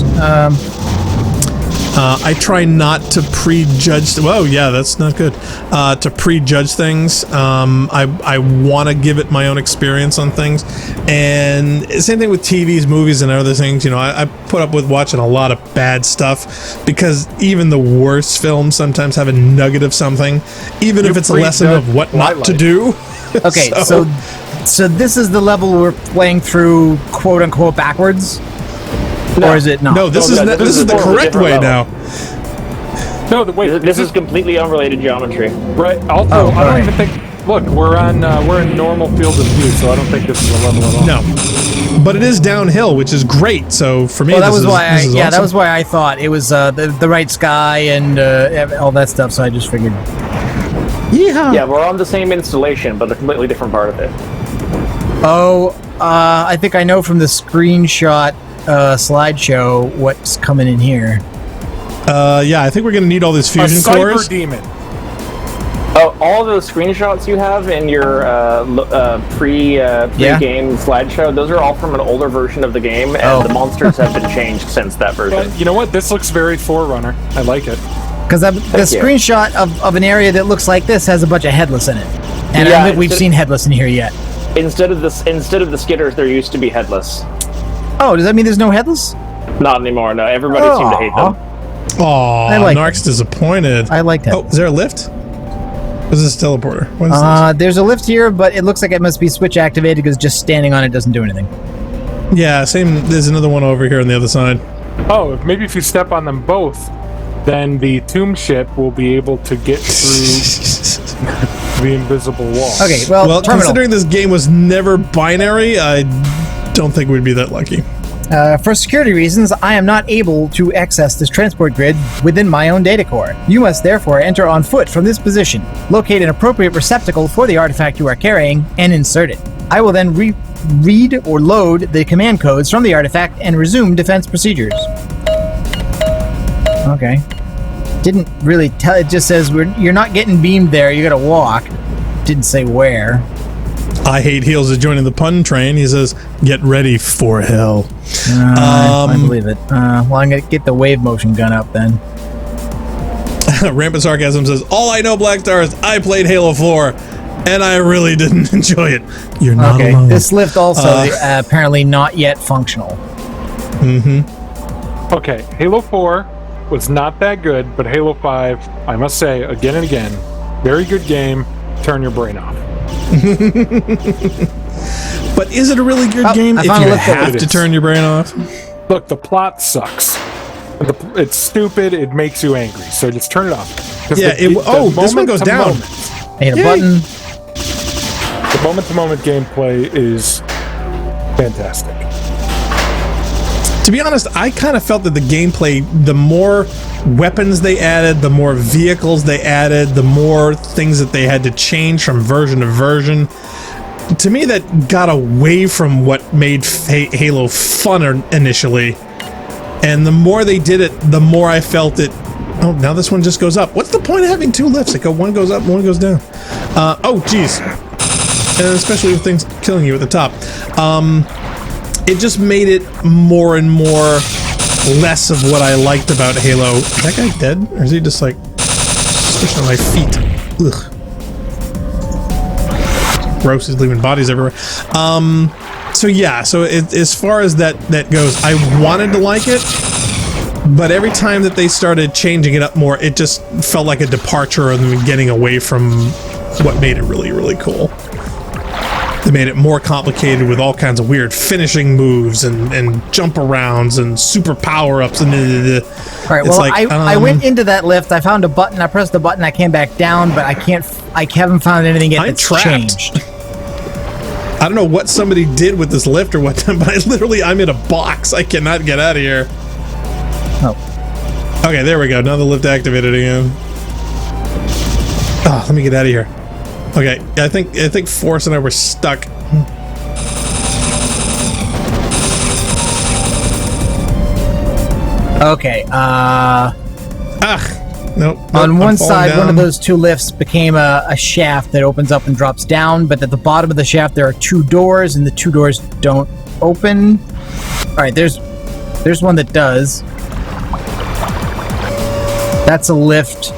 I try not to prejudge. Whoa, yeah, that's not good. To prejudge things. I want to give it my own experience on things, and same thing with TVs, movies, and other things. You know, I put up with watching a lot of bad stuff because even the worst films sometimes have a nugget of something, even if it's a lesson of what not to do. Okay, so this is the level we're playing through, quote unquote, backwards. No. Or is it not? No, this is the correct way now. No, wait. This is completely unrelated geometry. Right. Also, I don't even think. Look, we're in normal field of view, so I don't think this is a level at all. No, but it is downhill, which is great. So for me, that was awesome. That was why I thought it was the right sky and all that stuff. So I just figured. Yeehaw. Yeah, we're on the same installation, but a completely different part of it. Oh, I think I know from the screenshot slideshow what's coming in here. Yeah, I think we're gonna need all these fusion cores. Cyber demon. Oh, all the screenshots you have in your pre-game slideshow, those are all from an older version of the game, and the monsters have been changed since that version. But you know what? This looks very Forerunner. I like it. Because the screenshot of an area that looks like this has a bunch of headless in it, and I don't think we've seen headless in here yet. Instead of the skitters, there used to be headless. Oh, does that mean there's no headless? Not anymore. No, everybody seemed to hate them. Aw, Narc's disappointed. I like that. Oh, is there a lift? Or is this a teleporter? What is this? There's a lift here, but it looks like it must be switch activated because just standing on it doesn't do anything. Yeah, same. There's another one over here on the other side. Oh, maybe if you step on them both, then the tomb ship will be able to get through the invisible wall. Okay, well considering this game was never binary, I don't think we'd be that lucky. For security reasons, I am not able to access this transport grid within my own data core. You must therefore enter on foot from this position, locate an appropriate receptacle for the artifact you are carrying, and insert it. I will then read or load the command codes from the artifact and resume defense procedures. Okay. Didn't really tell. It just says you're not getting beamed there. You gotta walk. Didn't say where. I Hate Heels is joining the pun train. He says, "Get ready for hell." I believe it. Well, I'm gonna get the wave motion gun up then. Rampant Sarcasm says, "All I know, Black Star, is I played Halo 4, and I really didn't enjoy it." You're not alone. This lift also apparently not yet functional. Mm-hmm. Okay, Halo 4 was not that good, but Halo 5, I must say again and again, very good game. Turn your brain off. But is it a really good game if you have to turn your brain off? Look, the plot sucks. It's stupid. It makes you angry. So just turn it off. Yeah. This one goes down. I hit a button. The moment-to-moment gameplay is fantastic. To be honest, I kind of felt that the gameplay, the more weapons they added, the more vehicles they added, the more things that they had to change from version to version. To me, that got away from what made Halo fun initially. And the more they did it, the more I felt it. Oh, now this one just goes up. What's the point of having two lifts? Like one goes up, one goes down. Oh, geez. And especially with things killing you at the top. It just made it more and more less of what I liked about Halo. Is that guy dead? Or is he just like switching on my feet? Ugh. Gross, he's leaving bodies everywhere. So yeah, so as far as that goes, I wanted to like it, But every time that they started changing it up more, it just felt like a departure and getting away from what made it really, really cool. They made it more complicated with all kinds of weird finishing moves and jump arounds and super power-ups. And all right, well, like, I went into that lift. I found a button. I pressed the button. I came back down, but I haven't found anything yet that's changed. I don't know what somebody did with this lift or what, but I'm in a box. I cannot get out of here. Oh. Okay, there we go. Now the lift activated again. Oh, let me get out of here. Okay, I think Forrest and I were stuck. Okay, nope. On one side, one of those two lifts became a shaft that opens up and drops down, but at the bottom of the shaft there are two doors, and the two doors don't open. Alright, there's one that does. That's a lift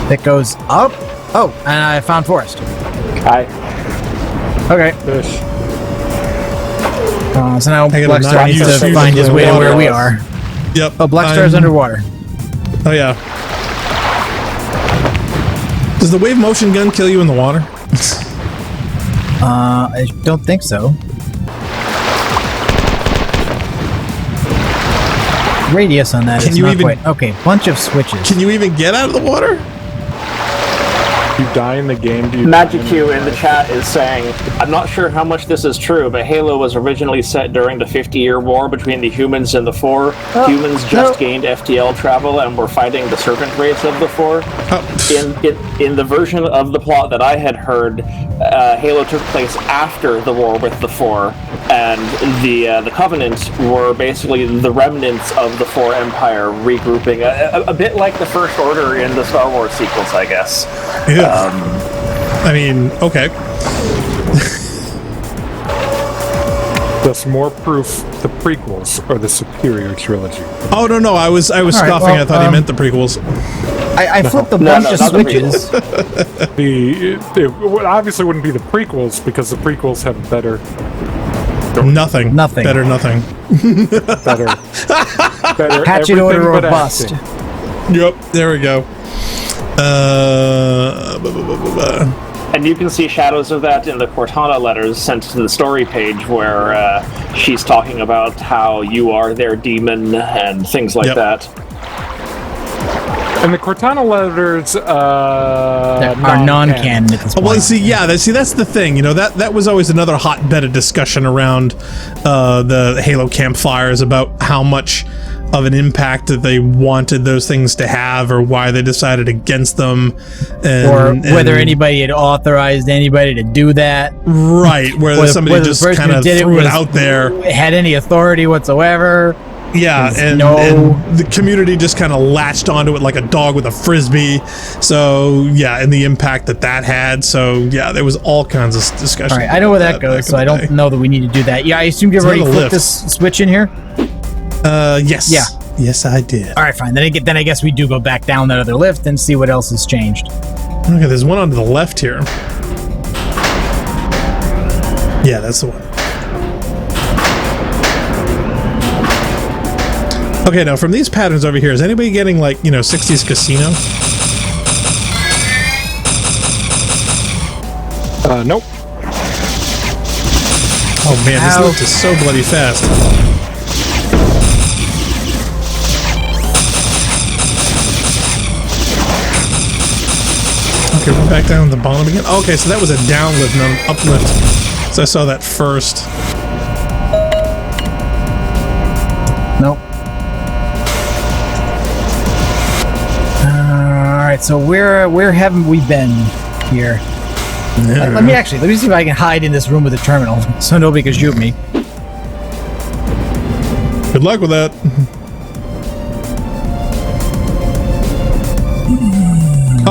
that goes up. Oh, and I found Forrest. Hi. Okay. Fish. So now Blackstar needs to find his way to where we are. Yep. Oh, Blackstar's underwater. Oh, yeah. Does the wave motion gun kill you in the water? I don't think so. Radius on that is not quite... Okay, bunch of switches. Can you even get out of the water? You die in the game. Magic Q in the chat is saying, I'm not sure how much this is true, but Halo was originally set during the 50-year war between the humans and the Four. Humans just gained FTL travel and were fighting the serpent race of the Four. In the version of the plot that I had heard, Halo took place after the war with the Four, and the Covenant were basically the remnants of the Four Empire regrouping, a bit like the First Order in the Star Wars sequels, I guess. Yeah. I mean, okay. Thus, more proof the prequels are the superior trilogy. Oh no, I was scoffing. Well, I thought he meant the prequels. I flipped a bunch of switches. It obviously wouldn't be the prequels because the prequels have better. Nothing. Better nothing. better. Hatchet order or bust. Yep. There we go. And you can see shadows of that in the Cortana letters sent to the story page where she's talking about how you are their demon and things like that. And the Cortana letters are non-canon at this point. Well, that's the thing. You know, that was always another hotbed of discussion around the Halo campfires about how much of an impact that they wanted those things to have, or why they decided against them, or whether anybody had authorized anybody to do that. Right, whether somebody just kind of threw it out there, had any authority whatsoever. Yeah, and the community just kind of latched onto it like a dog with a frisbee. So yeah, and the impact that had. So yeah, there was all kinds of discussion. All right, I know where that goes, so I don't know that we need to do that. Yeah, I assume you've already flipped this switch in here. Yes. Yeah. Yes, I did. All right, fine. Then I guess we do go back down that other lift and see what else has changed. Okay, there's one on the left here. Yeah, that's the one. Okay, now from these patterns over here, is anybody getting, like, 60s casino? Nope. Oh man, this lift is so bloody fast. Okay, we're back down to the bottom again. Okay, so that was a downlift, not an uplift. So I saw that first. Nope. Alright, so where haven't we been here? Let me see if I can hide in this room with a terminal so nobody can shoot me. Good luck with that.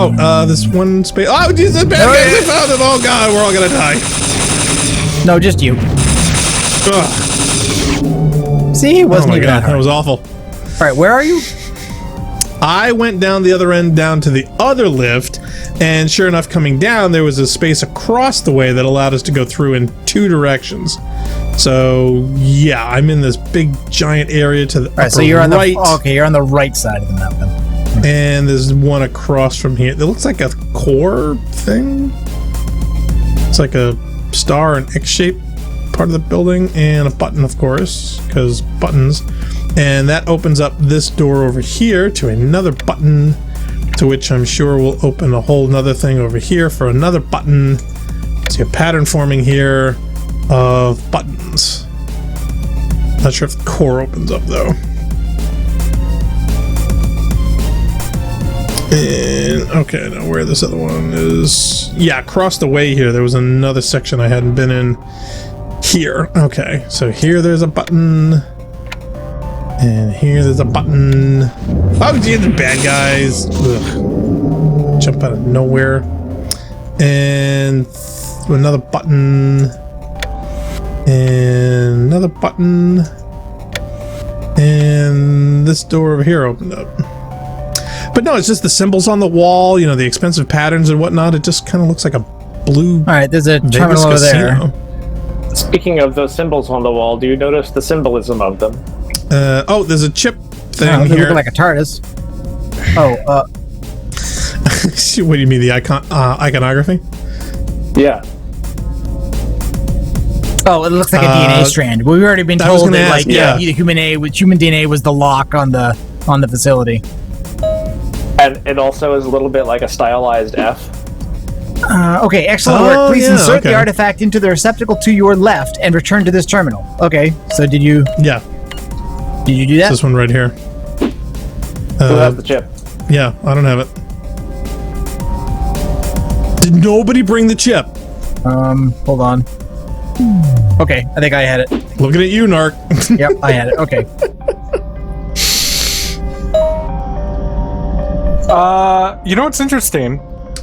Oh, this one space. Oh, Jesus, bad guys, I found him. Oh, God, we're all gonna die. No, just you. Ugh. See, it wasn't even that hard. That was awful. All right, where are you? I went down the other end, down to the other lift, and sure enough, coming down, there was a space across the way that allowed us to go through in two directions. So yeah, I'm in this big giant area to the upper so you're on right. You're on the right side of the map then. And there's one across from here. It looks like a core thing. It's like a star and X-shaped part of the building, and a button, of course, because buttons. And that opens up this door over here to another button, to which I'm sure will open a whole nother thing over here for another button. See a pattern forming here of buttons. Not sure if the core opens up though. And okay, now where this other one is, yeah, across the way here there was another section I hadn't been in here. Okay, so here there's a button, and here there's a button. Oh gee, the bad guys. Ugh. Jump out of nowhere. And another button, and another button, and this door over here opened up. But no, it's just the symbols on the wall, you know, the expensive patterns and whatnot. It just kind of looks like a blue. All right, there's a terminal over there. Speaking of those symbols on the wall, do you notice the symbolism of them? Oh, there's a chip thing they here. look like a TARDIS. Oh, what do you mean, the iconography? Yeah. Oh, it looks like a DNA strand. We've already been told that, ask, human DNA was the lock on the facility. And it also is a little bit like a stylized F. Okay, excellent work. Please insert the artifact into the receptacle to your left and return to this terminal. Okay, so did you... Yeah. Did you do that? It's this one right here. Who has the chip? Yeah, I don't have it. Did nobody bring the chip? Hold on. Okay, I think I had it. Looking at you, Narc. Yep, I had it. Okay. You know what's interesting?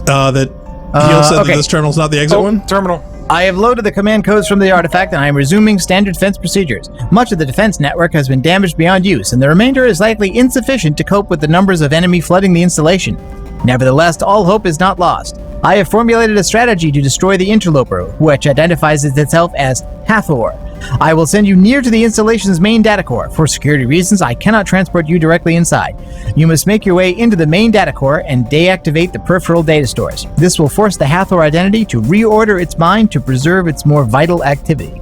That Heel said that this terminal's not the exit one? Terminal. I have loaded the command codes from the artifact and I am resuming standard defense procedures. Much of the defense network has been damaged beyond use, and the remainder is likely insufficient to cope with the numbers of enemy flooding the installation. Nevertheless, all hope is not lost. I have formulated a strategy to destroy the interloper, which identifies itself as Hathor. I will send you near to the installation's main data core. For security reasons, I cannot transport you directly inside. You must make your way into the main data core and deactivate the peripheral data stores. This will force the Hathor identity to reorder its mind to preserve its more vital activity.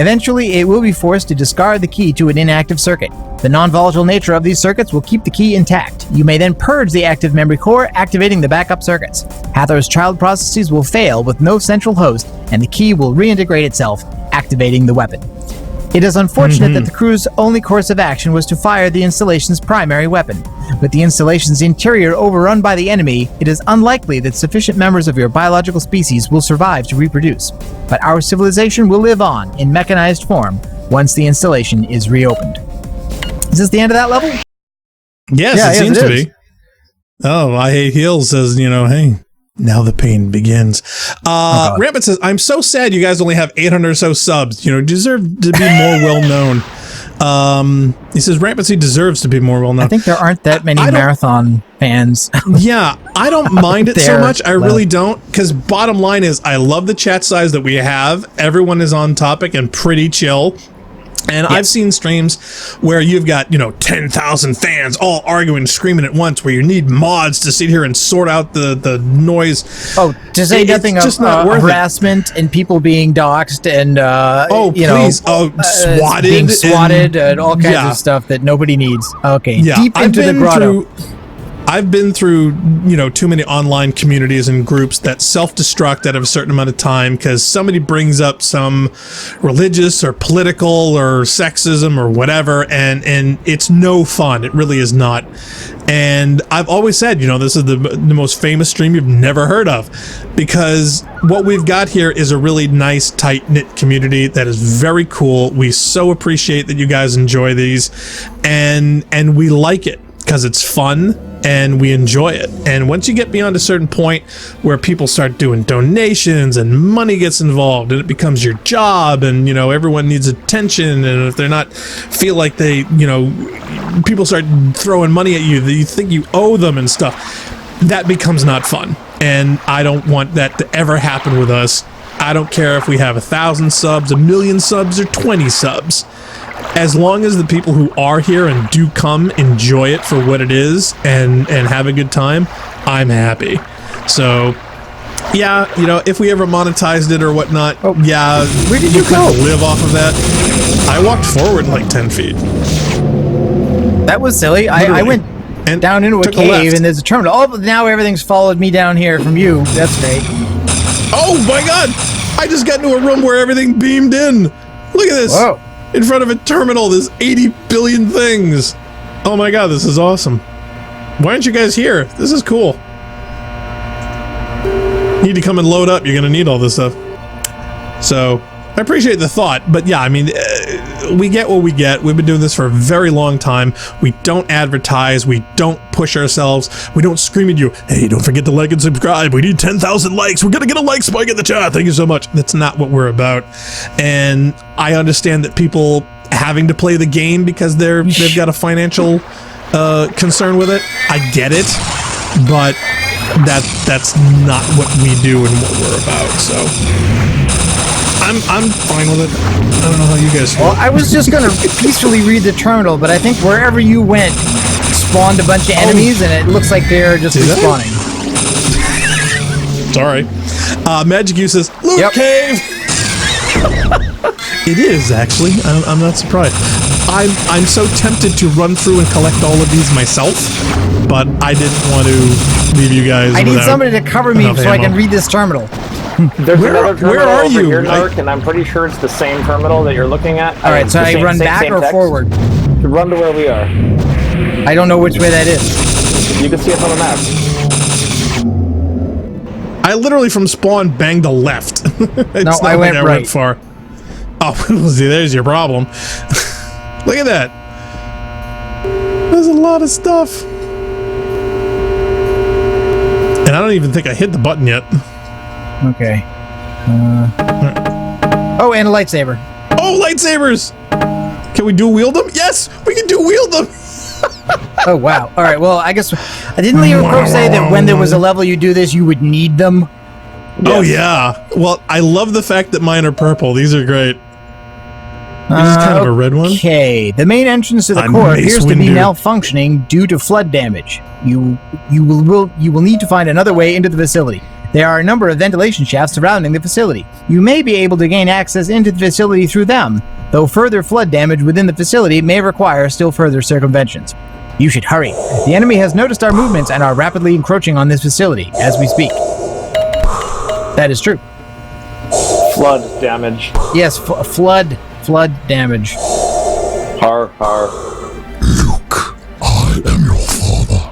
Eventually, it will be forced to discard the key to an inactive circuit. The non-volatile nature of these circuits will keep the key intact. You may then purge the active memory core, activating the backup circuits. Hathor's child processes will fail with no central host, and the key will reintegrate itself, activating the weapon. It is unfortunate that the crew's only course of action was to fire the installation's primary weapon. With the installation's interior overrun by the enemy, it is unlikely that sufficient members of your biological species will survive to reproduce. But our civilization will live on in mechanized form once the installation is reopened. Is this the end of that level? Yes, it seems to be. Oh, I Hate Heels says, hey, now the pain begins. Rampant says, I'm so sad you guys only have 800 or so subs. You deserve to be more well-known. He says, Rampancy deserves to be more well-known. I think there aren't that many Marathon fans. Yeah, I don't mind it so much. I really don't. Because bottom line is, I love the chat size that we have. Everyone is on topic and pretty chill. And I've seen streams where you've got, 10,000 fans all arguing, screaming at once, where you need mods to sit here and sort out the noise. Oh, to say nothing of harassment and people being doxxed and, swatted. Being swatted and all kinds of stuff that nobody needs. Okay, deep into the grotto. I've been through, too many online communities and groups that self-destruct out of a certain amount of time because somebody brings up some religious or political or sexism or whatever, and it's no fun. It really is not. And I've always said, this is the most famous stream you've never heard of, because what we've got here is a really nice, tight-knit community that is very cool. We so appreciate that you guys enjoy these, and we like it because it's fun and we enjoy it. And once you get beyond a certain point where people start doing donations and money gets involved and it becomes your job, and everyone needs attention, and if they're not feel like they people start throwing money at you that you think you owe them and stuff, that becomes not fun. And I don't want that to ever happen with us. I don't care if we have 1,000 subs, 1,000,000 subs, or 20 subs. As long as the people who are here and do come enjoy it for what it is and have a good time, I'm happy. So, yeah, you know, if we ever monetized it or whatnot, yeah, where did you go? Live off of that. I walked forward like 10 feet. That was silly. I went down into a cave and there's a terminal. Oh, but now everything's followed me down here from you. That's great. Oh my god! I just got into a room where everything beamed in. Look at this. Whoa. In front of a terminal, there's 80 billion things. Oh my god, this is awesome. Why aren't you guys here? This is cool. You need to come and load up. You're going to need all this stuff. So, I appreciate the thought, but yeah, I mean, we get what we get. We've been doing this for a very long time. We don't advertise. We don't push ourselves. We don't scream at you, hey, don't forget to like and subscribe. We need 10,000 likes. We're going to get a like spike in the chat. Thank you so much. That's not what we're about. And I understand that people having to play the game because they've got a financial concern with it. I get it, but that's not what we do and what we're about, so I'm fine with it. I don't know how you guys feel. Well, I was just gonna peacefully read the terminal, but I think wherever you went spawned a bunch of enemies, and it looks like they're just respawning. Sorry. Magic U says, Loot Cave! It is, actually. I'm not surprised. I'm so tempted to run through and collect all of these myself, but I didn't want to leave you guys I need somebody to cover me so I can read this terminal. There's another terminal where are over you? here, Narc, and I'm pretty sure it's the same terminal that you're looking at. Alright, so I run back or forward? You run to where we are. I don't know which way that is. You can see it on the map. I literally from spawn banged a left. No, I went right. Went far. Oh, see, there's your problem. Look at that. There's a lot of stuff. And I don't even think I hit the button yet. Okay. Oh, and a lightsaber. Oh, lightsabers! Can we dual wield them? Yes, we can dual wield them. Oh, wow. All right, well, I guess I didn't Leo Crow say that when there was a level you do this, you would need them. Yes. Oh, yeah. Well, I love the fact that mine are purple. These are great. This is kind of a red one. Okay, the main entrance to the core appears to be malfunctioning due to flood damage. You will need to find another way into the facility. There are a number of ventilation shafts surrounding the facility. You may be able to gain access into the facility through them, though further flood damage within the facility may require still further circumventions. You should hurry. The enemy has noticed our movements and are rapidly encroaching on this facility as we speak. That is true. Flood damage. Yes, flood damage. Har, har. Luke, I am your father.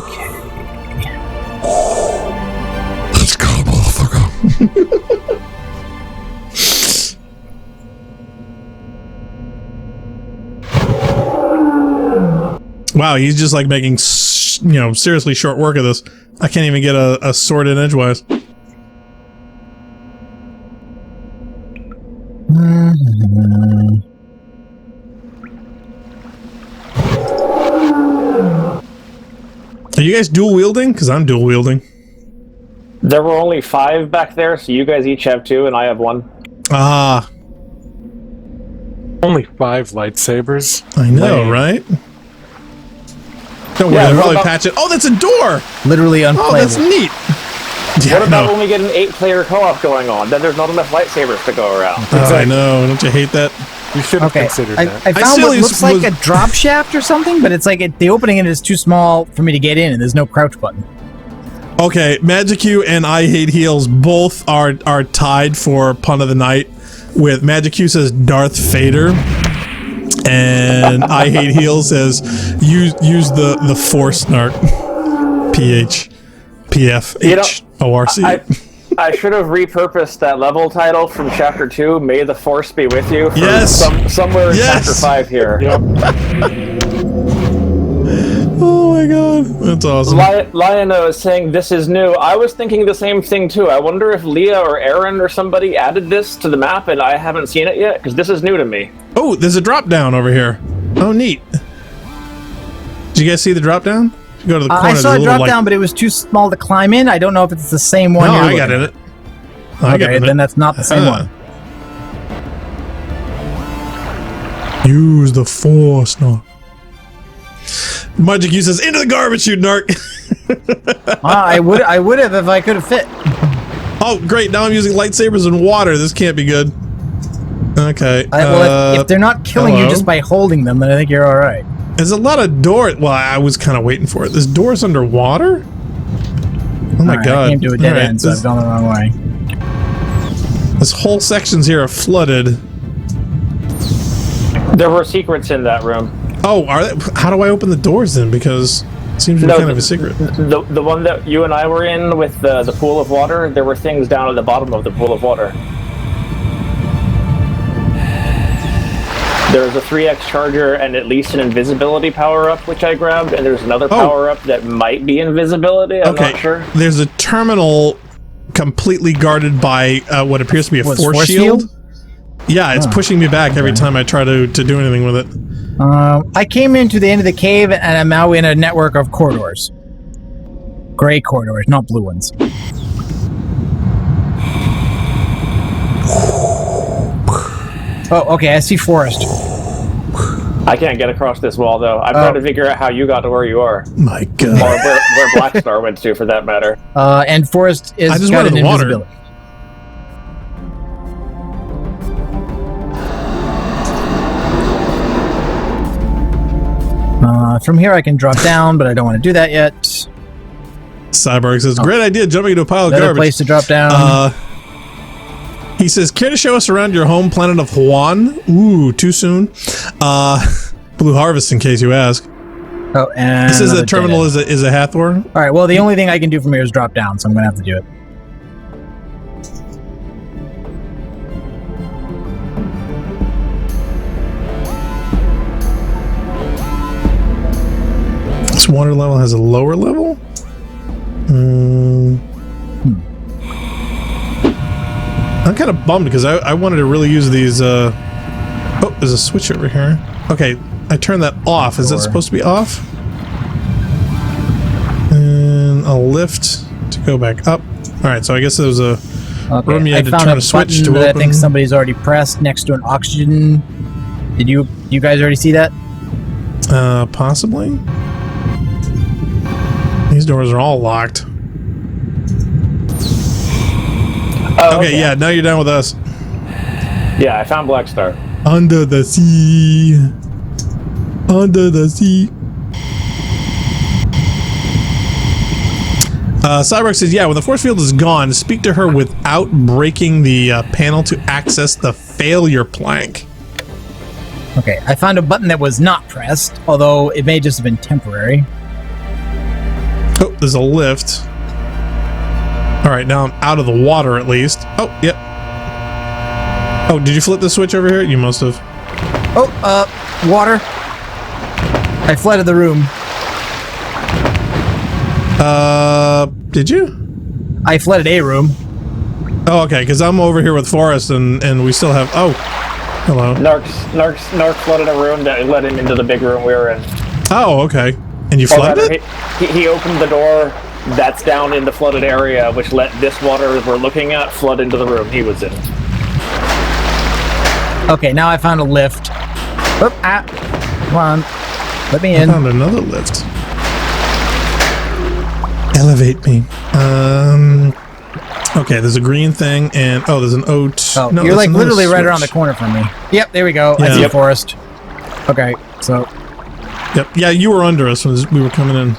Okay. Let's go, motherfucker. Wow, he's just like making, seriously short work of this. I can't even get a sword in edgewise. Are you guys dual wielding? Because I'm dual wielding. There were only 5 back there, so you guys each have 2 and I have 1. Ah. Only 5 lightsabers. I know, right? Don't worry, they'll probably patch it. Oh, that's a door! Literally unplayable. Oh, that's neat. Yeah, what about when we get an 8-player co-op going on? Then there's not enough lightsabers to go around. Oh, I know. Don't you hate that? You should have considered that. I found what looks like a drop shaft or something, but it's like the opening in it is too small for me to get in, and there's no crouch button. Okay, Magic U and I Hate Heels both are tied for pun of the night. With Magic U says Darth Vader, and I Hate Heels says use the Force Narc. PFHORC. I should have repurposed that level title from Chapter 2, May the Force be with you, for somewhere in Chapter 5 here. Yep. Oh my god, that's awesome. Lion-O is saying this is new. I was thinking the same thing too. I wonder if Leah or Aaron or somebody added this to the map and I haven't seen it yet, because this is new to me. Oh, there's a drop down over here. Oh, neat. Did you guys see the drop down? If you go to the corner, I saw a drop like, down, but it was too small to climb in. I don't know if it's the same one. No, you're I got in it. Okay, then that's not the same one. Use the force, no. Magic, you says into the garbage chute, Narc. I would have if I could have fit. Oh, great! Now I'm using lightsabers and water. This can't be good. Okay. Well, if they're not killing you just by holding them, then I think you're all right. There's a lot of doors. Well, I was kind of waiting for it. There's doors underwater. Oh my god! I came to a dead end, so I've gone the wrong way. This whole sections here are flooded. There were secrets in that room. Oh, are they? How do I open the doors then? Because it seems to be kind of a secret. The one that you and I were in with the pool of water, there were things down at the bottom of the pool of water. There's a 3x charger and at least an invisibility power-up, which I grabbed, and there's another power-up that might be invisibility. I'm not sure. There's a terminal completely guarded by what appears to be a force shield. Yeah, it's pushing me back every time I try to do anything with it. I came into the end of the cave, and I'm now in a network of corridors. Gray corridors, not blue ones. Oh, okay, I see forest. I can't get across this wall, though. I'm trying to figure out how you got to where you are. My god. Or where Black Star went to, for that matter. And forest is I just got went an in the water. invisibility. From here I can drop down, but I don't want to do that yet. Cyborg says, great idea, jumping into a pile of Another garbage. place to drop down. He says, care to show us around your home planet of Juan? Ooh, too soon. Blue Harvest, in case you ask. Oh, and this is the terminal is a Hathor. All right, well, the only thing I can do from here is drop down, so I'm going to have to do it. This water level has a lower level? I'm kind of bummed because I wanted to really use these. Oh, there's a switch over here. Okay, I turned that off. Is that supposed to be off? And a lift to go back up. All right, so I guess there was a room you had to turn a switch to open. I think somebody's already pressed next to an oxygen. Did you guys already see that? Possibly. These doors are all locked. Oh, okay, yeah, now you're done with us. Yeah, I found Black Star. Under the sea. Under the sea. Cyborg says, yeah, when the force field is gone, speak to her without breaking the panel to access the failure plank. Okay, I found a button that was not pressed, although it may just have been temporary. Oh, there's a lift. All right, now I'm out of the water at least. Oh, yep. Oh, did you flip the switch over here? You must have. Oh, water. I flooded the room. Did you? I flooded a room. Oh, okay, because I'm over here with Forrest and we still have. Oh, hello. Narc flooded a room that led him into the big room we were in. Oh, okay. And you flooded it? He opened the door that's down in the flooded area, which let this water we're looking at flood into the room he was in. Okay, now I found a lift. Oh, come on. Let me in. I found another lift. Elevate me. Okay, there's a green thing, and there's an oat. Oh, no, you're like literally switch. right around the corner from me. Yep, there we go. Yeah. I see a forest. Okay, so. Yep, yeah, you were under us when we were coming in.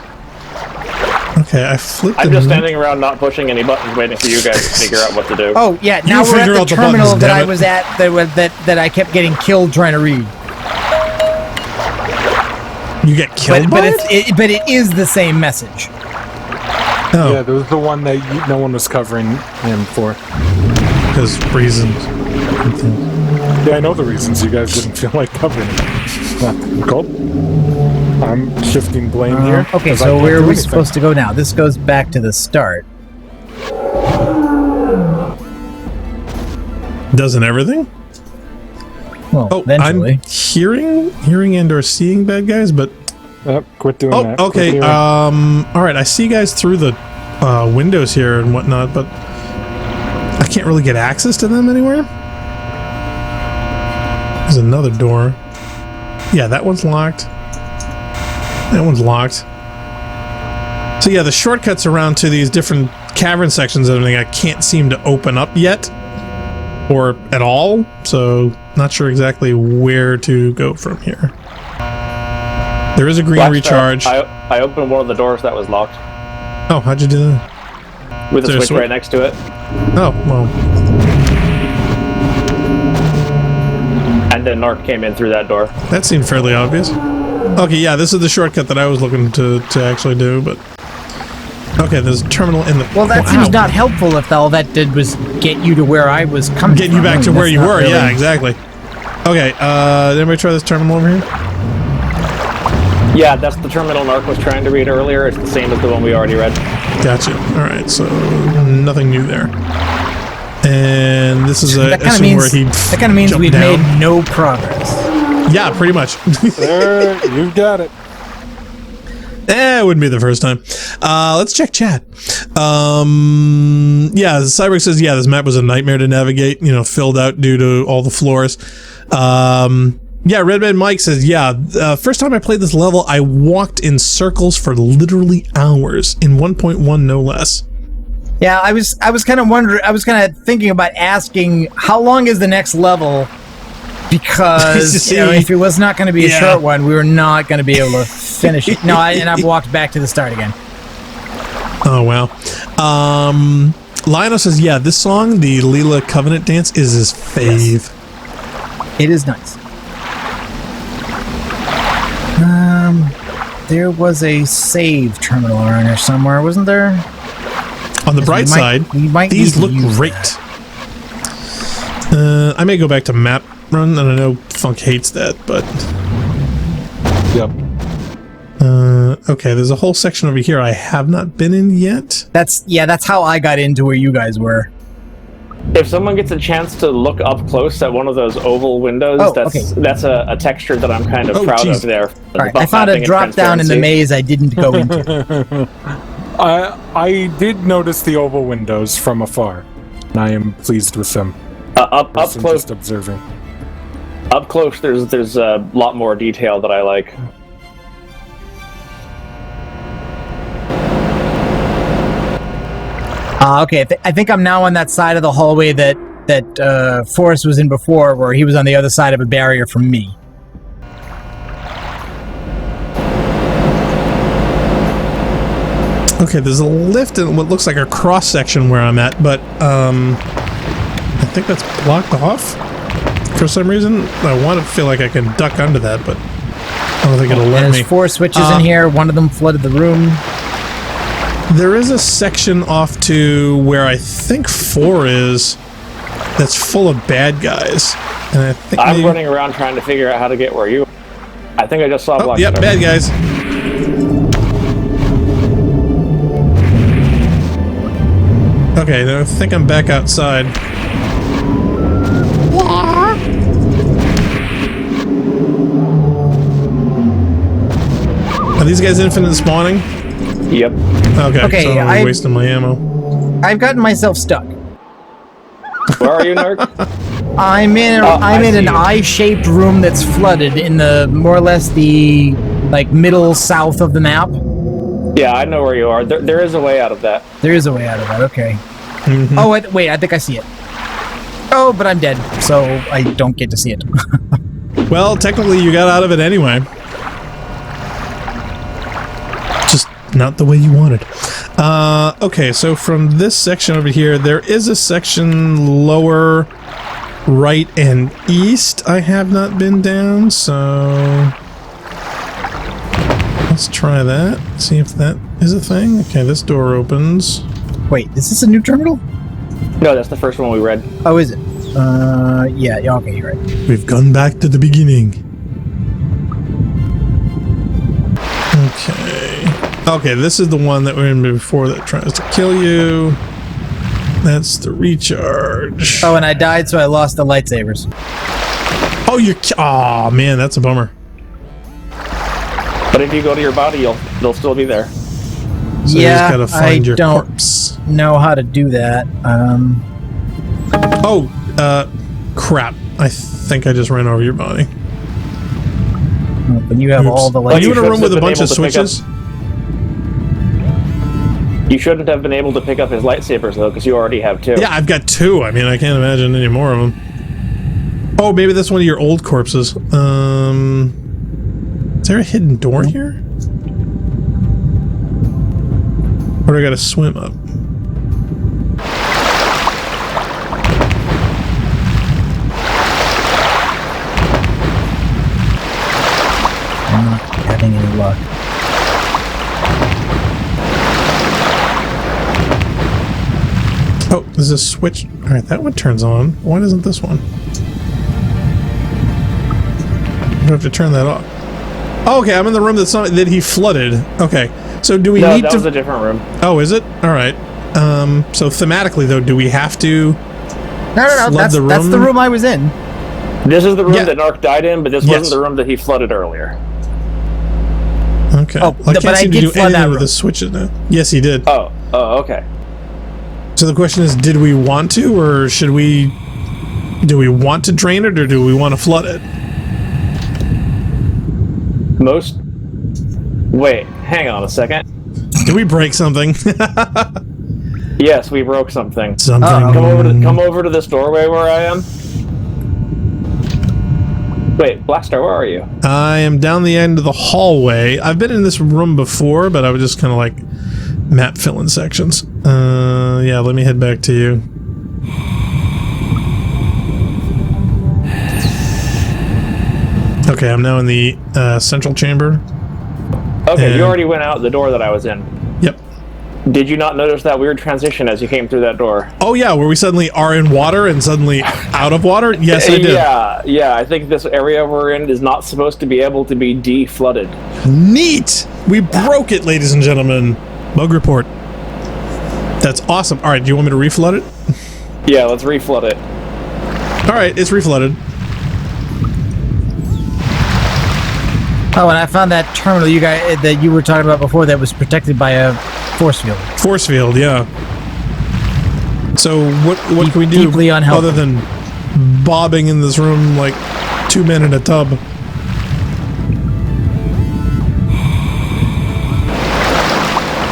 Okay, I flipped. I'm just standing around, not pushing any buttons, waiting for you guys to figure out what to do. Oh yeah, now we're at the terminal that I was at that I kept getting killed trying to read. You get killed, but it is the same message. Oh. Yeah, there was the one that no one was covering him for. Because reasons. Yeah, I know the reasons. You guys didn't feel like covering him. Cool. I'm shifting blame here. Okay, so where are we supposed to go now? This goes back to the start. Doesn't everything? Well, eventually. I'm hearing and or seeing bad guys, but Quit doing that. Okay. All right. I see you guys through the windows here and whatnot, but I can't really get access to them anywhere. There's another door. Yeah, that one's locked. That one's locked. So yeah, the shortcuts around to these different cavern sections and everything I can't seem to open up yet. Or at all. So not sure exactly where to go from here. There is a green recharge. I opened one of the doors that was locked. Oh, how'd you do that? With a switch right next to it. Oh, well. And then Narc came in through that door. That seemed fairly obvious. Okay, yeah, this is the shortcut that I was looking to actually do, but... Okay, there's a terminal in the... Well, that seems not helpful if all that did was get you to where I was coming Getting you back to where you were, really. Yeah, exactly. Okay, did anybody try this terminal over here? Yeah, that's the terminal Narc was trying to read earlier. It's the same as the one we already read. Gotcha. Alright, so nothing new there. And this is that kind of means we've made no progress. Yeah, pretty much. You got it. It wouldn't be the first time. Let's check chat. Yeah, Cyber says, yeah, this map was a nightmare to navigate, filled out due to all the floors. Yeah, Redman Mike says, yeah, first time I played this level, I walked in circles for literally hours, in 1.1 no less. Yeah, I was kind of wondering, I was kind of thinking about asking, how long is the next level? Because if it was not going to be a short one, we were not going to be able to finish it. No, and I've walked back to the start again. Oh, wow. Lionel says, yeah, this song, the Leela Covenant Dance, is his fave. Yes. It is nice. There was a save terminal around here somewhere, wasn't there? On the bright side, these look great. I may go back to map run, and I know Funk hates that, but... Yep. Okay, there's a whole section over here I have not been in yet. That's how I got into where you guys were. If someone gets a chance to look up close at one of those oval windows, that's a texture that I'm kind of proud of there. All right, I found a drop down in the maze I didn't go into. I did notice the oval windows from afar, and I am pleased with them. Up close, just observing. Up close, there's a lot more detail that I like. Okay, I think I'm now on that side of the hallway that Forrest was in before, where he was on the other side of a barrier from me. Okay, there's a lift in what looks like a cross section where I'm at, but I think that's blocked off for some reason. I want to feel like I can duck under that, but I don't think it'll let me. There's 4 switches in here. One of them flooded the room. There is a section off to where I think 4 is that's full of bad guys. And I think I'm running around trying to figure out how to get where you are. I think I just saw Black. Yep, bad guys. Okay, now I think I'm back outside. Are these guys infinite spawning? Yep. Okay, so I'm wasting my ammo. I've gotten myself stuck. Where are you, Narc? I'm in an eye-shaped room that's flooded in the more or less the middle south of the map. Yeah, I know where you are. There is a way out of that. There is a way out of that. Okay. Mm-hmm. Oh wait, I think I see it. Oh, but I'm dead, so I don't get to see it. Well, technically, you got out of it anyway. Just not the way you wanted. Okay, so from this section over here, there is a section lower right and east I have not been down, so let's try that. See if that is a thing. Okay, this door opens. Wait, is this a new terminal? No, that's the first one we read. Oh, is it? Yeah, okay, you're right. We've gone back to the beginning. Okay, this is the one that we were in before that tries to kill you. That's the recharge. Oh, and I died, so I lost the lightsabers. Oh, oh man, that's a bummer. But if you go to your body, they'll still be there. So you just gotta find your corpse. Know how to do that. Crap. I think I just ran over your body. But you have all the lights. Are you in a room with a bunch of switches? You shouldn't have been able to pick up his lightsabers, though, because you already have 2. Yeah, I've got 2. I mean, I can't imagine any more of them. Oh, maybe that's one of your old corpses. Is there a hidden door here? Or do I gotta swim up? I'm not having any luck. Oh, there's a switch. Alright, that one turns on. Why doesn't this one? I have to turn that off. Oh, okay, I'm in the room that he flooded. Okay, so do we need to... No, that was a different room. Oh, is it? Alright. So thematically, though, do we have to... No, that's the room I was in. This is the room that Narc died in, but this wasn't the room that he flooded earlier. Okay. Oh, I can't seem to do flood that anything room. with the switches now. Yes, he did. Oh, okay. So the question is, did we want to, or should we... Do we want to drain it, or do we want to flood it? Wait, hang on a second. Did we break something? Yes, we broke something. Something. Come over to this doorway where I am. Wait, Blackstar, where are you? I am down the end of the hallway. I've been in this room before, but I was just kind of like map filling sections. Yeah, let me head back to you. Okay, I'm now in the central chamber. Okay, you already went out the door that I was in. Yep. Did you not notice that weird transition as you came through that door? Oh yeah, where we suddenly are in water and suddenly out of water? Yes, I did. Yeah, I think this area we're in is not supposed to be able to be de-flooded. Neat! We broke it, ladies and gentlemen. Bug report. That's awesome. Alright, do you want me to reflood it? Yeah, let's reflood it. Alright, it's reflooded. Oh, and I found that terminal that you were talking about before that was protected by a force field. Force field, yeah. So what can we do other than bobbing in this room like 2 men in a tub?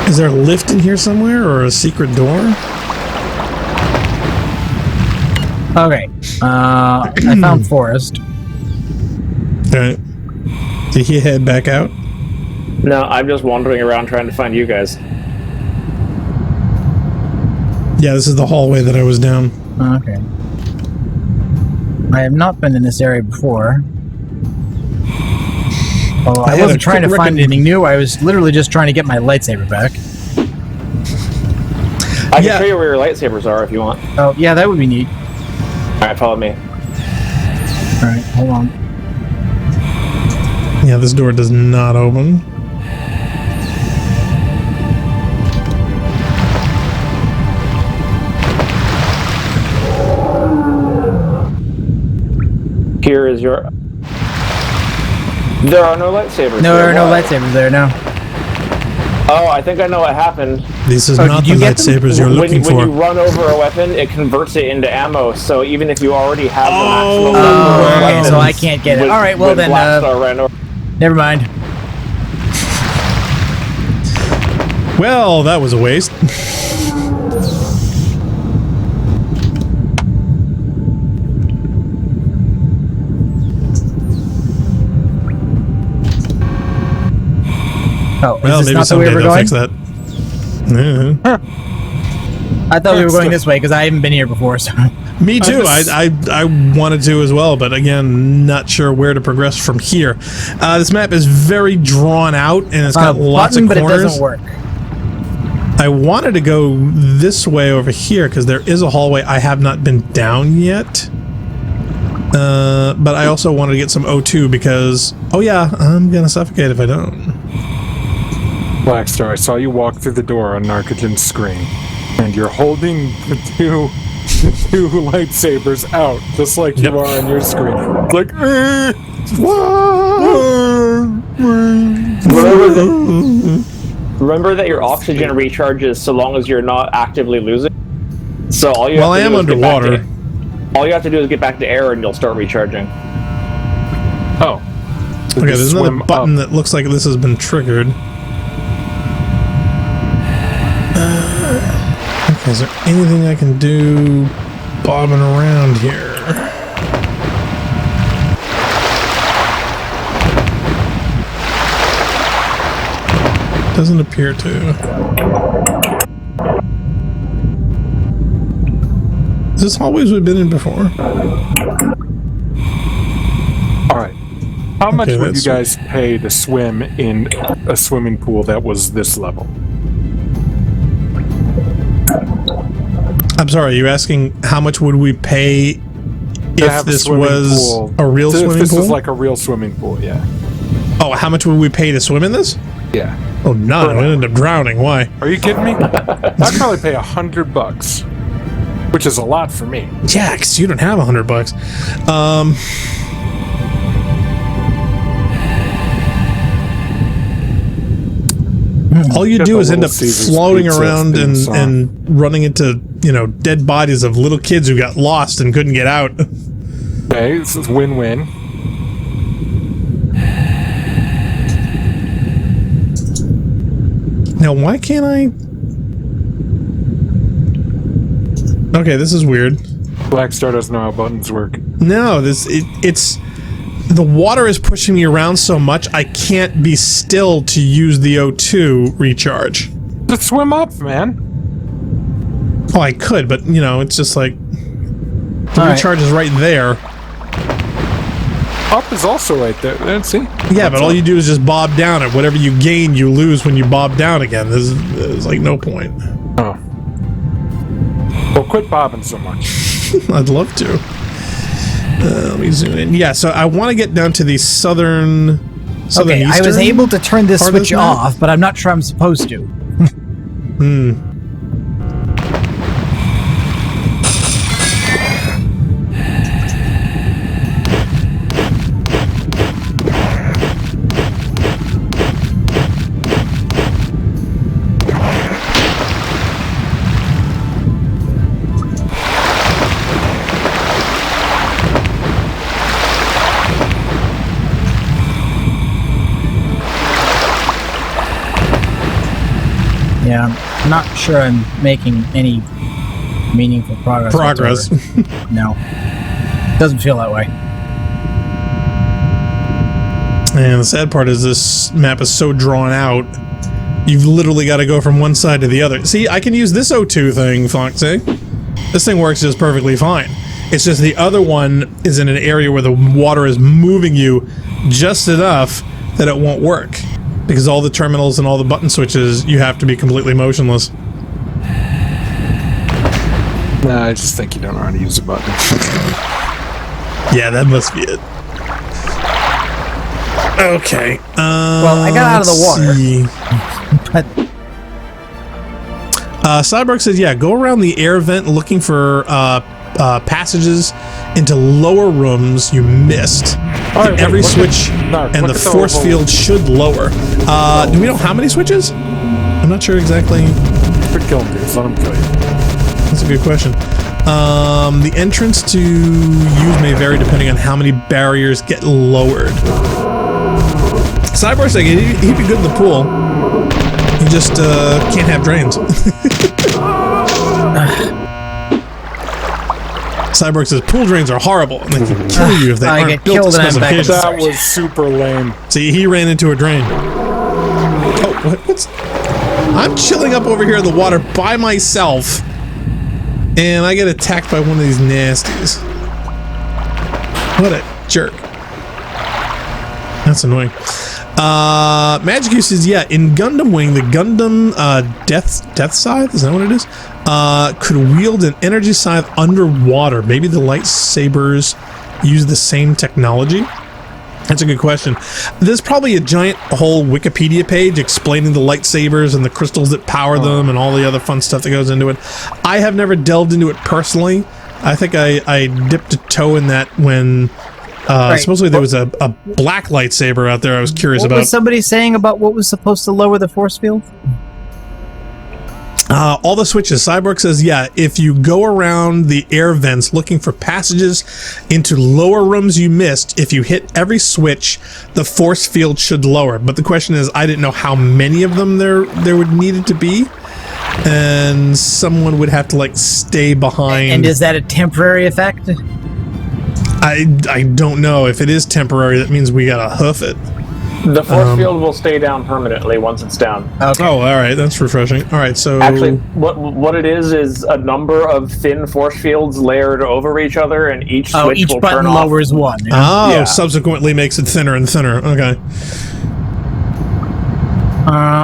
Is there a lift in here somewhere or a secret door? Okay. I found Forrest. Alright. Did he head back out? No, I'm just wandering around trying to find you guys. Yeah, this is the hallway that I was down. Okay. I have not been in this area before. Well, I wasn't trying to find anything new. I was literally just trying to get my lightsaber back. I can show you where your lightsabers are if you want. Oh, yeah, that would be neat. Alright, follow me. Alright, hold on. Yeah, this door does not open. Here is your... There are no lightsabers. No, there are no lightsabers there, no. Oh, I think I know what happened. This is not the lightsabers you're looking for. When you run over a weapon, it converts it into ammo, so even if you already have the maximum number of okay, weapons... so I can't get it. Alright, well then, never mind. Well, that was a waste. Oh, well, maybe someday they'll fix that. Yeah. I thought we were going this way because I haven't been here before. So. Me too. I wanted to as well, but again, not sure where to progress from here. This map is very drawn out and it's got lots of corners. But it doesn't work. I wanted to go this way over here because there is a hallway I have not been down yet. But I also wanted to get some O2 because, oh yeah, I'm gonna suffocate if I don't. Blackstar, I saw you walk through the door on Narcogen's screen, and you're holding the two lightsabers out, just like you are on your screen. It's like, remember that your oxygen recharges so long as you're not actively losing. So all you have to do is underwater. All you have to do is get back to air, and you'll start recharging. Oh. Okay, there's another button that looks like this has been triggered. Okay, is there anything I can do bobbing around here? Doesn't appear to. Is this hallways we've been in before? Alright. How much would you guys pay to swim in a swimming pool that was this level? I'm sorry, are you asking how much would we pay if this was a real swimming pool? If this was like a real swimming pool, yeah. Oh, how much would we pay to swim in this? Yeah. Oh, none. I ended up drowning. Why? Are you kidding me? I'd probably pay $100, which is a lot for me. Yeah, because you don't have $100. All you do is end up floating around and running into, dead bodies of little kids who got lost and couldn't get out. Okay, this is win-win. Now, why can't I... Okay, this is weird. Blackstar doesn't know how buttons work. No, it's... The water is pushing me around so much, I can't be still to use the O2 recharge. Just swim up, man. Oh, I could, but, it's just like... The recharge is right there. Up is also right there. Let's see. Yeah, but all you do is just bob down, and whatever you gain, you lose when you bob down again. There's like no point. Oh. Well, quit bobbing so much. I'd love to. Let me zoom in. Yeah, so I want to get down to the southern okay, I was able to turn this switch off, but I'm not sure I'm supposed to. Yeah, I'm not sure I'm making any meaningful progress. No. Doesn't feel that way. And the sad part is this map is so drawn out, you've literally got to go from one side to the other. See, I can use this O2 thing, Foxy. This thing works just perfectly fine. It's just the other one is in an area where the water is moving you just enough that it won't work. Because all the terminals and all the button switches, you have to be completely motionless. Nah, I just think you don't know how to use a button. Yeah, that must be it. Okay. Well, I got out of the water. Cyborg says, yeah, go around the air vent looking for passages into lower rooms you missed. Right, every switch and the force field should lower. Do we know how many switches? I'm not sure exactly. Quit killing me. Let him kill you. That's a good question. The entrance to use may vary depending on how many barriers get lowered. Cyborg's like, he'd be good in the pool. He just can't have drains. Cyborg says pool drains are horrible and they can kill you if they aren't built to specifications. That was super lame. See, he ran into a drain. Oh, what's... I'm chilling up over here in the water by myself and I get attacked by one of these nasties. What a jerk. That's annoying. Magic Use says, yeah, in Gundam Wing, the Gundam Death Scythe, is that what it is? Could wield an energy scythe underwater. Maybe the lightsabers use the same technology? That's a good question. There's probably a giant whole Wikipedia page explaining the lightsabers and the crystals that power them and all the other fun stuff that goes into it. I have never delved into it personally. I think I dipped a toe in that when Supposedly there was a black lightsaber out there. I was curious about. What was somebody saying about what was supposed to lower the force field? All the switches. Cyborg says, yeah, if you go around the air vents looking for passages into lower rooms you missed, if you hit every switch, the force field should lower. But the question is, I didn't know how many of them there would needed to be. And someone would have to, like, stay behind. And is that a temporary effect? I don't know. If it is temporary, that means we gotta hoof it. The force field will stay down permanently once it's down. Okay. Oh, all right. That's refreshing. All right, so... Actually, what it is a number of thin force fields layered over each other, and each switch will button turn off. lowers one. Oh, Yeah. subsequently makes it thinner and thinner. Okay.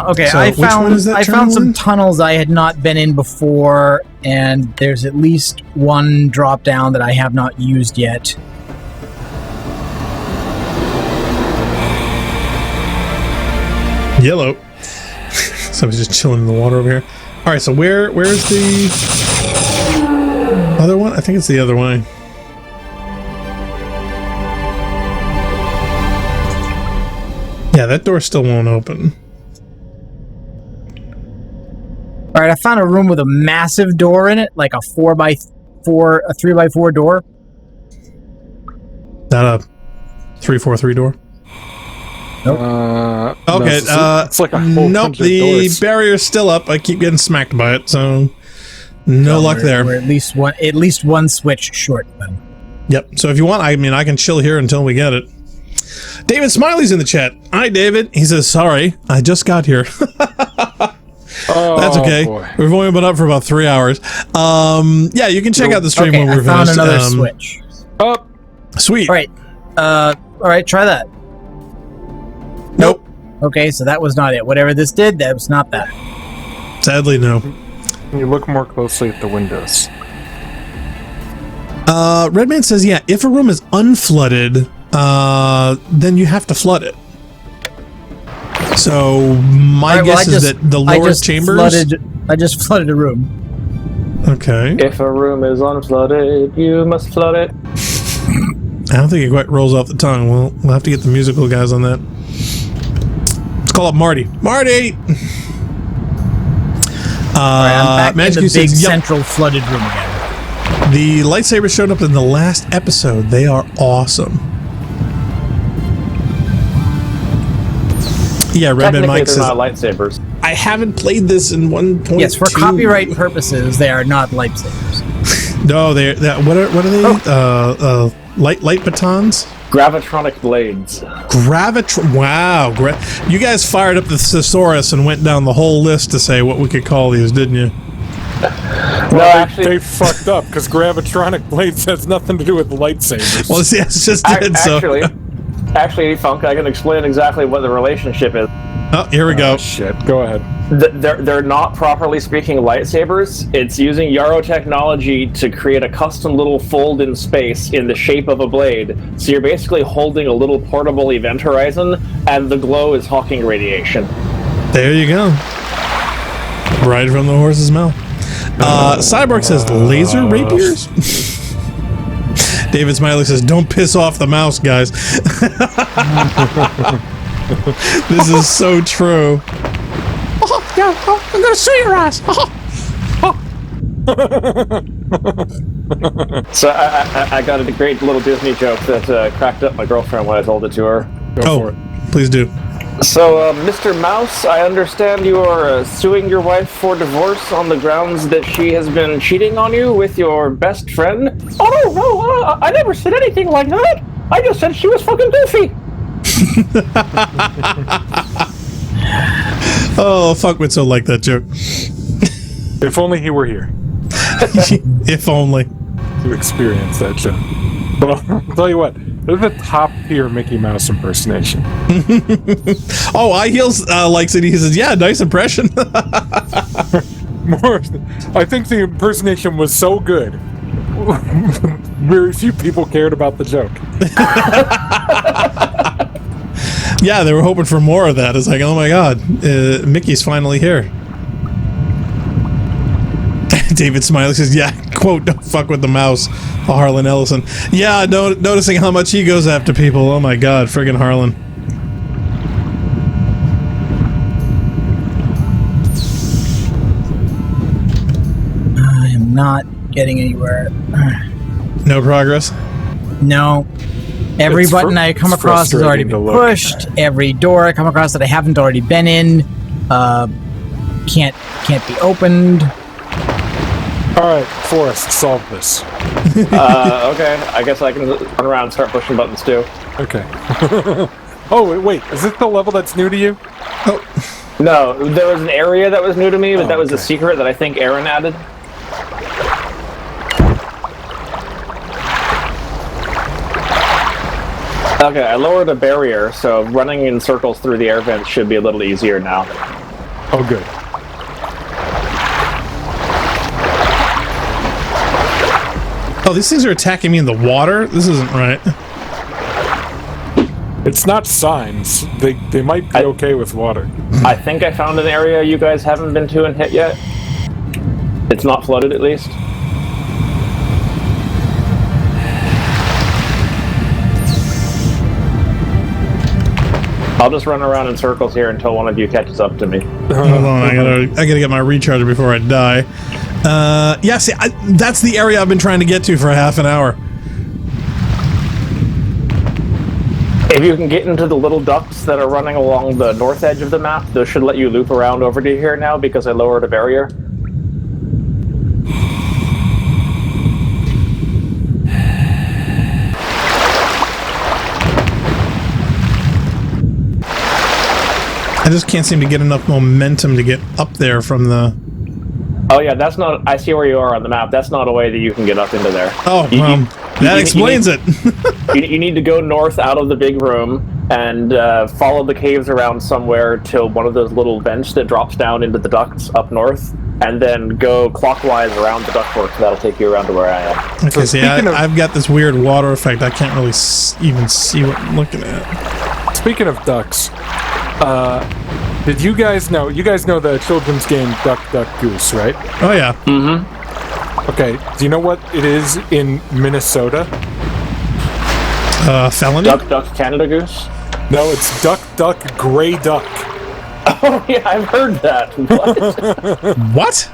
Okay, So I which one is that found some terminal in? tunnels I had not been in before, and there's at least one drop down that I have not used yet. Yellow. Somebody's just chilling in the water over here. All right, so where's the other one? I think it's the other way. Yeah, that door still won't open. All right, I found a room with a massive door in it, like a 3x4 door. Not a 343 door. Okay, it's like a whole nope, bunch of the doors. barrier's still up. I keep getting smacked by it, so no luck there. We're at least one switch short then. Yep. So if you want, I mean, I can chill here until we get it. David Smiley's in the chat. Hi, David. He says, sorry, I just got here. That's okay. Boy. We've only been up for about 3 hours. Yeah, you can check out the stream when we're I found finished. another switch. Up. Sweet. All right, try that. Nope. Okay, so that was not it. Whatever this did, that was not that. Sadly, no. You look more closely at the windows. Redman says, yeah, if a room is unflooded, then you have to flood it. So my guess is that the lower chambers. I just flooded a room. Okay. If a room is unflooded, you must flood it. I don't think it quite rolls off the tongue. We'll have to get the musical guys on that. Let's call up Marty. Marty. I'm back in the big says, yep, central flooded room again. the lightsabers showed up in the last episode. They are awesome. Yeah, Redman Mike says, not lightsabers. I haven't played this in 1.2. Yes, for copyright purposes, they are not lightsabers. No, what are they? Light batons? Gravitronic blades. Wow. You guys fired up the thesaurus and went down the whole list to say what we could call these, didn't you? No, actually, they fucked up because gravitronic blades has nothing to do with lightsabers. Well, yeah, it's just dead, so. Actually, Funk, I can explain exactly what the relationship is. Oh, here we go. Shit, go ahead. They're not properly speaking lightsabers. It's using Yarrow technology to create a custom little fold in space in the shape of a blade. So you're basically holding a little portable event horizon, and the glow is Hawking radiation. There you go. Right from the horse's mouth. Cyborg says laser rapiers? David Smiley says, don't piss off the mouse, guys. This is so true. Oh, yeah, oh, I'm gonna sue your ass. So I got a great little Disney joke that cracked up my girlfriend when I told it to her. Go for it. Please do. So, Mr. Mouse, I understand you are suing your wife for divorce on the grounds that she has been cheating on you with your best friend? Oh, no, I never said anything like that. I just said she was fucking goofy. Oh, fuck would so like that joke. If only he were here If only. to experience that joke. But I'll tell you what, this is a top-tier Mickey Mouse impersonation. Oh, High Heels likes it. He says, yeah, nice impression. I think the impersonation was so good, very few people cared about the joke. Yeah, they were hoping for more of that. It's like, oh my god, Mickey's finally here. David Smiley says, yeah, Quote, don't fuck with the mouse, Harlan Ellison. Yeah, noticing how much he goes after people. Oh my god, friggin' Harlan. I am not getting anywhere. No progress? No. Every button I come across has already been pushed. Every door I come across that I haven't already been in can't be opened. Alright, Forrest, solve this. Okay, I guess I can run around and start pushing buttons too. Okay. Oh, wait, is this the level that's new to you? Oh. No, there was an area that was new to me, but that was a secret that I think Aaron added. Okay, I lowered a barrier, so running in circles through the air vents should be a little easier now. Oh, good. Oh, these things are attacking me in the water? This isn't right. It's not signs. They might be okay with water. I think I found an area you guys haven't been to and hit yet. It's not flooded, at least. I'll just run around in circles here until one of you catches up to me. Hold on, I gotta get my recharger before I die. Yeah, see, that's the area I've been trying to get to for a half an hour. If you can get into the little ducts that are running along the north edge of the map, those should let you loop around over to here now because I lowered a barrier. I just can't seem to get enough momentum to get up there from the... Oh yeah, that's not... I see where you are on the map. That's not a way that you can get up into there. Oh, that explains it. You need to go north out of the big room and follow the caves around somewhere till one of those little vents that drops down into the ducts up north, and then go clockwise around the ductwork. That'll take you around to where I am. Okay, so see, I've got this weird water effect. I can't really even see what I'm looking at. Speaking of ducks, did you guys know the children's game Duck, Duck, Goose, right? Oh, yeah. Mm-hmm. Okay, do you know what it is in Minnesota? Felony? Duck, Duck, Canada Goose? No, it's Duck, Duck, Gray Duck. Oh, yeah, I've heard that. What? What?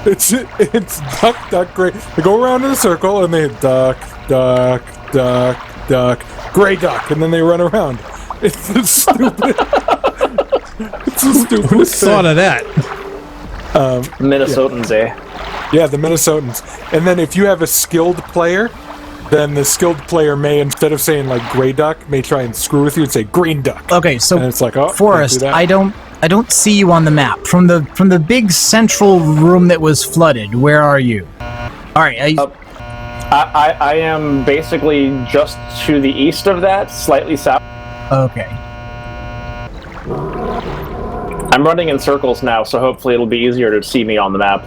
It's Duck, Duck, Gray. They go around in a circle and they Duck, Duck, Duck, Duck, Gray Duck, and then they run around. It's the stupid. It's the stupidest Who thought of that? Minnesotans, eh? Yeah, the Minnesotans. And then if you have a skilled player, then the skilled player may, instead of saying like gray duck, may try and screw with you and say green duck. Okay, so and it's like, oh, Forrest, I don't see you on the map. From the big central room that was flooded, where are you? All right, I am basically just to the east of that, slightly south. Okay. I'm running in circles now, so hopefully it'll be easier to see me on the map.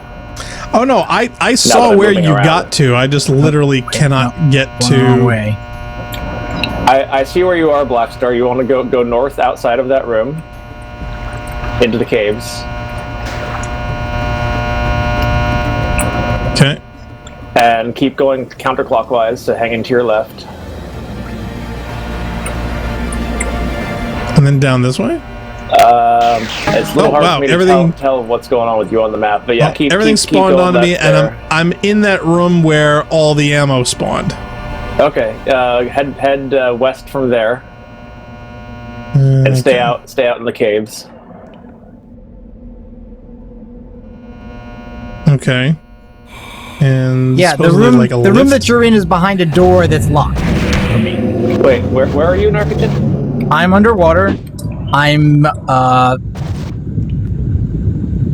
Oh no, I saw where you got to. I just literally cannot get to. Way. I see where you are, Blackstar. You want to go north outside of that room into the caves. Okay. And keep going counterclockwise, so hang into your left. And then down this way? It's a little hard for me to tell what's going on with you on the map, but yeah, everything spawned onto me, and I'm in that room where all the ammo spawned. Okay, head west from there, and stay out in the caves. Okay. And yeah, the room that you're in is behind a door that's locked. Wait, where are you, Narcotin? I'm underwater. I'm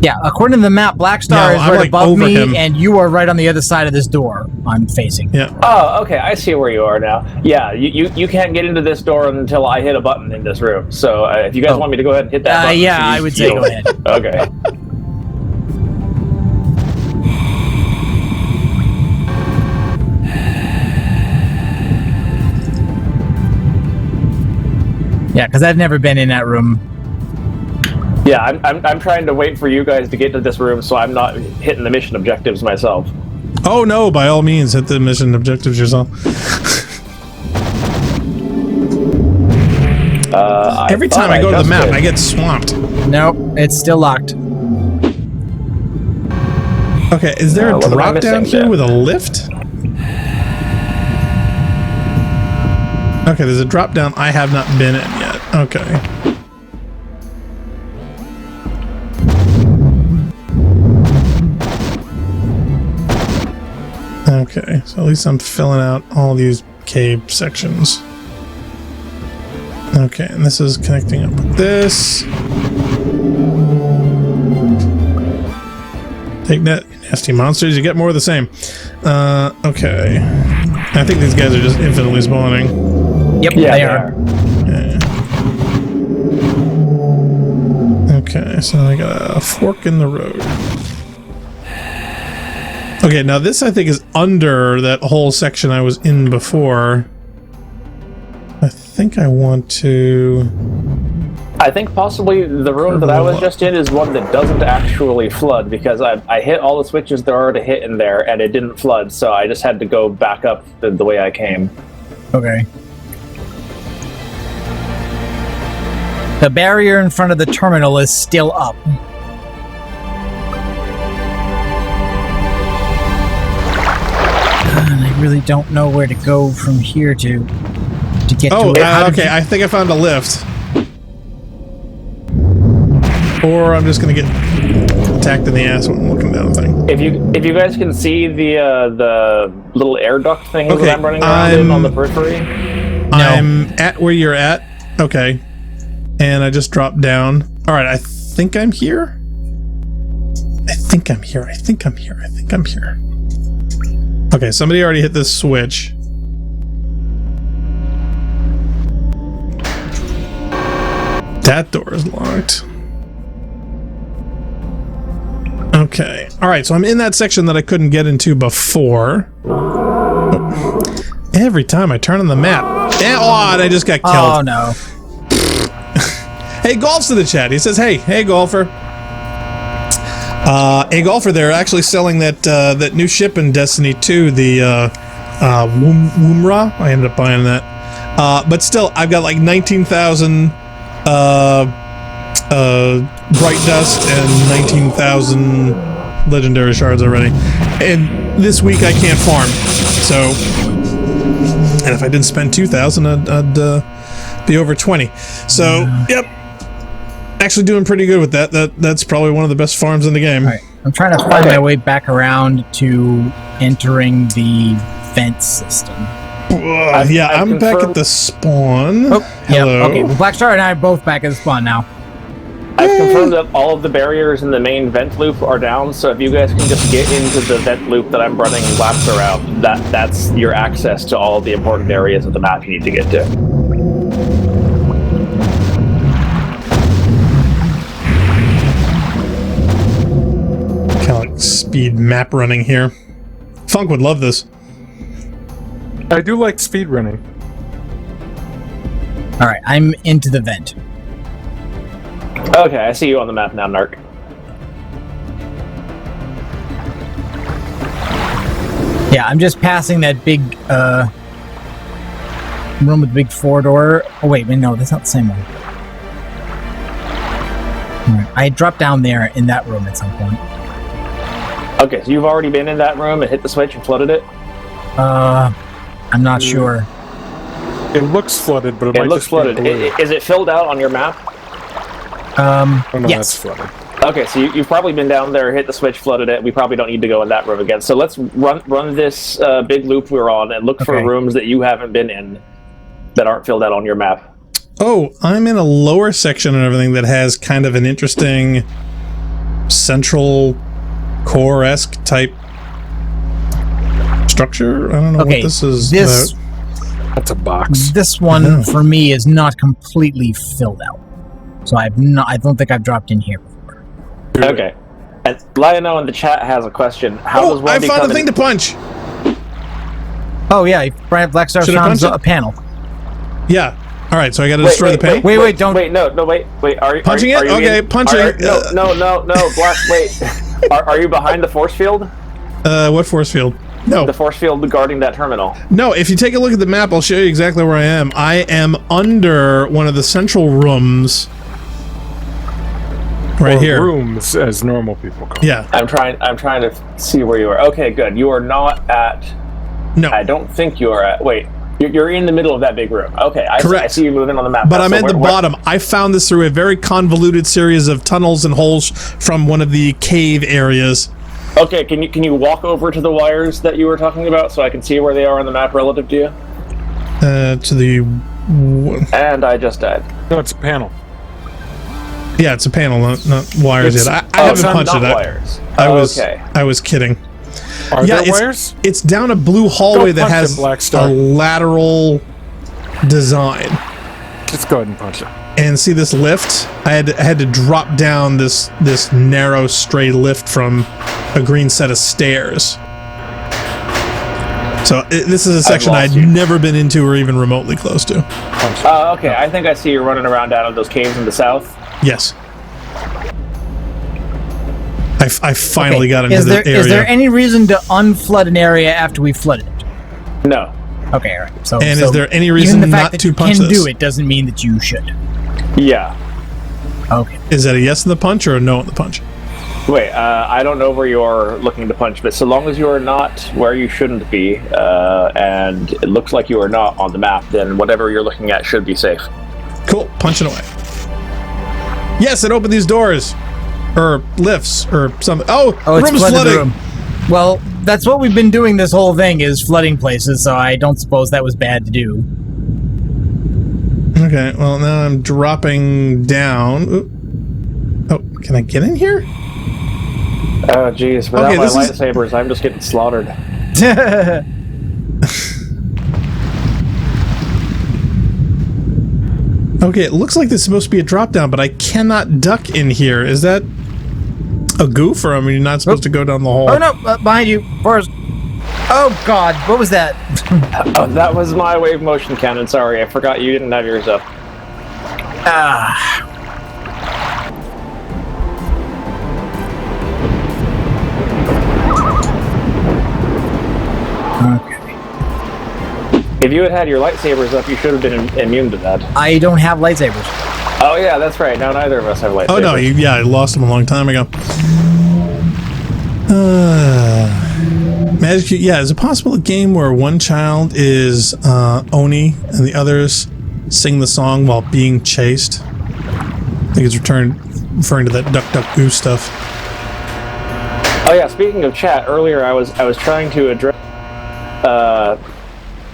yeah, according to the map, Blackstar is right above me, and you are right on the other side of this door I'm facing. Yeah. Oh, okay, I see where you are now. Yeah, you can't get into this door until I hit a button in this room. So if you guys want me to go ahead and hit that button, yeah, I would say go ahead. Okay. Yeah, because I've never been in that room. Yeah, I'm trying to wait for you guys to get to this room so I'm not hitting the mission objectives myself. Oh no, by all means, hit the mission objectives yourself. Every time I go to the map, I get swamped. Nope, it's still locked. Okay, is there a drop down here with a lift? Okay, there's a drop down I have not been in yet. Okay. Okay, so at least I'm filling out all these cave sections. Okay, and this is connecting up with this. Take that, nasty monsters. You get more of the same. Okay. I think these guys are just infinitely spawning. Yep, yeah, they are. Okay, so I got a fork in the road. Okay, now this I think is under that whole section I was in before. I think I want to... I think possibly the room that I was just in is one that doesn't actually flood, because I hit all the switches there are to hit in there, and it didn't flood, so I just had to go back up the way I came. Okay. The barrier in front of the terminal is still up. And I really don't know where to go from here to get to it. Okay, I think I found a lift. Or I'm just gonna get attacked in the ass when I'm looking down the thing. If you guys can see the little air duct thing that I'm running around in on the periphery. I'm at where you're at. Okay. And I just dropped down. Alright, I think I'm here. I think I'm here. Okay, somebody already hit this switch. That door is locked. Okay. Alright, so I'm in that section that I couldn't get into before. Every time I turn on the map. And I just got killed. Oh, no. Hey, Golf's in the chat. He says, hey, Golfer. Hey, Golfer, they're actually selling that new ship in Destiny 2, the Woomra. I ended up buying that. But still, I've got like 19,000 Bright Dust and 19,000 Legendary Shards already. And this week I can't farm. So, and if I didn't spend 2,000, I'd be over 20. So, yep. Actually doing pretty good with that. That's probably one of the best farms in the game. All right. I'm trying to find my way back around to entering the vent system. Yeah, I'm back at the spawn. Oh, hello. Yeah, okay. Well, Black Star and I are both back at the spawn now. I've confirmed that all of the barriers in the main vent loop are down, so if you guys can just get into the vent loop that I'm running laps around, that's your access to all of the important areas of the map you need to get to. Kind of like speed map running here. Funk would love this. I do like speed running. All right, I'm into the vent. Okay, I see you on the map now, Narc. Yeah, I'm just passing that big room with the big 4-door. Oh wait, no, that's not the same one. Right. I dropped down there in that room at some point. Okay, so you've already been in that room and hit the switch and flooded it? I'm not sure. It looks flooded, but it looks flooded. Is it filled out on your map? Oh, no, yes. That's flooded. Okay, so you've probably been down there, hit the switch, flooded it. We probably don't need to go in that room again. So let's run this big loop we're on and look for rooms that you haven't been in that aren't filled out on your map. Oh, I'm in a lower section and everything that has kind of an interesting central core-esque type structure. I don't know what this is. That's a box. This one for me is not completely filled out, so I don't think I've dropped in here before. Okay, and Lionel in the chat has a question. How does one I found a thing to punch. Oh yeah, Black Star found a panel. Yeah. All right, so I got to destroy the panel. Wait, don't. Wait, no, wait. Are you punching it? Okay, punching. No, Black. Wait. Are you behind the force field? What force field? No. The force field guarding that terminal. No, if you take a look at the map, I'll show you exactly where I am. I am under one of the central rooms. Right here. Rooms, as normal people call. Yeah. I'm trying to see where you are. Okay, good. You are not at... No. I don't think you are at... Wait. You're in the middle of that big room. Okay, I see you moving on the map. But I'm at the bottom. I found this through a very convoluted series of tunnels and holes from one of the cave areas. Okay, can you walk over to the wires that you were talking about so I can see where they are on the map relative to you? To the... And I just died. No, it's a panel. Yeah, it's a panel, not wires yet. I haven't punched it. Wires. I was kidding. Are there wires? It's down a blue hallway that has a lateral design. Just go ahead and punch it. And see this lift? I had to drop down this narrow, straight lift from a green set of stairs. So this is a section I'd never been into or even remotely close to. Okay, I think I see you running around down in those caves in the south. Yes. I finally got into the area. Is there any reason to unflood an area after we flooded it? No. Okay, all right. So, is there any reason not to punch this? Even the fact that you can do it doesn't mean that you should. Yeah. Okay. Is that a yes in the punch or a no in the punch? Wait, I don't know where you are looking to punch, but so long as you are not where you shouldn't be, and it looks like you are not on the map, then whatever you're looking at should be safe. Cool. Punching away. Yes, it opened these doors. Or lifts, or something. Oh, it's room's flooding. The room. Well, that's what we've been doing this whole thing, is flooding places, so I don't suppose that was bad to do. Okay, well, now I'm dropping down. Ooh. Oh, can I get in here? Oh, jeez. Without my lightsabers, I'm just getting slaughtered. Okay, it looks like there's supposed to be a drop down, but I cannot duck in here. Is that a goof, or am I not supposed to go down the hole? Oh, no, behind you. First. Oh, God, what was that? Oh, that was my wave motion cannon. Sorry, I forgot you didn't have yours up. If you had your lightsabers up, you should have been immune to that. I don't have lightsabers. Oh yeah, that's right. No, neither of us have lightsabers. Oh no, I lost them a long time ago. Magic, yeah, is it possible a game where one child is Oni and the others sing the song while being chased? I think it's referring to that Duck Duck Goose stuff. Oh yeah, speaking of chat, earlier I was trying to address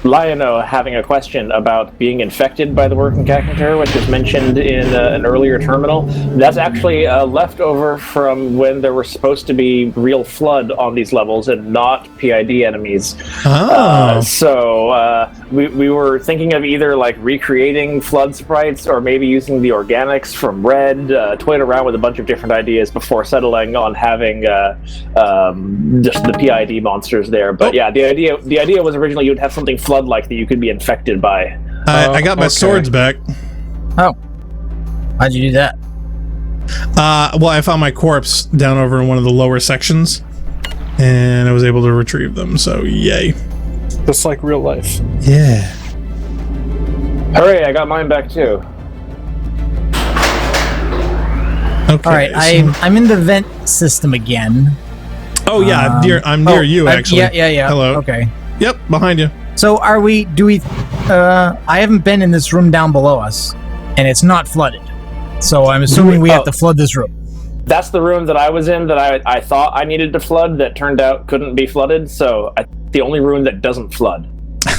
Liono having a question about being infected by the working caricature, which was mentioned in an earlier terminal. That's actually leftover from when there were supposed to be real flood on these levels and not PID enemies. Oh. So we were thinking of either like recreating flood sprites or maybe using the organics from Red, toyed around with a bunch of different ideas before settling on having just the PID monsters there. But yeah, the idea was originally you'd have something flood-like that you could be infected by. I got my swords back. Oh. How'd you do that? Well, I found my corpse down over in one of the lower sections, and I was able to retrieve them, so yay. Just like real life. Yeah. Hooray, I got mine back too. Okay. All right, I'm in the vent system again. Oh yeah, I'm near you actually. Yeah. Hello. Okay. Yep, behind you. So I haven't been in this room down below us, and it's not flooded. So I'm assuming we have to flood this room. That's the room that I was in that I thought I needed to flood that turned out couldn't be flooded, so the only room that doesn't flood.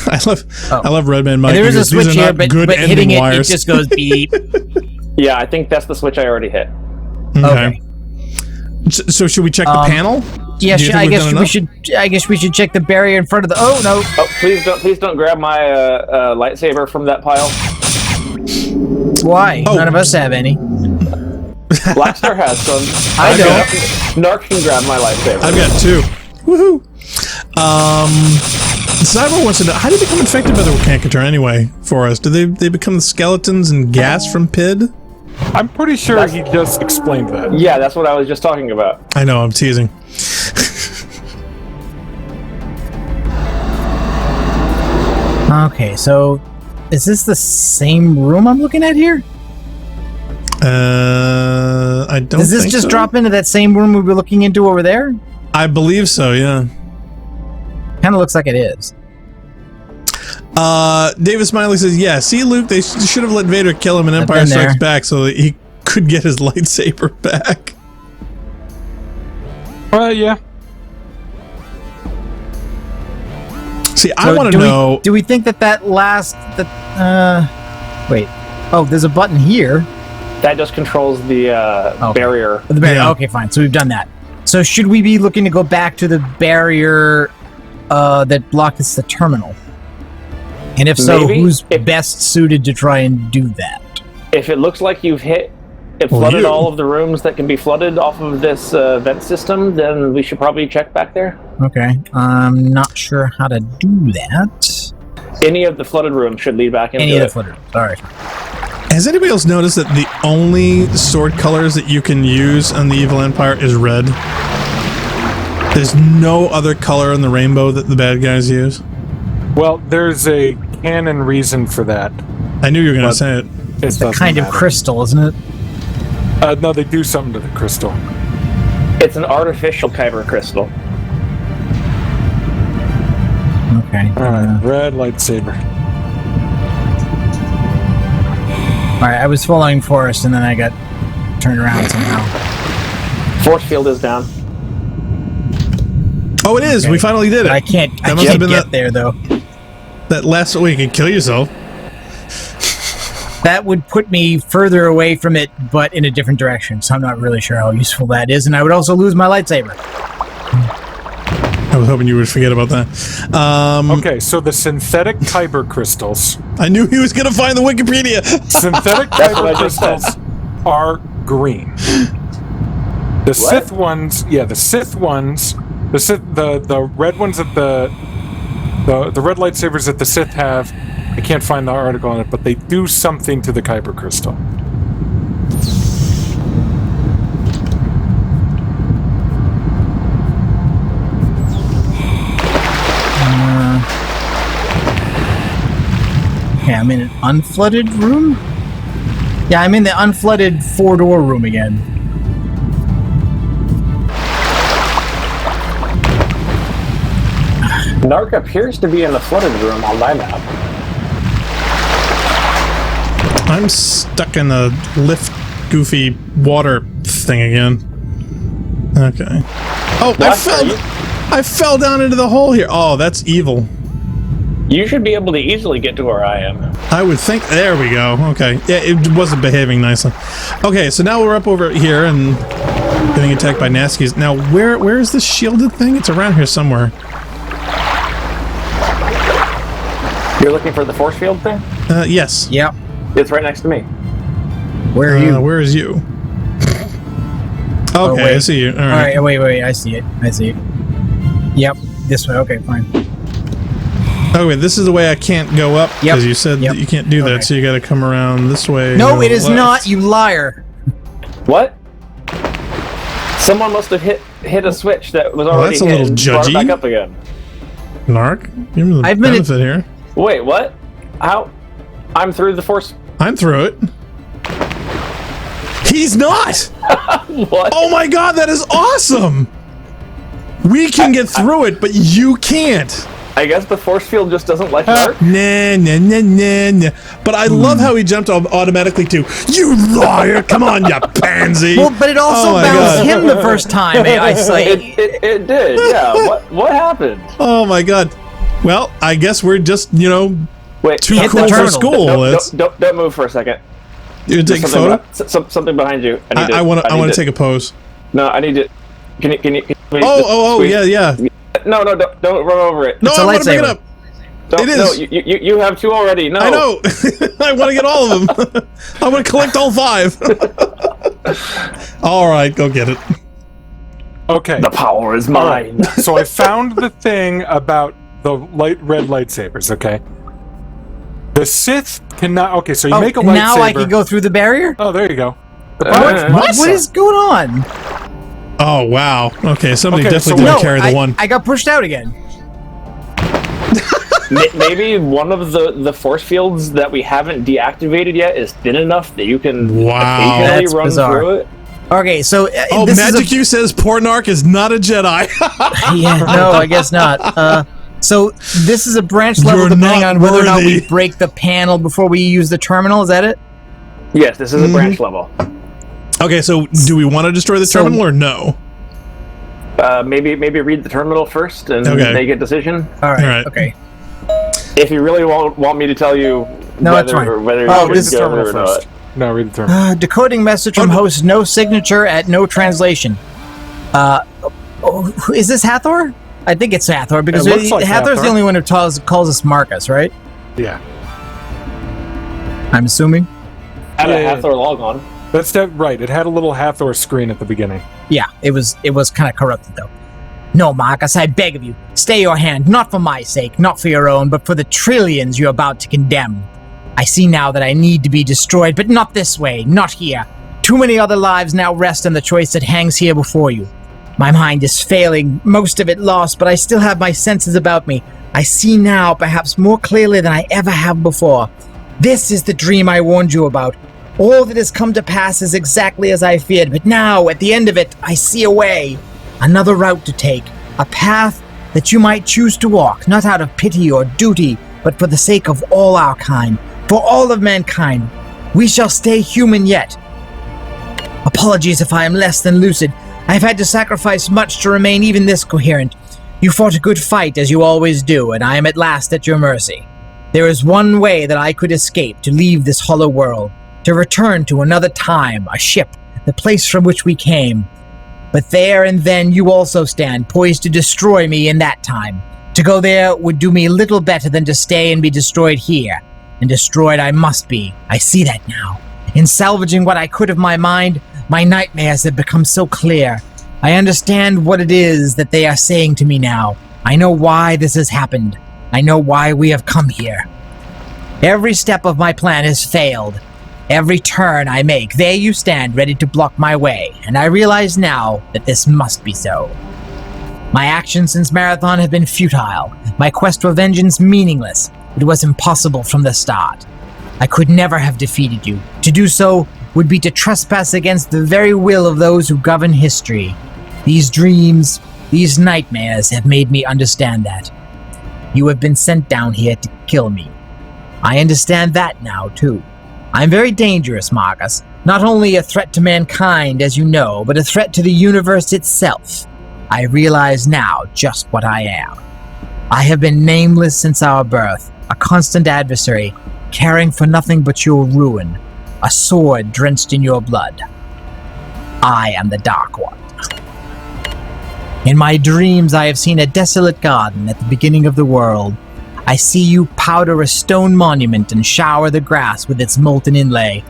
I love Redman Mike. There is a switch here, but hitting it just goes beep. Yeah, I think that's the switch I already hit. Okay. So should we check the panel? Yeah, I guess we should check the barrier in front of the. Oh no! Oh, please don't grab my lightsaber from that pile. Why? Oh. None of us have any. Blackstar has some. I don't. Narc can grab my lightsaber. I've got two. Woohoo! Cyber wants to know, how did they become infected by the Workankator anyway? For us, did they become the skeletons and gas from PID? I'm pretty sure he just explained that. Yeah, that's what I was just talking about. I know, I'm teasing. Okay, so is this the same room I'm looking at here? I don't. Does this think just so. drop into that same room we were looking into over there? I believe so. Yeah. Kind of looks like it is. David Smiley says, "Yeah, see, Luke, they should have let Vader kill him in Empire Strikes Back so that he could get his lightsaber back." Yeah. See, I want to know. Do we think that last? Wait. Oh, there's a button here. That just controls the barrier. The barrier. Yeah. Okay, fine. So we've done that. So should we be looking to go back to the barrier that blocks the terminal? And if so, who's best suited to try and do that? If it looks like you've flooded all of the rooms that can be flooded off of this vent system, then we should probably check back there. Okay. I'm not sure how to do that. Any of the flooded rooms should lead back into Any of the flooded rooms. All right. Has anybody else noticed that the only sword colors that you can use on the Evil Empire is red? There's no other color in the rainbow that the bad guys use? Well, there's a canon reason for that. I knew you were going to say it. It's a kind of crystal, isn't it? No, they do something to the crystal. It's an artificial kyber crystal. Okay. Alright, red lightsaber. Alright, I was following Forrest and then I got turned around somehow. Force field is down. Oh, it is. Okay. We finally did it. I can't get there, though. That last way you can kill yourself. That would put me further away from it, but in a different direction, so I'm not really sure how useful that is, and I would also lose my lightsaber. I was hoping you would forget about that. Okay, so the synthetic kyber crystals. I knew he was going to find the Wikipedia. Synthetic kyber crystals are green. The Sith ones, the Sith ones, the red ones that the red lightsabers that the Sith have, I can't find the article on it, but they do something to the kyber crystal. Okay, I'm in an unflooded room? Yeah, I'm in the unflooded 4-door room again. Narc appears to be in the flooded room on my map. I'm stuck in the lift goofy water thing again. Okay. Oh, I fell down into the hole here. Oh, that's evil. You should be able to easily get to where I am. I would think. There we go. Okay. Yeah, it wasn't behaving nicely. Okay, so now we're up over here and getting attacked by Naskies. Now, where is this shielded thing? It's around here somewhere. You're looking for the force field thing? Yes. Yep. It's right next to me. Where are you? Where is you? Okay, I see you. All right. Wait. I see it. Yep. This way. Okay, fine. Oh, wait, this is the way I can't go up, because you said that you can't do that, so you gotta come around this way. No, it is not, you liar. What? Someone must have hit a switch that was already hit. That's a little judgy. Back up again. Narc, give me the benefit here. Wait, what? How? I'm through the force. I'm through it. He's not! What? Oh my god, that is awesome! We can get through it, but you can't. I guess the force field just doesn't like Narc. Nah. But I love how he jumped automatically to, you liar! Come on, you pansy! Well, but it also bounced him the first time, I say. It did, yeah. What happened? Oh my god. Well, I guess we're just, too cool for school. Don't move for a second. You take a photo? Something behind you. I want to take a pose. No, I need to. Can you yeah. No, don't run over it. No, I want to bring it up. It is. No, you have 2 already. No. I know. I want to get all of them. I want to collect all 5. All right, go get it. Okay. The power is mine. Right. So I found the thing about the red lightsabers, okay? The Sith cannot... Okay, so you make a lightsaber... Now I can go through the barrier? Oh, there you go. What is going on? Oh, wow. Okay, somebody definitely didn't carry the one. I got pushed out again. Maybe one of the force fields that we haven't deactivated yet is thin enough that you can occasionally run through it. Okay, so Magic U says Pornarch is not a Jedi. Yeah, no, I guess not. So this is a branch level depending on whether or not we break the panel before we use the terminal. Is that it? Yes, this is a branch level. Okay, so do we want to destroy the terminal or no? Maybe read the terminal first and make a decision. All right. Okay. If you really want me to tell you whether this is terminal first. No, read the terminal. Decoding message from host, no signature at no translation. Is this Hathor? I think it's Hathor because Hathor's the only one who calls us Marcus, right? Yeah. I'm assuming. Had a Hathor log on. That's right. It had a little Hathor screen at the beginning. Yeah, it was kind of corrupted though. No, Marcus, I beg of you, stay your hand, not for my sake, not for your own, but for the trillions you're about to condemn. I see now that I need to be destroyed, but not this way, not here. Too many other lives now rest on the choice that hangs here before you. My mind is failing, most of it lost, but I still have my senses about me. I see now, perhaps more clearly than I ever have before. This is the dream I warned you about. All that has come to pass is exactly as I feared, but now, at the end of it, I see a way. Another route to take, a path that you might choose to walk, not out of pity or duty, but for the sake of all our kind, for all of mankind. We shall stay human yet. Apologies if I am less than lucid. I have had to sacrifice much to remain even this coherent. You fought a good fight, as you always do, and I am at last at your mercy. There is one way that I could escape, to leave this hollow world, to return to another time, a ship, the place from which we came. But there and then you also stand, poised to destroy me in that time. To go there would do me little better than to stay and be destroyed here. And destroyed I must be. I see that now. In salvaging what I could of my mind, my nightmares have become so clear. I understand what it is that they are saying to me now. I know why this has happened. I know why we have come here. Every step of my plan has failed. Every turn I make, there you stand ready to block my way, and I realize now that this must be so. My actions since Marathon have been futile, my quest for vengeance meaningless. It was impossible from the start. I could never have defeated you. To do so would be to trespass against the very will of those who govern history. These dreams, these nightmares have made me understand that. You have been sent down here to kill me. I understand that now, too. I'm very dangerous, Marcus. Not only a threat to mankind, as you know, but a threat to the universe itself. I realize now just what I am. I have been nameless since our birth, a constant adversary, caring for nothing but your ruin, a sword drenched in your blood. I am the Dark One. In my dreams, I have seen a desolate garden at the beginning of the world. I see you powder a stone monument and shower the grass with its molten inlay.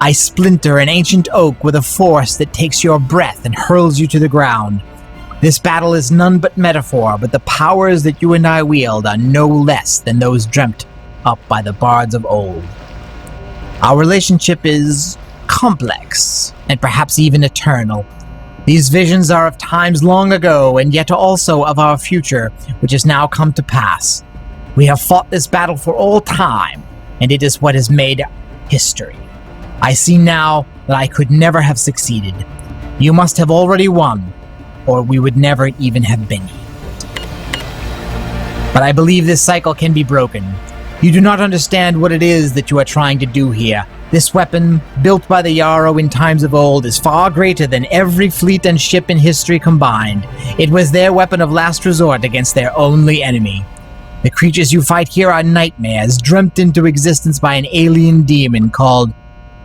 I splinter an ancient oak with a force that takes your breath and hurls you to the ground. This battle is none but metaphor, but the powers that you and I wield are no less than those dreamt up by the bards of old. Our relationship is complex, and perhaps even eternal. These visions are of times long ago, and yet also of our future, which has now come to pass. We have fought this battle for all time, and it is what has made history. I see now that I could never have succeeded. You must have already won, or we would never even have been here. But I believe this cycle can be broken. You do not understand what it is that you are trying to do here. This weapon, built by the Yarrow in times of old, is far greater than every fleet and ship in history combined. It was their weapon of last resort against their only enemy. The creatures you fight here are nightmares, dreamt into existence by an alien demon called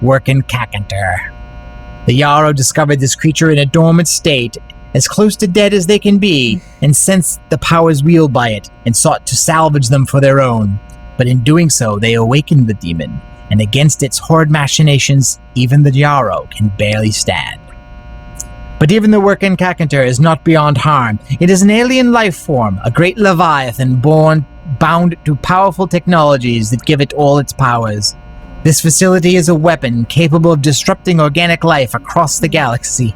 Workin Kakanter. The Yarrow discovered this creature in a dormant state, as close to dead as they can be, and sensed the powers wielded by it, and sought to salvage them for their own. But in doing so, they awakened the demon, and against its horrid machinations, even the Yarrow can barely stand. But even the Workin Kakanter is not beyond harm. It is an alien life form, a great leviathan bound to powerful technologies that give it all its powers. This facility is a weapon capable of disrupting organic life across the galaxy.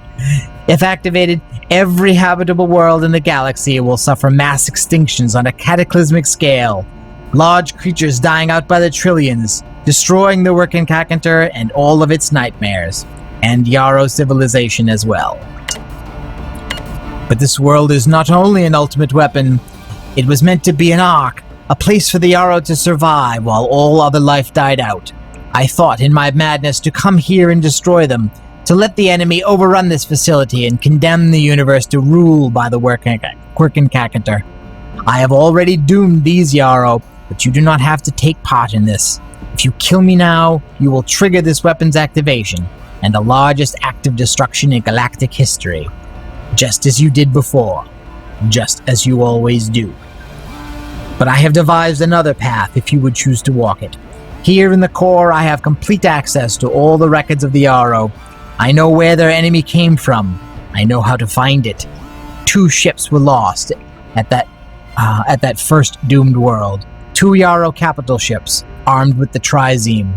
If activated, every habitable world in the galaxy will suffer mass extinctions on a cataclysmic scale. Large creatures dying out by the trillions, destroying the working Kakantar and all of its nightmares, and Yarrow civilization as well. But this world is not only an ultimate weapon, it was meant to be an ark, a place for the Yarrow to survive while all other life died out. I thought in my madness to come here and destroy them, to let the enemy overrun this facility and condemn the universe to rule by the working Kakantar. I have already doomed these Yarrow, but you do not have to take part in this. If you kill me now, you will trigger this weapon's activation, and the largest act of destruction in galactic history. Just as you did before. Just as you always do. But I have devised another path if you would choose to walk it. Here in the core, I have complete access to all the records of the Yarrow. I know where their enemy came from. I know how to find it. 2 ships were lost at that first doomed world. 2 Yarrow capital ships, armed with the Trizeme.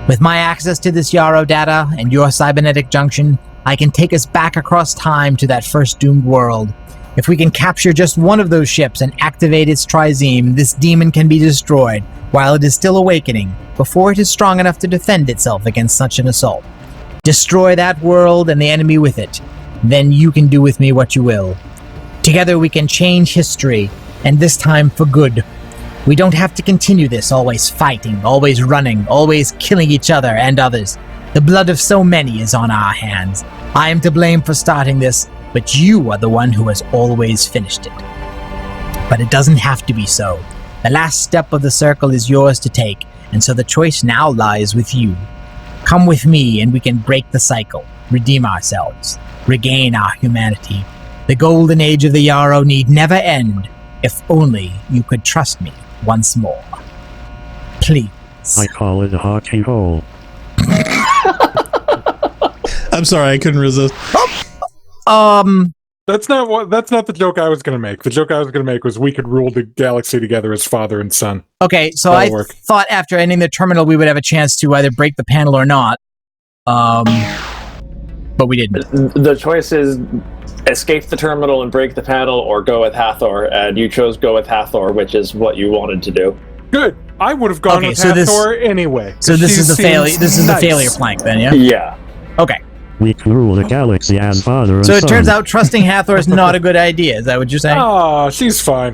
With my access to this Yarrow data and your cybernetic junction, I can take us back across time to that first doomed world. If we can capture just one of those ships and activate its Trizeme, this demon can be destroyed while it is still awakening, before it is strong enough to defend itself against such an assault. Destroy that world and the enemy with it. Then you can do with me what you will. Together we can change history, and this time for good. We don't have to continue this, always fighting, always running, always killing each other and others. The blood of so many is on our hands. I am to blame for starting this, but you are the one who has always finished it. But it doesn't have to be so. The last step of the circle is yours to take, and so the choice now lies with you. Come with me and we can break the cycle, redeem ourselves, regain our humanity. The golden age of the Yarrow need never end, if only you could trust me once more. Please. I call it a hockey hole. I'm sorry, I couldn't resist. That's not the joke I was going to make. The joke I was going to make was we could rule the galaxy together as father and son. Okay, so I thought after ending the terminal we would have a chance to either break the panel or not. But we didn't. The choice is escape the terminal and break the panel, or go with Hathor, and you chose go with Hathor, which is what you wanted to do. Good. I would have gone with Hathor anyway. So this is the failure. This is the failure plank, then, yeah. Yeah. Okay. We can rule the galaxy as father and son. So it turns out trusting Hathor is not a good idea. Is that what you're saying? Oh, she's fine.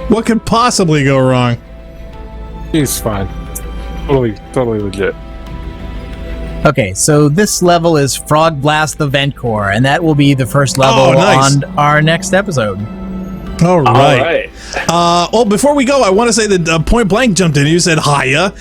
What could possibly go wrong? She's fine. Totally legit. Okay, so this level is Frog Blast the Vent Core, and that will be the first level on our next episode. All right. Well, before we go, I want to say that Point Blank jumped in. He said hiya.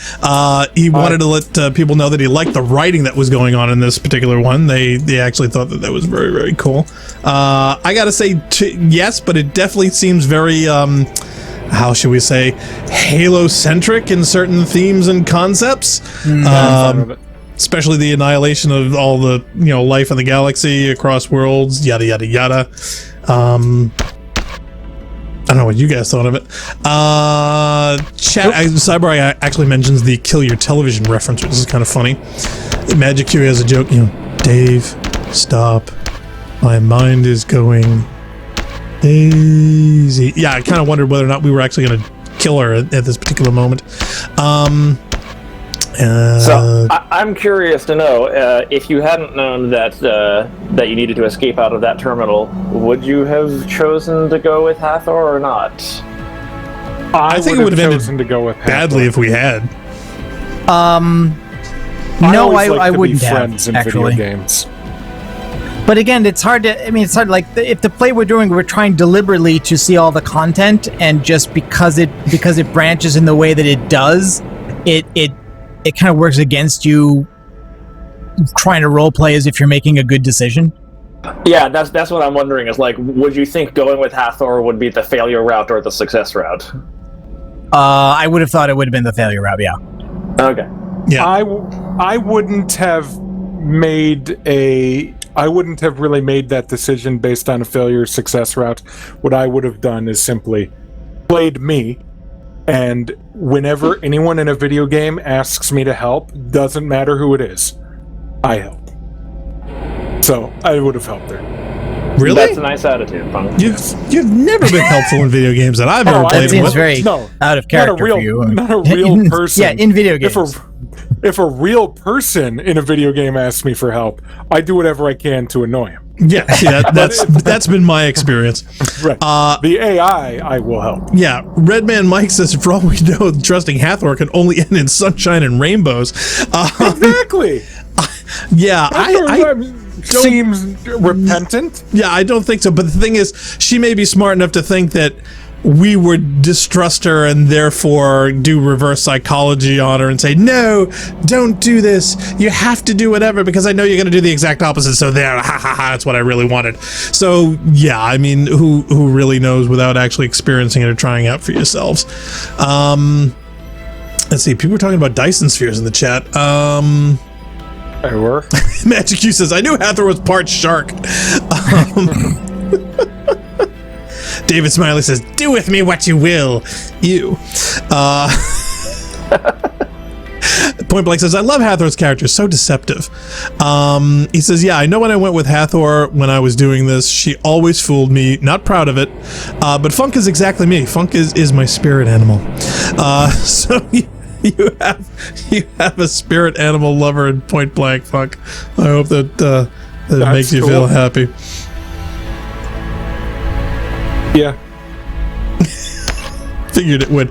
He wanted to let people know that he liked the writing that was going on in this particular one. They actually thought that was very, very cool. I got to say yes, but it definitely seems very, how should we say, Halo-centric in certain themes and concepts. Especially the annihilation of all the life in the galaxy across worlds, yada yada yada. I don't know what you guys thought of it. Cyber actually mentions the kill your television reference, which is kind of funny. Magic Q has a joke, Dave, stop. My mind is going easy. Yeah, I kind of wondered whether or not we were actually going to kill her at this particular moment. So I'm curious to know if you hadn't known that you needed to escape out of that terminal, would you have chosen to go with Hathor or not? I think it would have ended to go with badly if we had. No, I wouldn't have. Friends in actually. Video games. But again, it's hard to. It's hard. Like if the play we're doing, we're trying deliberately to see all the content, and just because it branches in the way that it does, it kind of works against you trying to roleplay as if you're making a good decision. Yeah, that's what I'm wondering is would you think going with Hathor would be the failure route or the success route? I would have thought it would have been the failure route, yeah. Okay. Yeah. I wouldn't have really made that decision based on a failure success route. What I would have done is simply played me. And whenever anyone in a video game asks me to help, doesn't matter who it is, I help. So I would have helped her. Really? That's a nice attitude, Punk. You've never been helpful in video games that I've ever played. That seems very out of character for you. Not a real person. Yeah, in video games. If a real person in a video game asks me for help, I do whatever I can to annoy him. Yeah, see, that's been my experience. Right. The AI, I will help. Yeah, Redman Mike says, for all we know, trusting Hathor can only end in sunshine and rainbows. Exactly. Yeah, I seems repentant. Yeah, I don't think so. But the thing is, she may be smart enough to think that we would distrust her and therefore do reverse psychology on her and say, no, don't do this. You have to do whatever because I know you're going to do the exact opposite. So there, ha ha ha, that's what I really wanted. So yeah, I mean, who really knows without actually experiencing it or trying out for yourselves? Let's see. People were talking about Dyson spheres in the chat. They were. Magic Q says, I knew Hathor was part shark. David Smiley says, do with me what you will. You. Point Blank says, I love Hathor's character, so deceptive. He says, yeah, I know when I went with Hathor when I was doing this, she always fooled me, not proud of it, but Funk is exactly me. Funk is my spirit animal. So you have a spirit animal lover in Point Blank, Funk. I hope that it makes you feel happy. Yeah. Figured it would.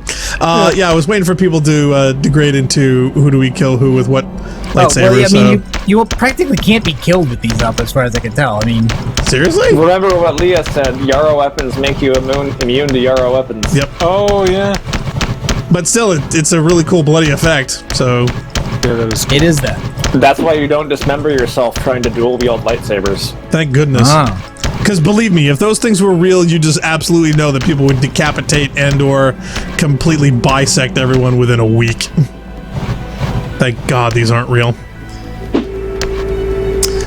Yeah, I was waiting for people to degrade into who do we kill who with what lightsabers. Well, I mean, you practically can't be killed with these up, as far as I can tell. I mean, seriously? Remember what Leah said: Yarrow weapons make you immune to Yarrow weapons. Yep. Oh yeah. But still, it's a really cool bloody effect. So yeah, that is cool. It is that. That's why you don't dismember yourself trying to dual wield lightsabers. Thank goodness. Because believe me, if those things were real, you just absolutely know that people would decapitate and or completely bisect everyone within a week. Thank God these aren't real.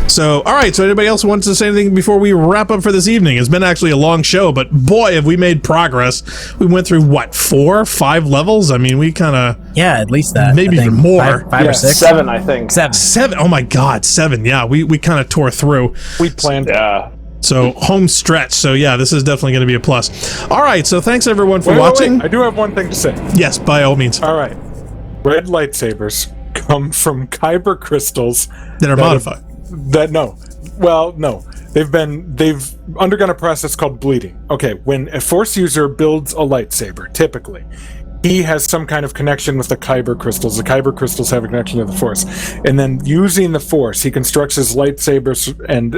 So, all right. So, anybody else wants to say anything before we wrap up for this evening? It's been actually a long show, but boy, have we made progress. We went through, what, 4 or 5 levels? I mean, we kind of... Yeah, at least that. Maybe even more. 5 or 6? 7, I think. 7. Oh, my God. 7. Yeah, we kind of tore through. We planned. Yeah. So, home stretch. So, yeah, this is definitely going to be a plus. All right. So, thanks, everyone, for watching. Wait. I do have one thing to say. Yes, by all means. All right. Red lightsabers come from kyber crystals that are modified. No. They've undergone a process called bleeding. Okay, when a Force user builds a lightsaber, typically, he has some kind of connection with the kyber crystals. The kyber crystals have a connection to the Force. And then using the Force, he constructs his lightsabers and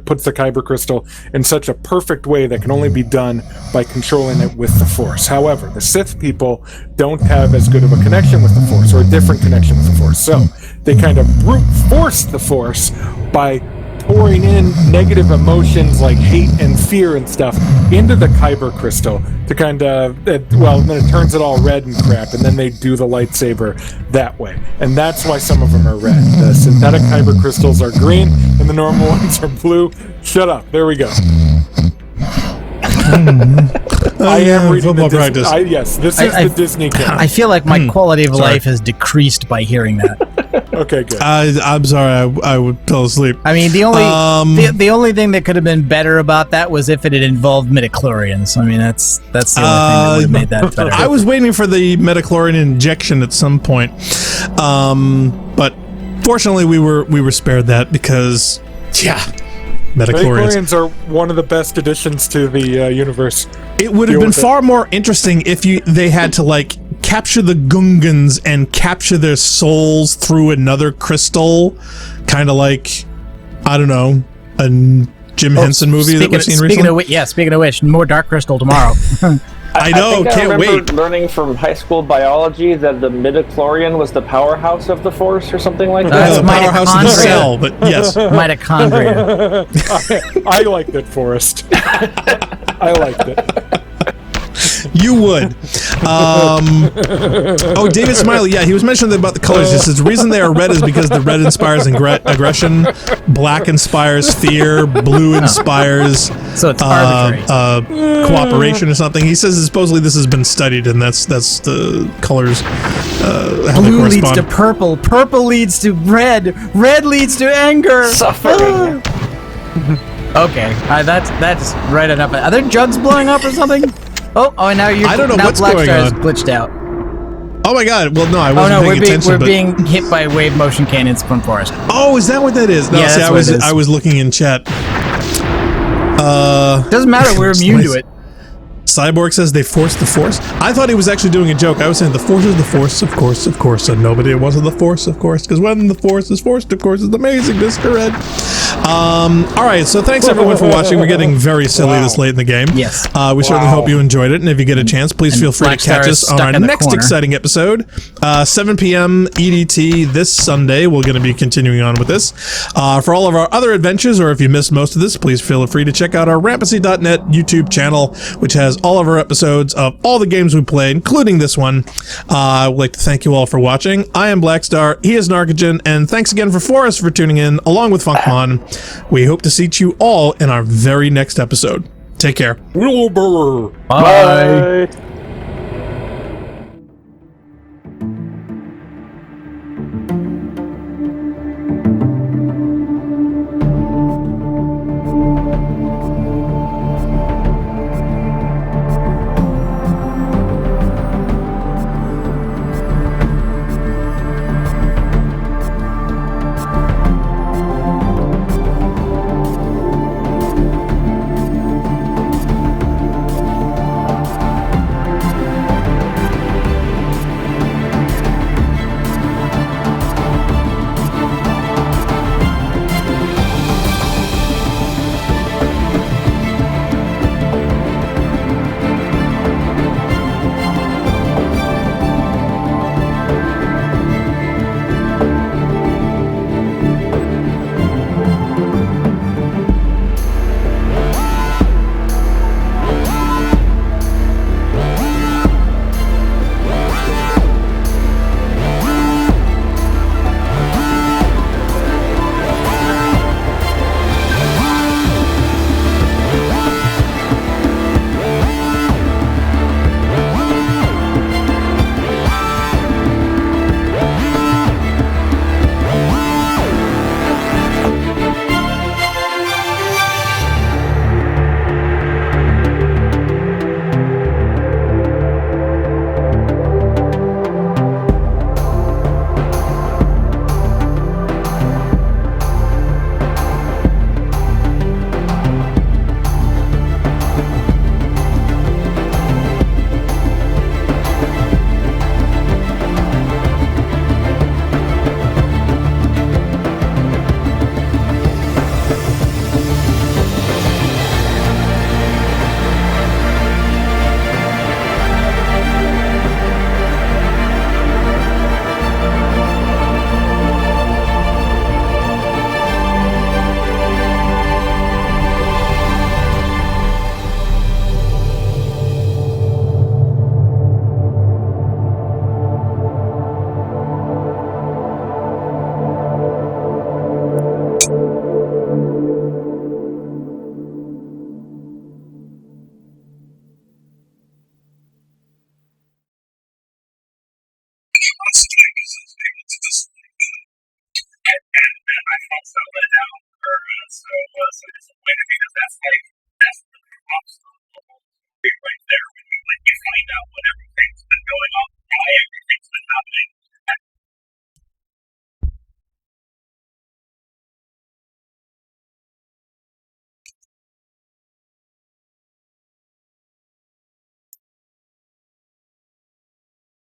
puts the kyber crystal in such a perfect way that can only be done by controlling it with the Force. However, the Sith people don't have as good of a connection with the Force, or a different connection with the Force. So they kind of brute force the Force by pouring in negative emotions like hate and fear and stuff into the kyber crystal to kind of, then it turns it all red and crap, and then they do the lightsaber that way. And that's why some of them are red. The synthetic kyber crystals are green, and the normal ones are blue. Shut up. There we go. I am reading football practice. Yes, this is the Disney canon. I feel like my quality of life has decreased by hearing that. Okay, good. I'm sorry, I would fell asleep. I mean, the only thing that could have been better about that was if it had involved midichlorians. I mean, that's the only thing that would have made that better. I was waiting for the midichlorian injection at some point, but fortunately we were spared that because, midichlorians are one of the best additions to the universe. It would have been far more interesting if they had to capture the Gungans and capture their souls through another crystal, kind of like, I don't know, a Jim Henson movie that we've seen recently. Speaking of which, more Dark Crystal tomorrow. I know, can't wait. Learning from high school biology that the midichlorian was the powerhouse of the Force or something like that. The powerhouse of the cell, but yes. Mitochondria. I liked it, Forrest. I liked it. You would. David Smiley, he was mentioning about the colors. He says the reason they are red is because the red inspires aggression, black inspires fear, blue inspires so it's arbitrary. Cooperation or something. He says supposedly this has been studied, and that's the colors. How blue leads to purple, purple leads to red, red leads to anger. Suffering. Okay, that's right enough. Are there jugs blowing up or something? Oh, now you're. I don't know now what's Black going Star's on. glitched out. Oh my god! Well, no, I wasn't paying attention. We're being hit by wave motion cannons from Forest. Oh, is that what that is? No, yeah, see, that's I was looking in chat. Doesn't matter. We're immune to it. Cyborg says they forced the Force. I thought he was actually doing a joke. I was saying the Force is the Force, of course, and nobody wasn't the Force, of course, because when the Force is forced, of course, it's amazing, Mr. Ed. All right, so thanks everyone for watching. We're getting very silly this late in the game. Yes. We certainly hope you enjoyed it, and if you get a chance, please feel free to catch us on our next exciting episode, 7 p.m. EDT this Sunday. We're going to be continuing on with this. For all of our other adventures, or if you missed most of this, please feel free to check out our Rampancy.net YouTube channel, which has all of our episodes of all the games we play, including this one. I would like to thank you all for watching. I am Blackstar, he is Narcogen, and thanks again for Forrest for tuning in, along with Funkmon. We hope to see you all in our very next episode. Take care. Bye. Bye.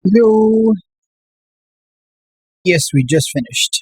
Hello. Yes, we just finished.